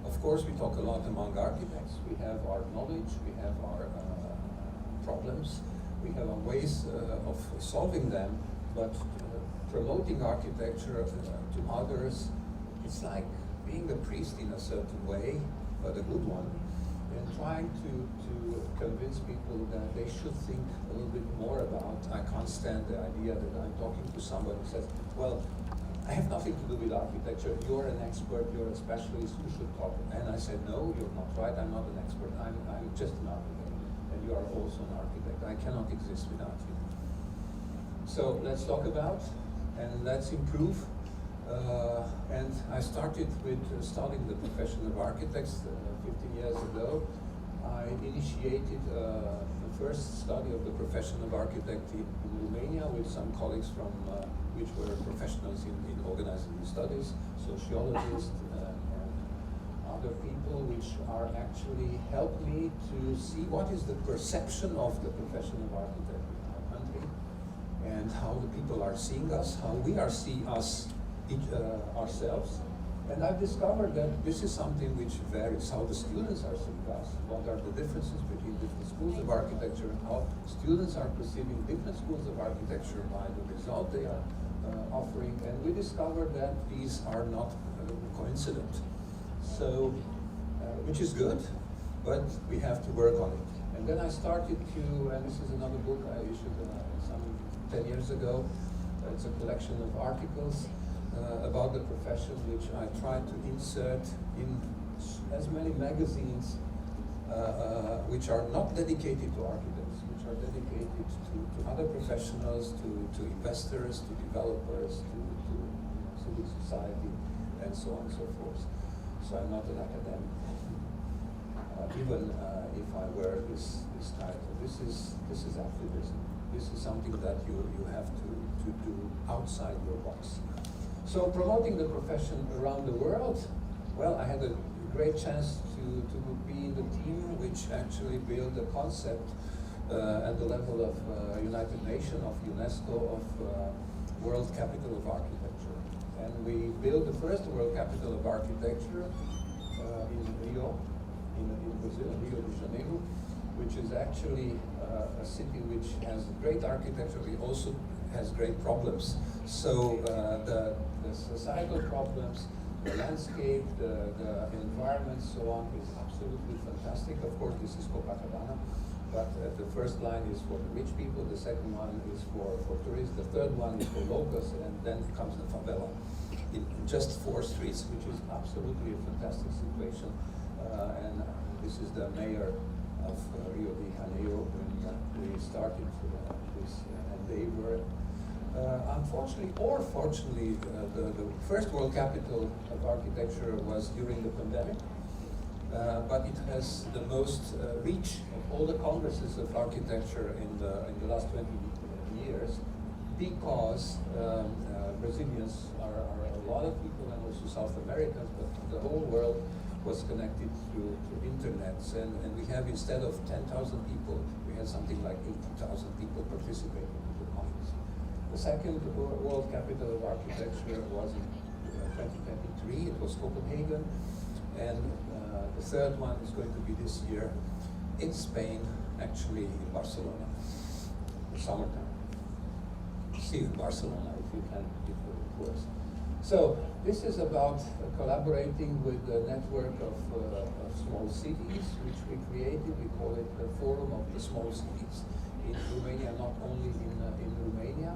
Of course, we talk a lot among architects. We have our knowledge, we have our problems, we have our ways of solving them, but promoting architecture to others, it's like being a priest in a certain way, but a good one, and trying to convince people that they should think a little bit more about. I can't stand the idea that I'm talking to somebody who says, well, I have nothing to do with architecture. You're an expert, you're a specialist, you should talk. And I said, no, you're not right, I'm not an expert, I'm just an architect. And you are also an architect. I cannot exist without you. So let's talk about and let's improve. And I started with studying the profession of architects 15 years ago. I initiated the first study of the profession of architect in Romania with some colleagues from which were professionals in organizing studies, sociologists and other people which are actually help me to see what is the perception of the profession of architect in our country and how the people are seeing us, how we are seeing us ourselves. And I've discovered that this is something which varies, how the students are seeing us, what are the differences between different schools of architecture, how students are perceiving different schools of architecture by the result they are offering, and we discovered that these are not coincident. So, which is good, but we have to work on it. And then I started to, and this is another book I issued some 10 years ago. It's a collection of articles about the profession, which I tried to insert in as many magazines which are not dedicated to architects, which are dedicated to other professionals, to investors, to developers, to civil society, and so on and so forth. So I'm not an academic, even if I wear this title. This is activism. This is something that you have to do outside your box. So promoting the profession around the world, well, I had a great chance to be in the team which actually built a concept at the level of United Nations, of UNESCO, of World Capital of Architecture. And we built the first World Capital of Architecture in Rio, in Brazil, Rio de Janeiro. which is actually a city which has great architecture, it also has great problems. So the societal problems, the landscape, the environment, so on, is absolutely fantastic. Of course, this is Copacabana, but the first line is for the rich people, the second one is for tourists, the third one is for locals, and then comes the favela in just 4 streets, which is absolutely a fantastic situation. And this is the mayor of Rio de Janeiro when we started this endeavor. Unfortunately or fortunately, the first world capital of architecture was during the pandemic, but it has the most reach of all the congresses of architecture in the last 20 years, because Brazilians are a lot of people, and also South Americans, but the whole world was connected through internets, and we have, instead of 10,000 people, we had something like 80,000 people participating in the conference. The second world capital of architecture was in 2023, it was Copenhagen, and the third one is going to be this year in Spain, actually in Barcelona, the summertime. See you in Barcelona if you can, if it works. So this is about collaborating with a network of small cities, which we created. We call it the Forum of the Small Cities in Romania, not only in Romania.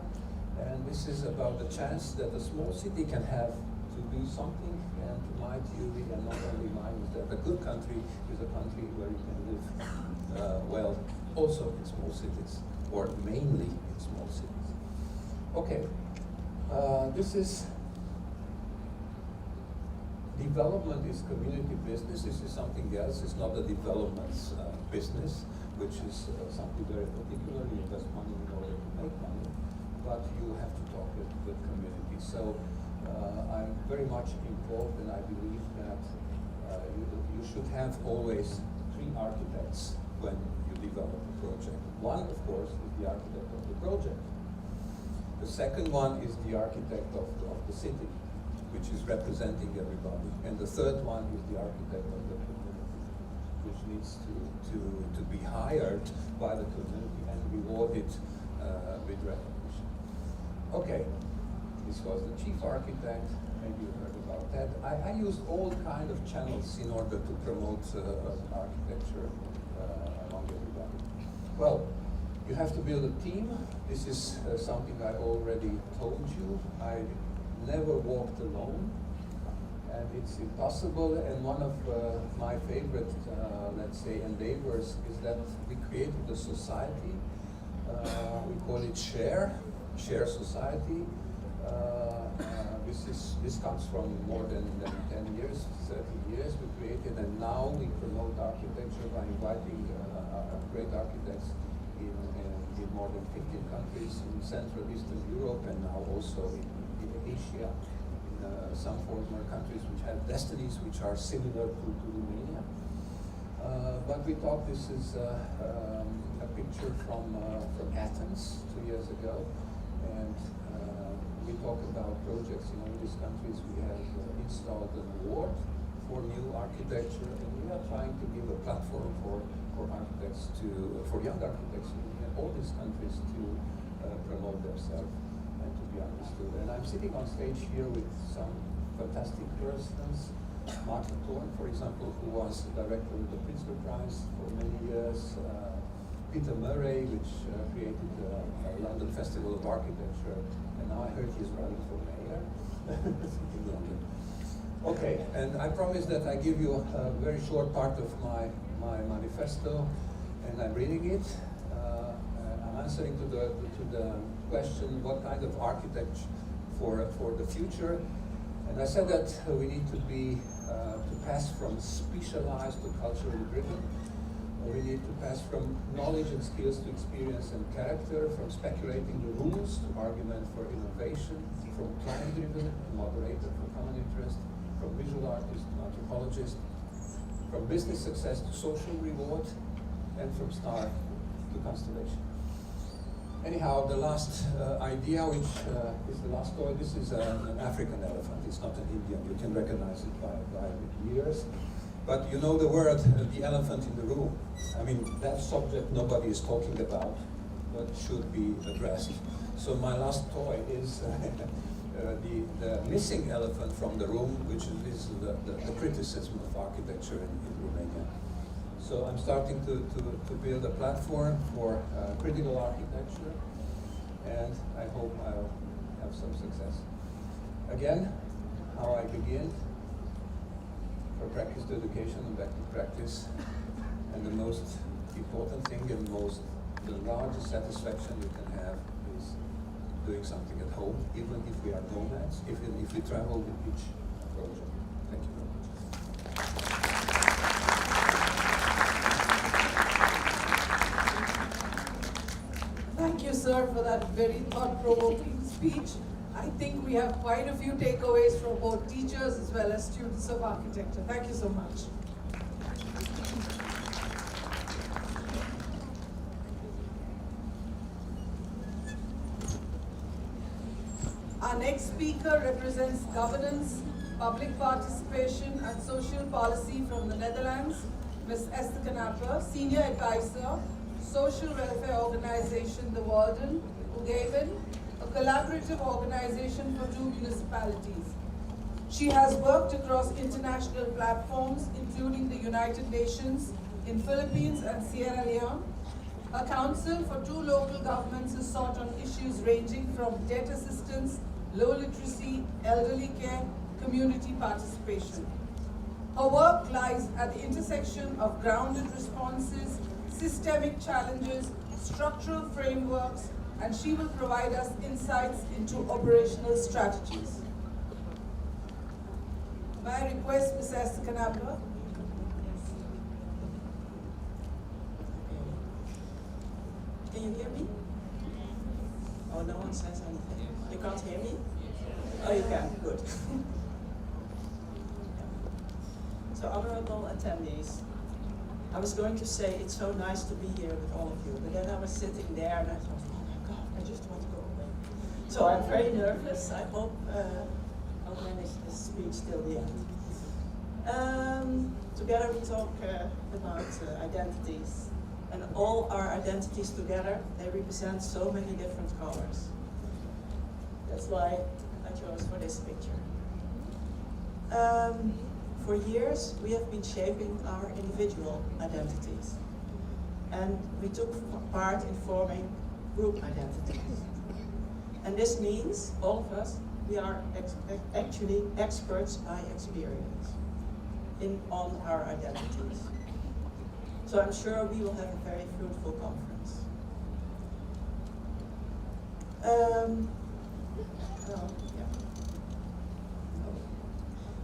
And this is about the chance that a small city can have to do something. And to my theory, and not only mine, is that a good country is a country where you can live well, also in small cities, or mainly in small cities. Okay, this is development is community business. This is something else. It's not a development business, which is something very particular. You invest money in order to make money, but you have to talk with the community. So I'm very much involved, and I believe that you should have always 3 architects when you develop a project. One, of course, is the architect of the project. The second one is the architect of the city, which is representing everybody. And the third one is the architect of the community, which needs to be hired by the community and rewarded with recognition. Okay, this was the chief architect, maybe you heard about that. I used all kind of channels in order to promote architecture among everybody. Well, you have to build a team. This is something I already told you. I never walked alone, and it's impossible. And one of my favorite, let's say, endeavors is that we created a society. We call it Share Society. This comes from more than 10 years, 30 years we created, and now we promote architecture by inviting great architects in more than 15 countries in Central Eastern Europe, and now also in Asia, in some former countries which have destinies which are similar to Romania. But we thought this is a picture from Athens 2 years ago, and we talk about projects in all these countries. We have installed an award for new architecture, and we are trying to give a platform for architects for young architects in all these countries to promote themselves and to be understood. And I'm sitting on stage here with some fantastic persons. Martin Thorne, for example, who was the director of the Pritzker Prize for many years. Peter Murray, which created a London Festival of Architecture, and now I heard he's running for mayor in London. Okay, and I promise that I give you a very short part of my manifesto, and I'm reading it. I'm answering to the question, what kind of architecture for the future? And I said that we need to pass from specialized to culturally driven. We need to pass from knowledge and skills to experience and character, from speculating the rules to argument for innovation, from client-driven to moderator for common interest, from visual artist to anthropologist, from business success to social reward, and from star to constellation. Anyhow, the last idea, which is the last story, this is an African elephant. It's not an Indian. You can recognize it by ears. But you know the word, the elephant in the room. I mean, that subject nobody is talking about, but should be addressed. So my last toy is the missing elephant from the room, which is the criticism of architecture in Romania. So I'm starting to build a platform for critical architecture, and I hope I'll have some success. Again, how I begin, for practice to education and back to practice, and the most important thing and the largest satisfaction you can have is doing something at home, even if we are nomads, even if we travel with each project. Thank you very much. Thank you, sir, for that very thought-provoking speech. I think we have quite a few takeaways from both teachers as well as students of architecture. Thank you so much. Our next speaker represents governance, public participation and social policy from the Netherlands, Ms. Esther Knapper, Senior Advisor, Social Welfare Organization The Walden, Ugeven, a collaborative organization for 2 municipalities. She has worked across international platforms, including the United Nations, in Philippines and Sierra Leone. Her counsel for 2 local governments has sought on issues ranging from debt assistance, low literacy, elderly care, community participation. Her work lies at the intersection of grounded responses, systemic challenges, structural frameworks, and she will provide us insights into operational strategies. May I request Ms. Esther Knapper? Can you hear me? Oh, no one says anything. You can't hear me? Oh, you can. Good. So, honorable attendees, I was going to say it's so nice to be here with all of you, but then I was sitting there and I thought, oh my God, I just want to go away. So I'm very nervous. I hope I'll manage this speech till the end. Together we talk about identities, and all our identities together, they represent so many different colors. That's why I chose for this picture. For years, we have been shaping our individual identities, and we took part in forming group identities. And this means, all of us, we are actually experts by experience on our identities. So I'm sure we will have a very fruitful conference.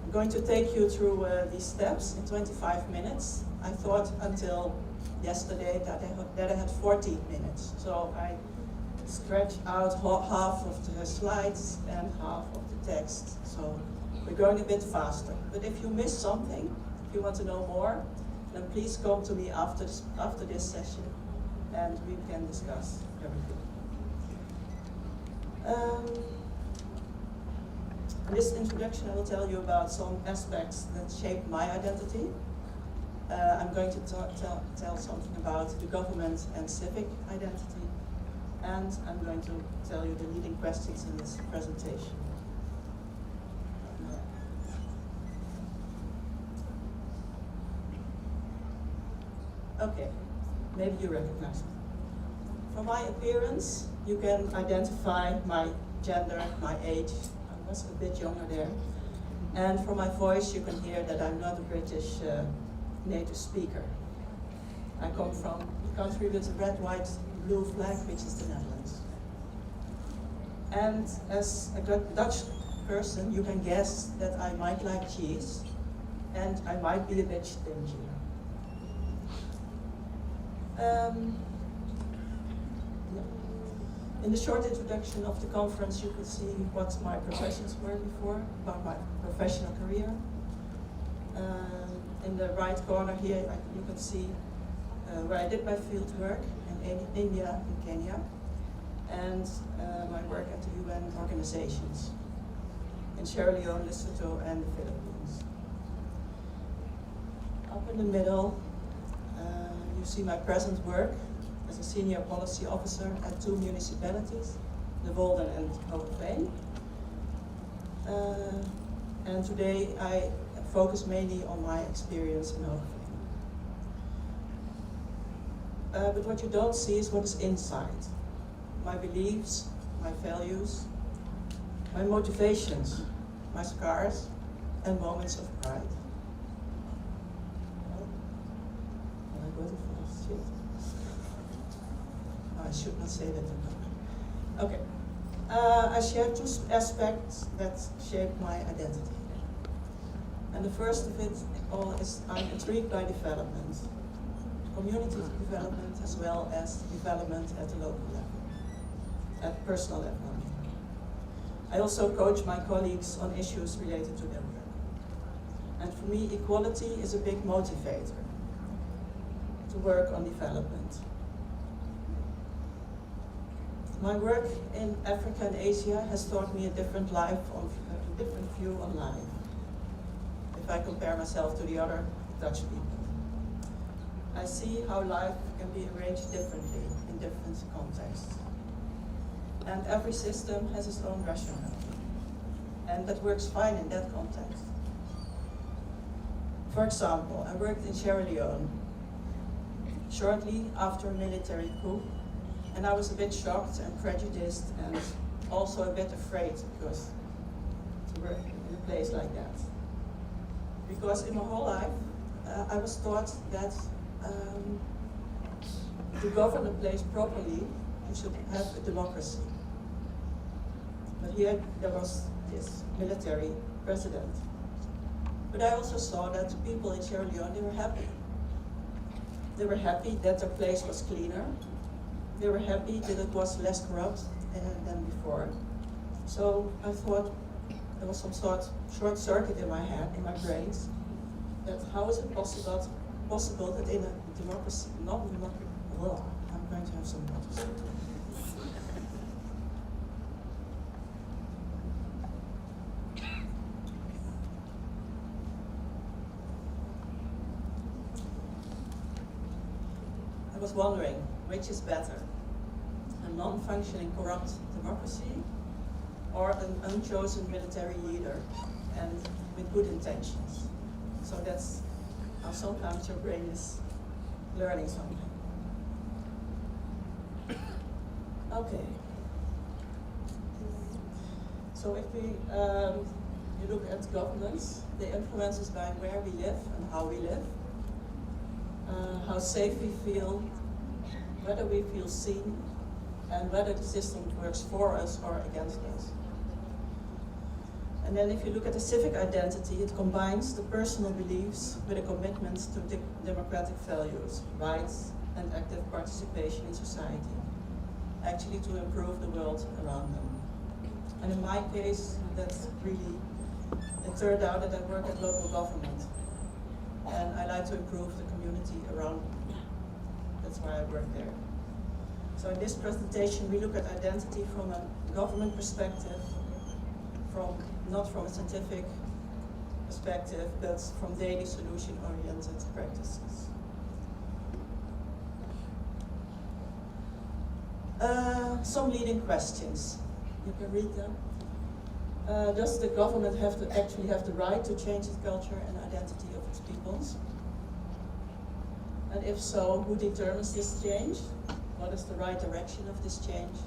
I'm going to take you through these steps in 25 minutes. I thought until yesterday that I had 40 minutes. So I stretched out half of the slides and half of the text. So we're going a bit faster. But if you miss something, if you want to know more, then please come to me after this session and we can discuss everything. In this introduction, I will tell you about some aspects that shape my identity. I'm going to tell something about the government and civic identity, and I'm going to tell you the leading questions in this presentation. Okay, maybe you recognize me. From my appearance, you can identify my gender, my age. I was a bit younger there. And from my voice, you can hear that I'm not a British native speaker. I come from a country with a red, white, blue flag, which is the Netherlands. And as a Dutch person, you can guess that I might like cheese, and I might be a bit stingy. In the short introduction of the conference, you could see what my professions were before, about my professional career. In the right corner here, you can see where I did my field work in India and Kenya, and my work at the UN organizations in Sierra Leone, Lesotho, and the Philippines. Up in the middle, you see my present work as a senior policy officer at 2 municipalities, De Wolden and Hoogveen. And today I focus mainly on my experience in Hoogveen. But what you don't see is what is inside. My beliefs, my values, my motivations, my scars, and moments of pride. I should not say that in public. Okay. I share 2 aspects that shape my identity. And the first of it all is I'm intrigued by development. Community development as well as development at the local level, at personal level. I also coach my colleagues on issues related to their work. And for me, equality is a big motivator to work on development. My work in Africa and Asia has taught me a different view on life. If I compare myself to the other Dutch people, I see how life can be arranged differently in different contexts. And every system has its own rationale. And that works fine in that context. For example, I worked in Sierra Leone shortly after a military coup, and I was a bit shocked and prejudiced and also a bit afraid because to work in a place like that. Because in my whole life, I was taught that to govern a place properly, you should have a democracy. But here there was this military president. But I also saw that the people in Sierra Leone, they were happy. They were happy that their place was cleaner. They were happy that it was less corrupt than before. So I thought there was some sort of short circuit in my head, in my brains, that how is it possible that in a democracy, I'm going to have some water. I was wondering, which is better? A non-functioning corrupt democracy or an unchosen military leader and with good intentions? So that's how sometimes your brain is learning something. Okay. So if you look at governance, the influence is by where we live and how we live. How safe we feel, whether we feel seen, and whether the system works for us or against us. And then if you look at the civic identity, it combines the personal beliefs with a commitment to democratic values, rights, and active participation in society, actually to improve the world around them. And in my case, that's really, it turned out that I work at local government. And I like to improve the community around me. That's why I work there. So in this presentation, we look at identity from a government perspective, not from a scientific perspective, but from daily solution-oriented practices. Some leading questions. You can read them. Does the government actually have the right to change its culture and identity of its peoples? And if so, who determines this change? What is the right direction of this change?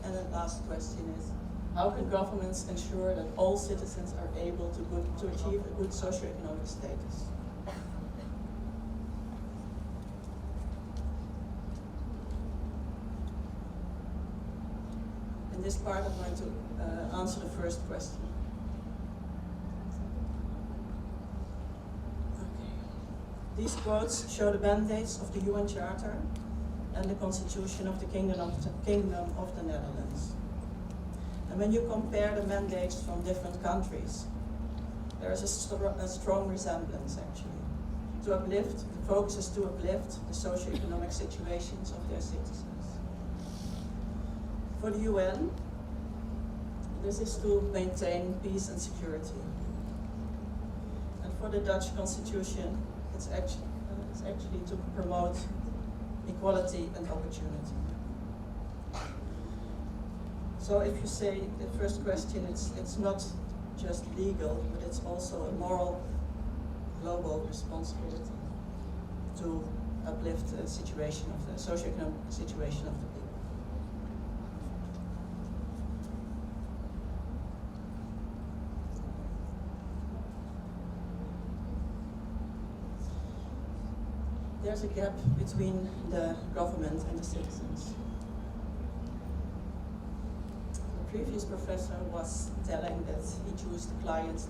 And the last question is, how can governments ensure that all citizens are able to achieve a good socioeconomic status? In this part, I'm going to answer the first question. Okay. These quotes show the mandates of the UN Charter and the Constitution of the Kingdom of the Netherlands. And when you compare the mandates from different countries, there is a strong resemblance actually. To uplift, the focus is to uplift the socio-economic situations of their citizens. For the UN, this is to maintain peace and security. And for the Dutch Constitution, it's actually to promote equality and opportunity. So if you say the first question, it's not just legal, but it's also a moral, global responsibility to uplift the situation of the socio-economic situation of the people. There's a gap between the government and the citizens. The previous professor was telling that he chose the clients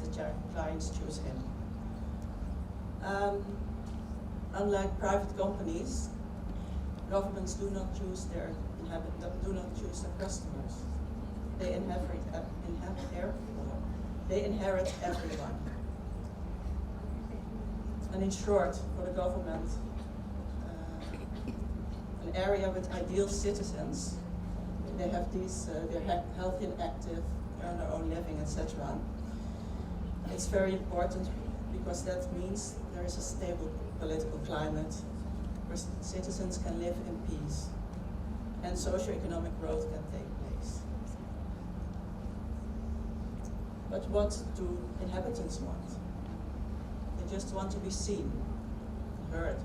choose him. Unlike private companies, governments do not choose their customers. They inherit everyone. And in short, for the government, an area with ideal citizens, they have these, they're healthy and active, earn their own living, etc. It's very important because that means there is a stable political climate where citizens can live in peace and socio-economic growth can take place. But what do inhabitants want? They just want to be seen, heard,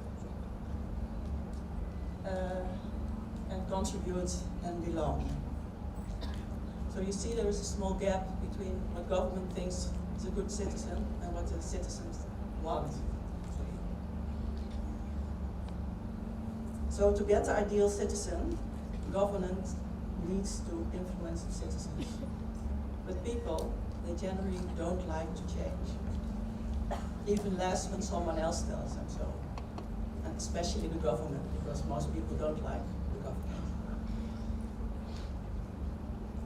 and contribute and belong. So you see there is a small gap between what government thinks is a good citizen and what the citizens want. So to get the ideal citizen, government needs to influence the citizens. But people, they generally don't like to change. Even less when someone else tells them so. And especially the government, because most people don't like the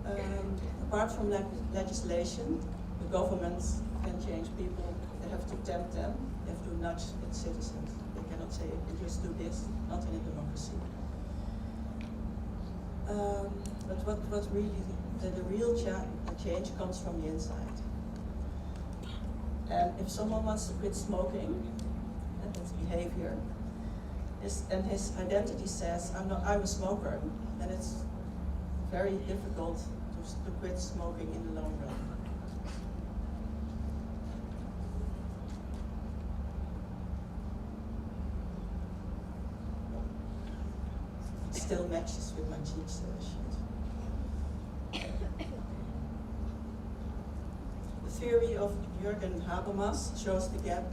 government. Apart from legislation, the government can change people. They have to tempt them, they have to nudge its citizens. They cannot say, you just do this, not in a democracy. But what really, the real change comes from the inside. And if someone wants to quit smoking, and that's behavior, and his identity says, I'm a smoker, then it's very difficult to quit smoking in the long run. It still matches with my cheat sheet. The theory of Jürgen Habermas shows the gap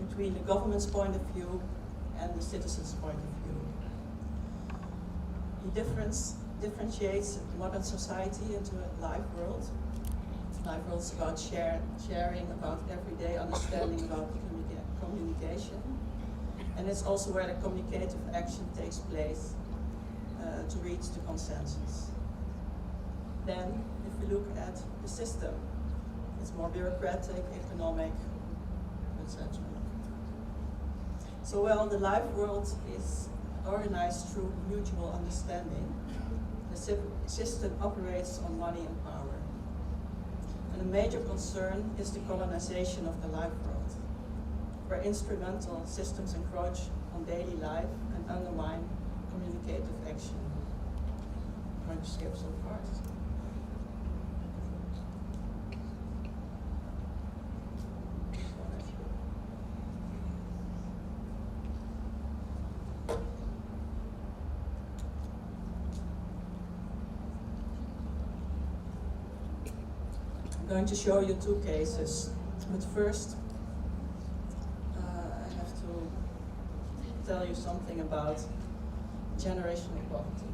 between the government's point of view and the citizen's point of view. He differentiates modern society into a live world. Live world's about sharing, about everyday understanding, about communication. And it's also where the communicative action takes place to reach the consensus. Then, if we look at the system, it's more bureaucratic, economic, etc. So while the live world is organized through mutual understanding, the system operates on money and power. And a major concern is the colonization of the live world, where instrumental systems encroach on daily life and undermine communicative action. I'm going to skip some parts. I'm going to show you two cases, but first I have to tell you something about generational poverty.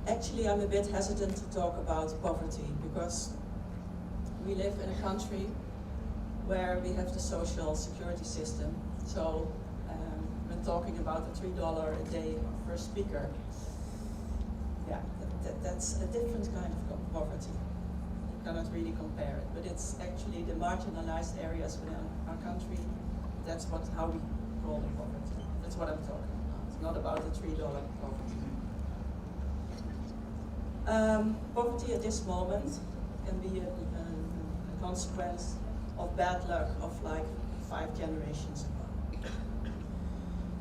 Actually, I'm a bit hesitant to talk about poverty because we live in a country where we have the social security system. So when talking about the $3 a day per speaker, yeah, that's a different kind of poverty. Cannot really compare it, but it's actually the marginalized areas within our country. That's how we call the poverty. That's what I'm talking about. It's not about the $3 poverty. Poverty at this moment can be a consequence of bad luck, of like 5 generations ago.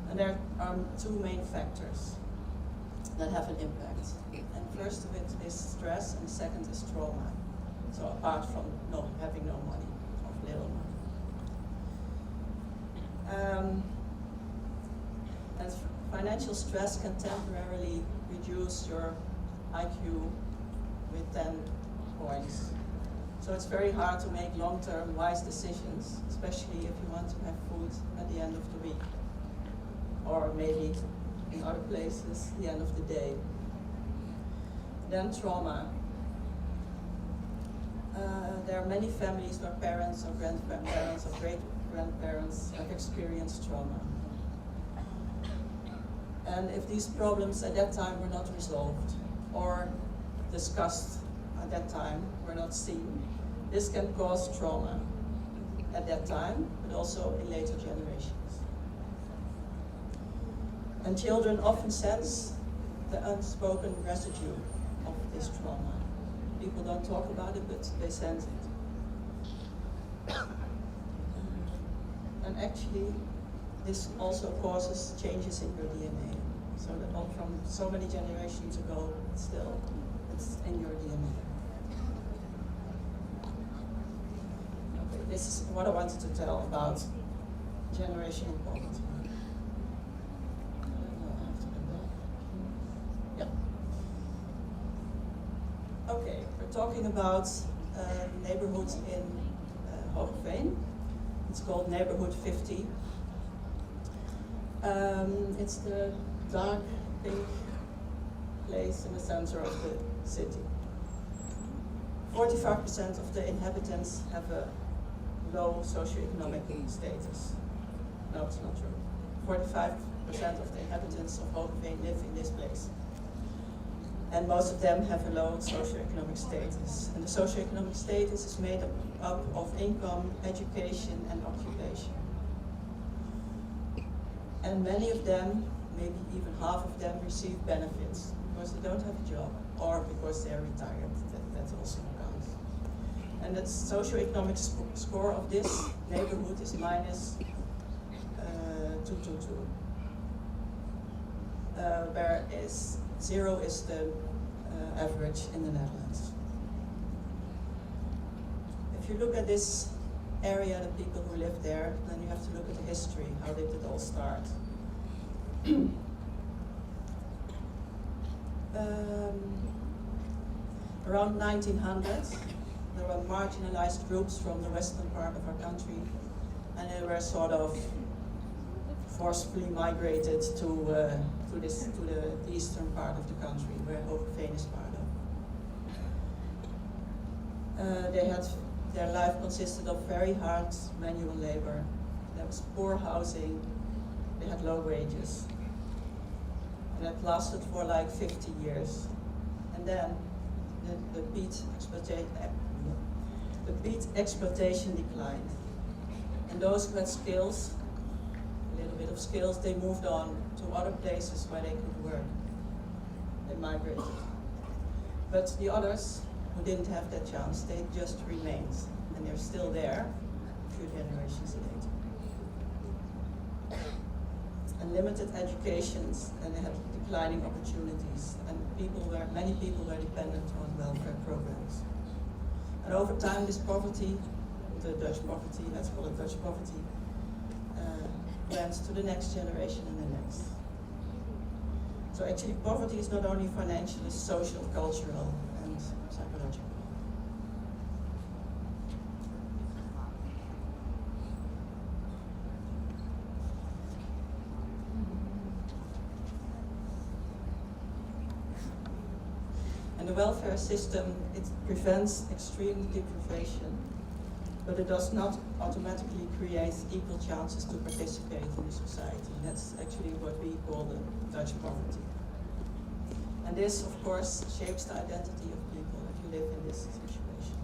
And there are 2 main factors that have an impact. And first of it is stress, and second is trauma. So apart from having no money, or little money. And financial stress can temporarily reduce your IQ with 10 points. So it's very hard to make long-term wise decisions, especially if you want to have food at the end of the week, or maybe in other places, the end of the day. Then trauma. There are many families where parents or grandparents or great-grandparents have experienced trauma. And if these problems at that time were not resolved or discussed at that time, were not seen, this can cause trauma at that time, but also in later generations. And children often sense the unspoken residue of this trauma. People don't talk about it, but they sense it. And actually, this also causes changes in your DNA. So that from so many generations ago, it's in your DNA. Okay, this is what I wanted to tell about generational poverty. Yeah. Okay, we're talking about neighborhoods in Hoogveen. It's called Neighborhood 50. It's the dark pink place in the center of the city. 45% of the inhabitants have a low socioeconomic status. No, it's not true. 45% of the inhabitants of Hoogveen live in this place. And most of them have a low socioeconomic status. And the socioeconomic status is made up of income, education, and occupation. And many of them, maybe even half of them, receive benefits because they don't have a job or because they're retired. That also counts. And the socioeconomic score of this neighborhood is minus 222, whereas 0 is the average in the Netherlands. If you look at this area, the people who live there, then you have to look at the history. How did it all start? Around 1900, there were marginalized groups from the western part of our country, and they were sort of forcefully migrated to the eastern part of the country, where Hoogveen is part of. Their life consisted of very hard manual labor. There was poor housing. They had low wages. And that lasted for like 50 years. And then the peat exploitation declined. And those who had skills, a little bit of skills, they moved on to other places where they could work. They migrated. But the others who didn't have that chance, they just remained. And they're still there a few generations later. And limited educations, and they had declining opportunities, and many people were dependent on welfare programs. And over time, this poverty, the Dutch poverty, let's call it Dutch poverty, went to the next generation and the next. So actually, poverty is not only financial, it's social, cultural, and psychological. And the welfare system, it prevents extreme deprivation, but it does not automatically create equal chances to participate in the society. That's actually what we call the Dutch poverty. And this, of course, shapes the identity of people if you live in this situation.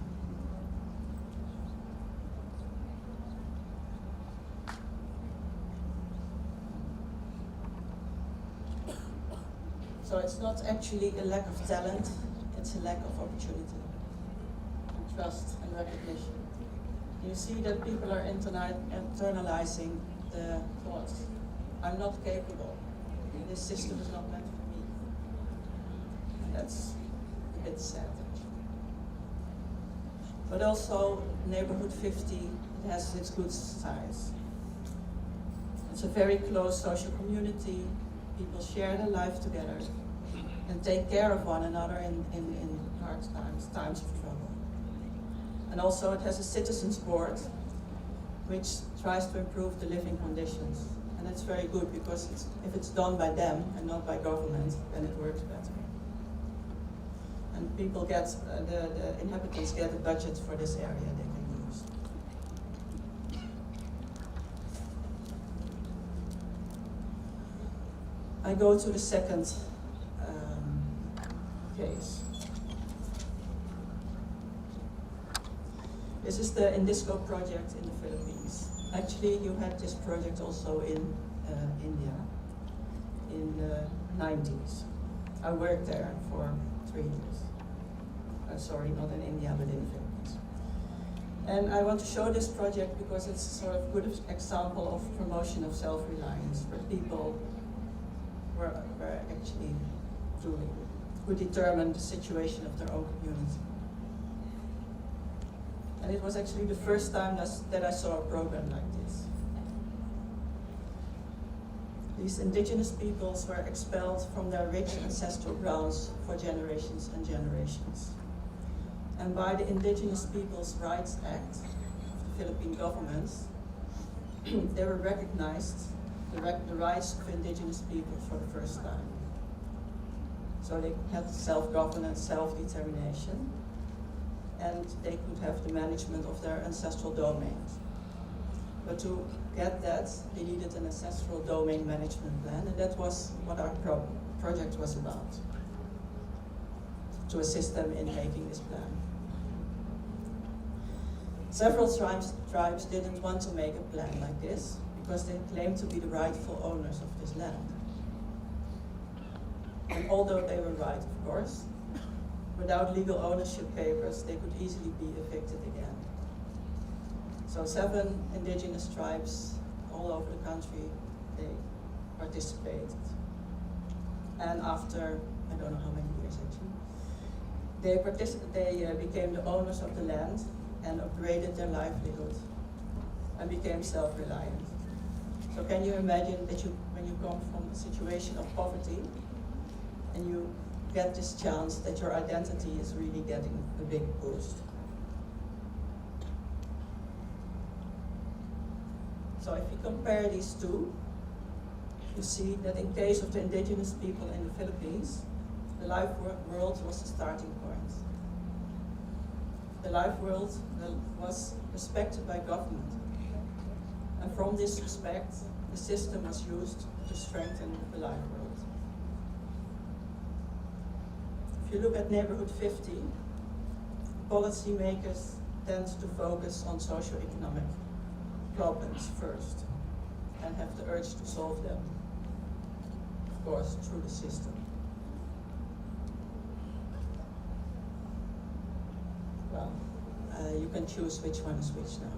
So it's not actually a lack of talent, it's a lack of opportunity, and trust and recognition. You see that people are internalizing the thoughts. I'm not capable. This system is not meant for me. And that's a bit sad, actually. But also, Neighborhood 50, it has its good sides. It's a very close social community. People share their life together and take care of one another in hard times of trouble. And also it has a citizens board which tries to improve the living conditions. And that's very good because if it's done by them and not by government, then it works better. And people get, the inhabitants get a budget for this area they can use. I go to the second case. This is the Indisco project in the Philippines. Actually, you had this project also in India in the 90s. I worked there for 3 years. Sorry, not in India, but in the Philippines. And I want to show this project because it's a sort of good example of promotion of self-reliance, where people were actually doing, who determined the situation of their own community. And it was actually the first time that I saw a program like this. These indigenous peoples were expelled from their rich ancestral grounds for generations and generations. And by the Indigenous Peoples' Rights Act of the Philippine government, they were recognized, the rights of indigenous people for the first time. So they had self-governance, self-determination, and they could have the management of their ancestral domains. But to get that, they needed an ancestral domain management plan, and that was what our project was about, to assist them in making this plan. Several tribes didn't want to make a plan like this because they claimed to be the rightful owners of this land. And although they were right, of course, without legal ownership papers, they could easily be evicted again. So 7 indigenous tribes all over the country, they participated. And after, I don't know how many years actually, they became the owners of the land and upgraded their livelihood and became self-reliant. So can you imagine that when you come from a situation of poverty and you get this chance that your identity is really getting a big boost? So if you compare these two, you see that in case of the indigenous people in the Philippines, the life world was the starting point. The life world was respected by government. And from this respect, the system was used to strengthen the life world. If you look at Neighborhood 50, policymakers tend to focus on socio-economic problems first and have the urge to solve them, of course, through the system. Well, you can choose which one is which now.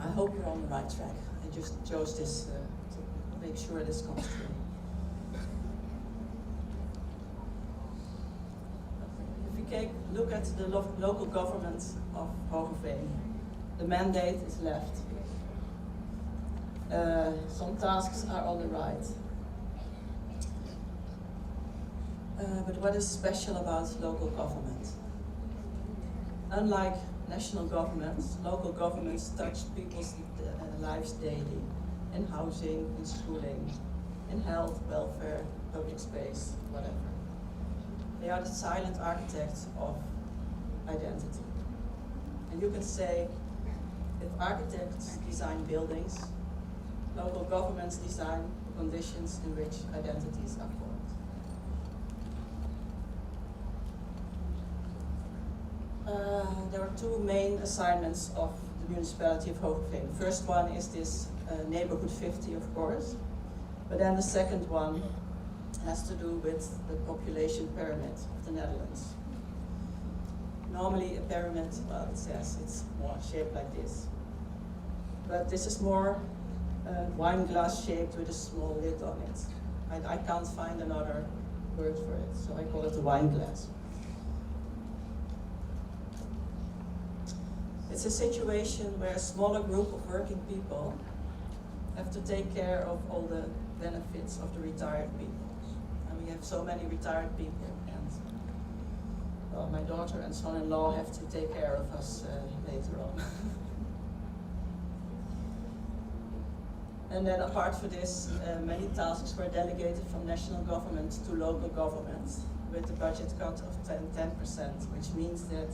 I hope you're on the right track. I just chose this to make sure this comes through. Look at the local government of Hogeveen. The mandate is left. Some tasks are on the right. But what is special about local government? Unlike national governments, local governments touch people's lives daily, in housing, in schooling, in health, welfare, public space, whatever. They are the silent architects of identity. And you can say, if architects design buildings, local governments design the conditions in which identities are formed. There are two main assignments of the municipality of Hoogeveen. The first one is this neighborhood 50, of course, but then the second one has to do with the population pyramid of the Netherlands. Normally a pyramid, well, it says it's more shaped like this, but this is more wine glass shaped with a small lid on it. I can't find another word for it, so I call it a wine glass. It's a situation where a smaller group of working people have to take care of all the benefits of the retired people. And we have so many retired people, and well, my daughter and son-in-law have to take care of us later on. And then apart from this, many tasks were delegated from national government to local governments with a budget cut of 10%, which means that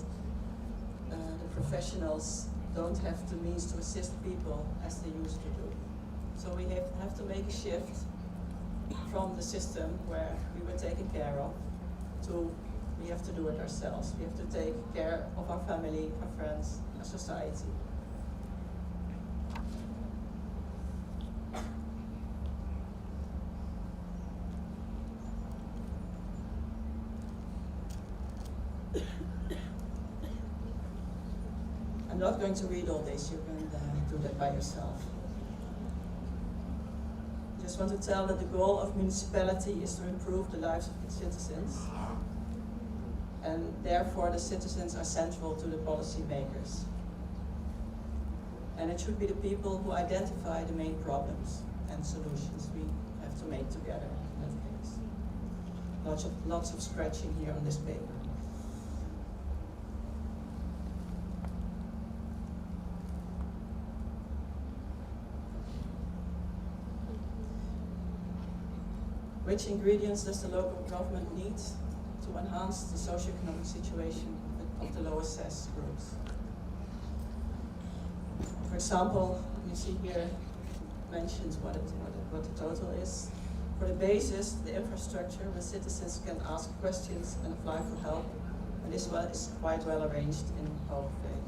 the professionals don't have the means to assist people as they used to do. So we have to make a shift from the system where we were taken care of to we have to do it ourselves. We have to take care of our family, our friends, our society. I'm not going to read all this, you can do that by yourself. I just want to tell that the goal of municipality is to improve the lives of its citizens, and therefore the citizens are central to the policy makers. And it should be the people who identify the main problems and solutions we have to make together in that case. Lots of scratching here on this paper. Which ingredients does the local government need to enhance the socioeconomic situation of the lower CES groups? For example, you see here mentions what the total is. For the basis, the infrastructure where citizens can ask questions and apply for help, and this one is quite well arranged in Hoogeveen.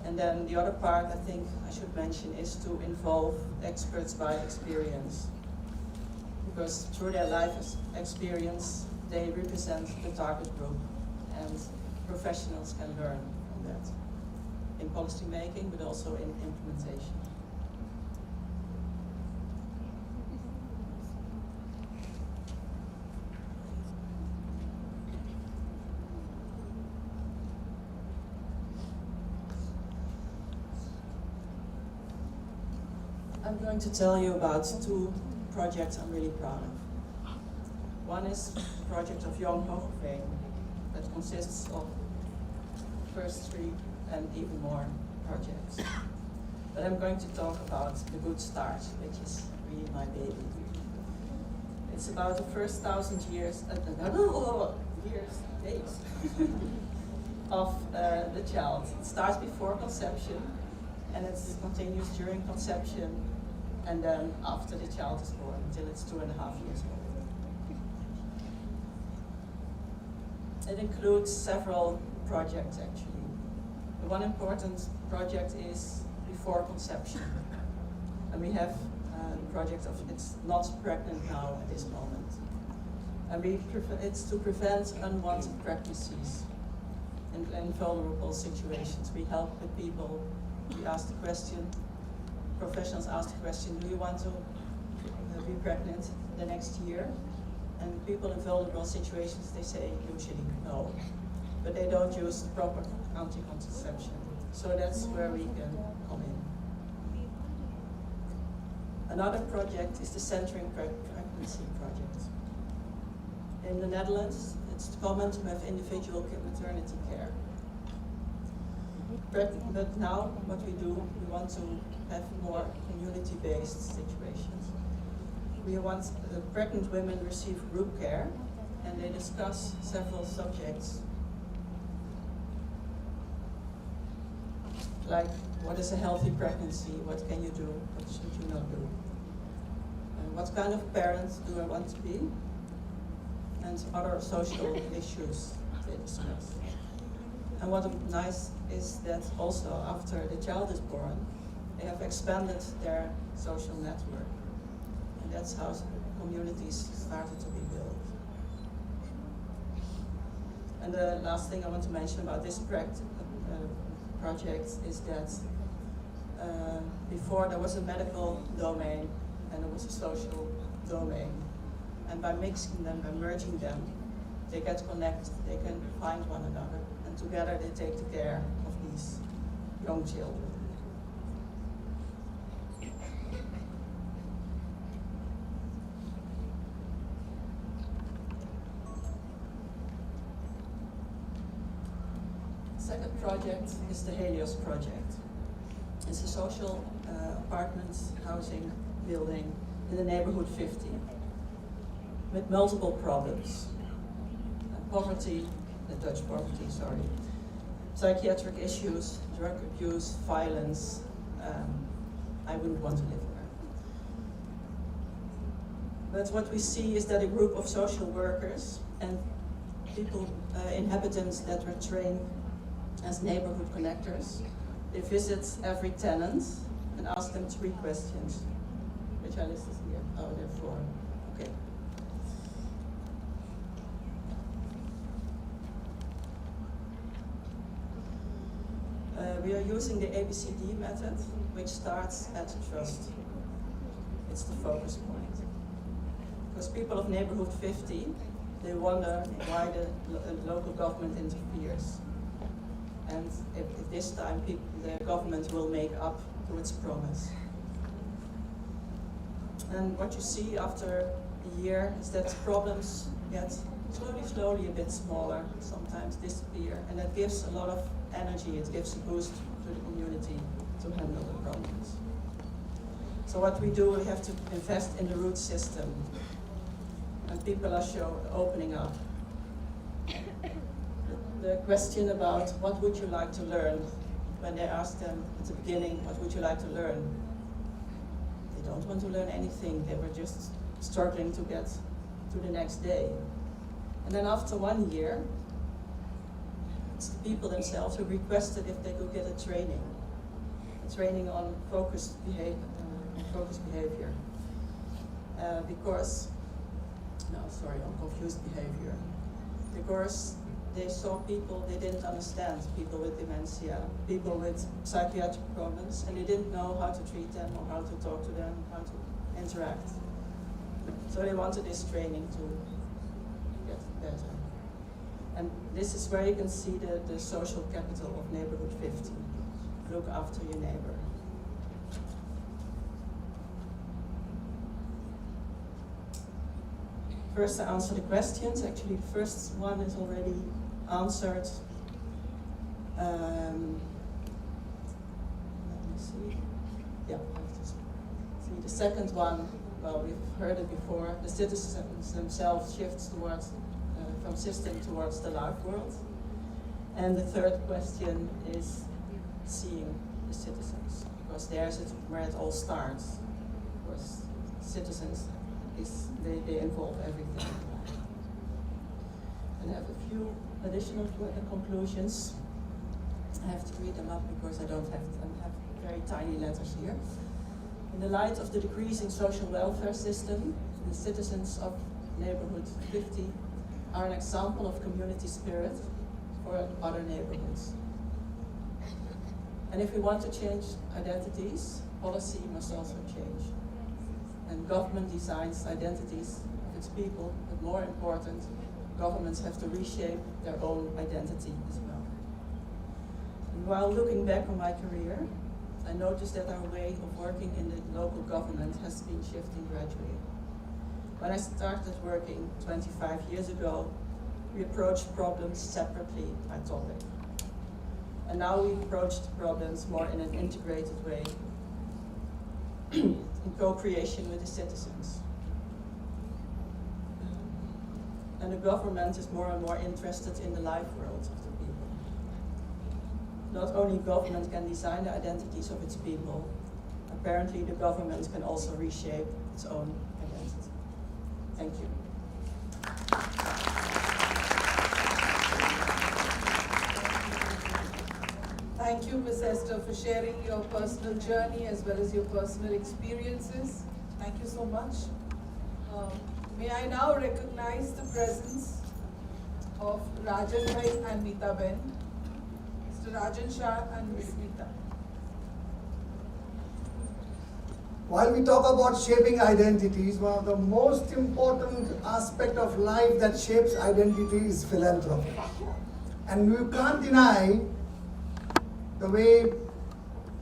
And then the other part I think I should mention is to involve experts by experience. Because through their life experience, they represent the target group, and professionals can learn from that. In policy making, but also in implementation. I'm going to tell you about two projects I'm really proud of. One is the project of Young Hoogeveen that consists of first three and even more projects. But I'm going to talk about the Good Start, which is really my baby. It's about the first 1,000 years, days of the child. It starts before conception, and it continues during conception, and then after the child is born until it's 2.5 years old. It includes several projects actually. The one important project is before conception. And we have the project of It's Not Pregnant Now at this moment. And it's to prevent unwanted pregnancies in vulnerable situations. We help with people. We ask the question, professionals ask the question, do you want to be pregnant the next year? And people in vulnerable situations, they say usually no. But they don't use the proper anti-contraception. So that's where we can come in. Another project is the Centering Pregnancy project. In the Netherlands, it's common to have individual maternity care. But now, what we do, we want to have more community-based situations. We want pregnant women receive group care, and they discuss several subjects, like what is a healthy pregnancy, what can you do, what should you not do, and what kind of parent do I want to be, and other social issues they discuss. And what nice is that also after the child is born, they have expanded their social network. And that's how communities started to be built. And the last thing I want to mention about this project is that before there was a medical domain and there was a social domain. And by mixing them, by merging them, they get connected, they can find one another, and together they take care of these young children. Second project is the Helios project. It's a social apartment housing building in the neighborhood 50 with multiple problems. Poverty, Dutch poverty, sorry. Psychiatric issues, drug abuse, violence. I wouldn't want to live there. But what we see is that a group of social workers and people, inhabitants that were trained as neighborhood connectors, they visit every tenant and ask them 3 questions, which I listed here. Oh, there are 4. Okay. We are using the ABCD method, which starts at trust. It's the focus point. Because people of neighborhood 50, they wonder why the local government interferes. And if this time the government will make up to its promise. And what you see after a year is that problems get slowly a bit smaller, sometimes disappear, and that gives a lot of energy, it gives a boost to the community to handle the problems. So what we do, we have to invest in the root system, and people are opening up. The question about what would you like to learn, when they ask them at the beginning, what would you like to learn? They don't want to learn anything, they were just struggling to get to the next day. And then after 1 year, it's the people themselves who requested if they could get a training on focused behavior. On confused behavior. Because they saw people they didn't understand, people with dementia, people with psychiatric problems, and they didn't know how to treat them or how to talk to them, how to interact. So they wanted this training to get better. And this is where you can see the social capital of neighborhood 50. Look after your neighbor. First I answer the questions. Actually the first one is already answered. Let me see. Yeah, I have to see. The second one, well, we've heard it before. The citizens themselves shift towards from system towards the live world. And the third question is seeing the citizens, because there's where it all starts. Because citizens they involve everything. And I have a few additional conclusions. I have to read them up because I have very tiny letters here. In the light of the decreasing social welfare system, the citizens of neighborhood 50 are an example of community spirit for other neighborhoods. And if we want to change identities, policy must also change. And government designs identities of its people, but more important, governments have to reshape their own identity as well. And while looking back on my career, I noticed that our way of working in the local government has been shifting gradually. When I started working 25 years ago, we approached problems separately by topic. And now we approach the problems more in an integrated way, in co-creation with the citizens. And the government is more and more interested in the life world of the people. Not only government can design the identities of its people, apparently the government can also reshape its own identity. Thank you. Thank you, Ms. Esther, for sharing your personal journey as well as your personal experiences. Thank you so much. May I now recognize the presence of Rajan Bhai and Meeta Ben, Mr. Rajan Shah and Ms. Meeta. While we talk about shaping identities, one of the most important aspect of life that shapes identity is philanthropy. And you can't deny the way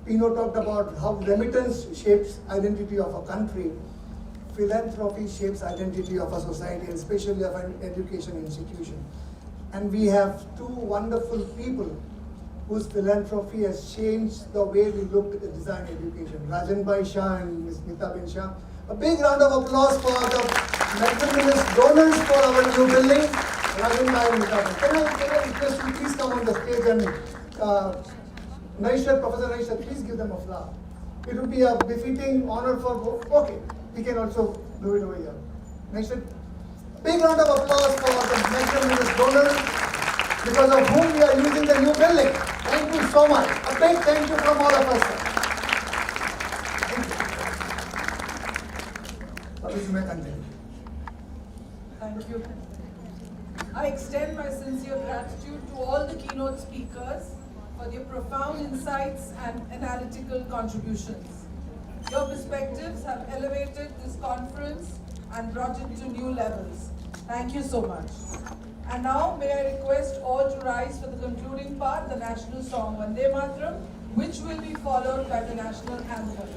Pino talked about how remittance shapes identity of a country, philanthropy shapes identity of a society, and especially of an education institution. And we have two wonderful people whose philanthropy has changed the way we look at the design education, Rajan Bhai Shah and Ms. Meeta Ben Shah. A big round of applause for the magnanimous donors for our new building, Rajan Bhai and Meeta Ben. Can I request you please come on the stage and Naishat, Professor Naishat, please give them a flower. It would be a befitting honor for both. Okay, we can also do it over here. Naishat, big round of applause for the magnanimous donors, because of whom we are using the new building. Thank you so much. A big thank you from all of us. Thank you. Thank you. I extend my sincere gratitude to all the keynote speakers for their profound insights and analytical contributions. Your perspectives have elevated this conference and brought it to new levels. Thank you so much. And now may I request all to rise for the concluding part, the national song Vande Mataram, which will be followed by the national anthem.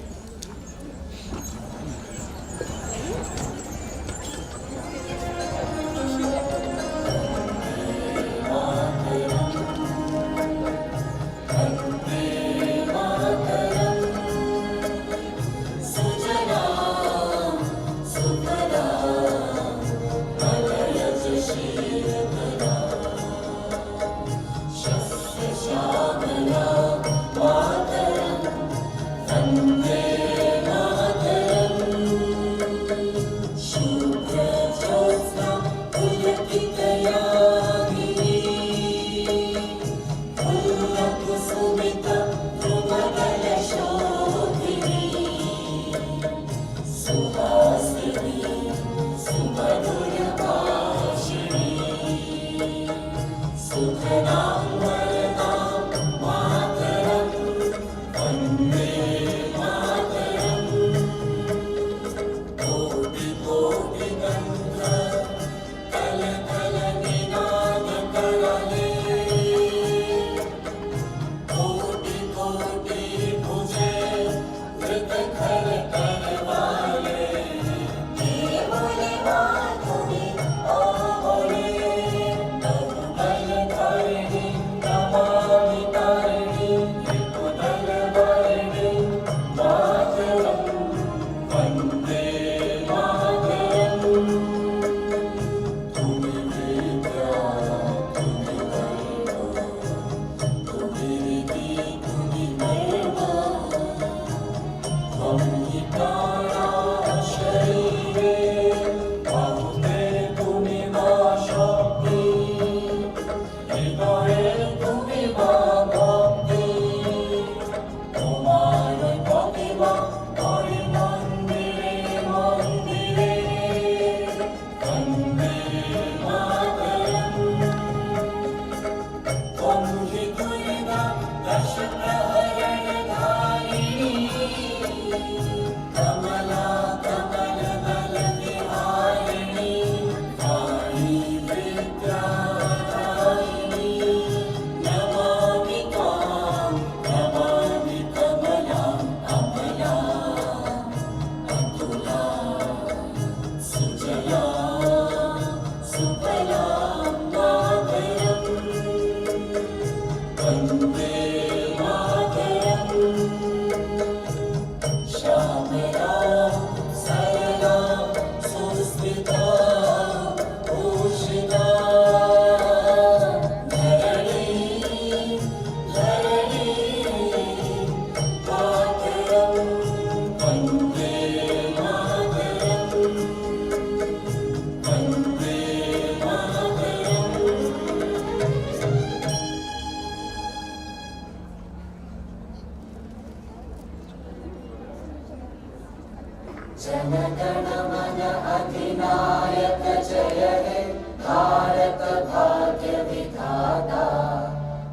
जनगण मन अधिनायक जय हे भारत भाग्य विधाता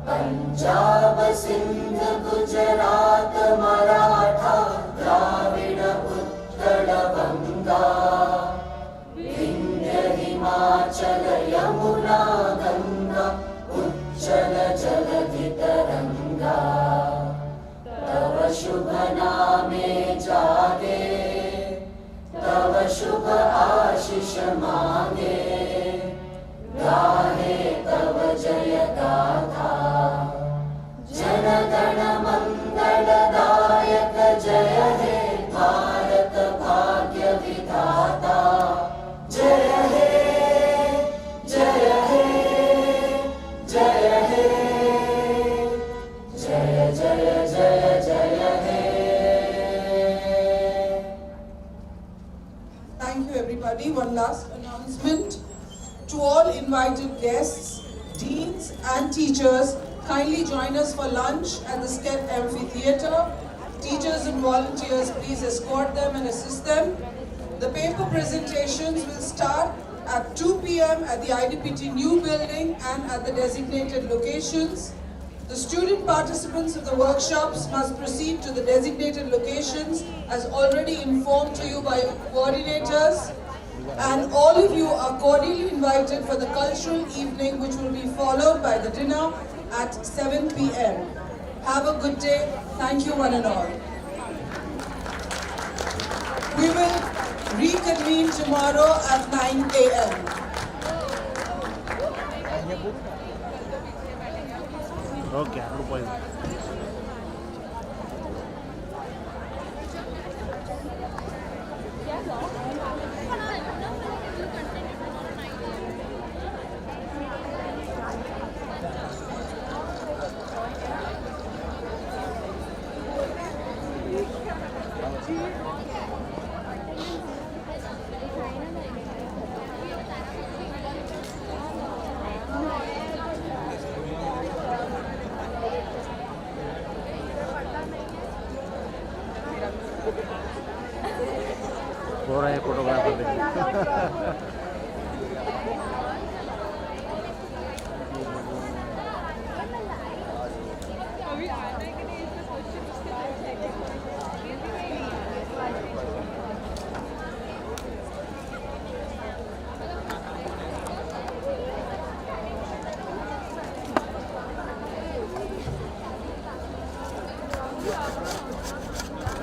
पंजाब सिंध गुजरात मराठा द्राविड उत्कल गंगा विंध्य हिमाचल यमुना गंगा उच्चल जलधि तरंगा तव शुभ नामे जागे तव शुभ आशीष मांगे गाहे तव जय गाथा जन गण मंगल दायक जय हे भारत भाग्य विधाता जय हे जय हे जय हे जय जय जय जय हे. Thank you, everybody. One last announcement. To all invited guests, deans and teachers, kindly join us for lunch at the Sked Amphitheatre. Teachers and volunteers, please escort them and assist them. The paper presentations will start at 2 p.m. at the IDPT new building and at the designated locations. The student participants of the workshops must proceed to the designated locations as already informed to you by your coordinators. And all of you are cordially invited for the cultural evening, which will be followed by the dinner at 7 p.m. Have a good day. Thank you one and all. We will reconvene tomorrow at 9 a.m. Okay, no point. हो रहा है photographer देखिए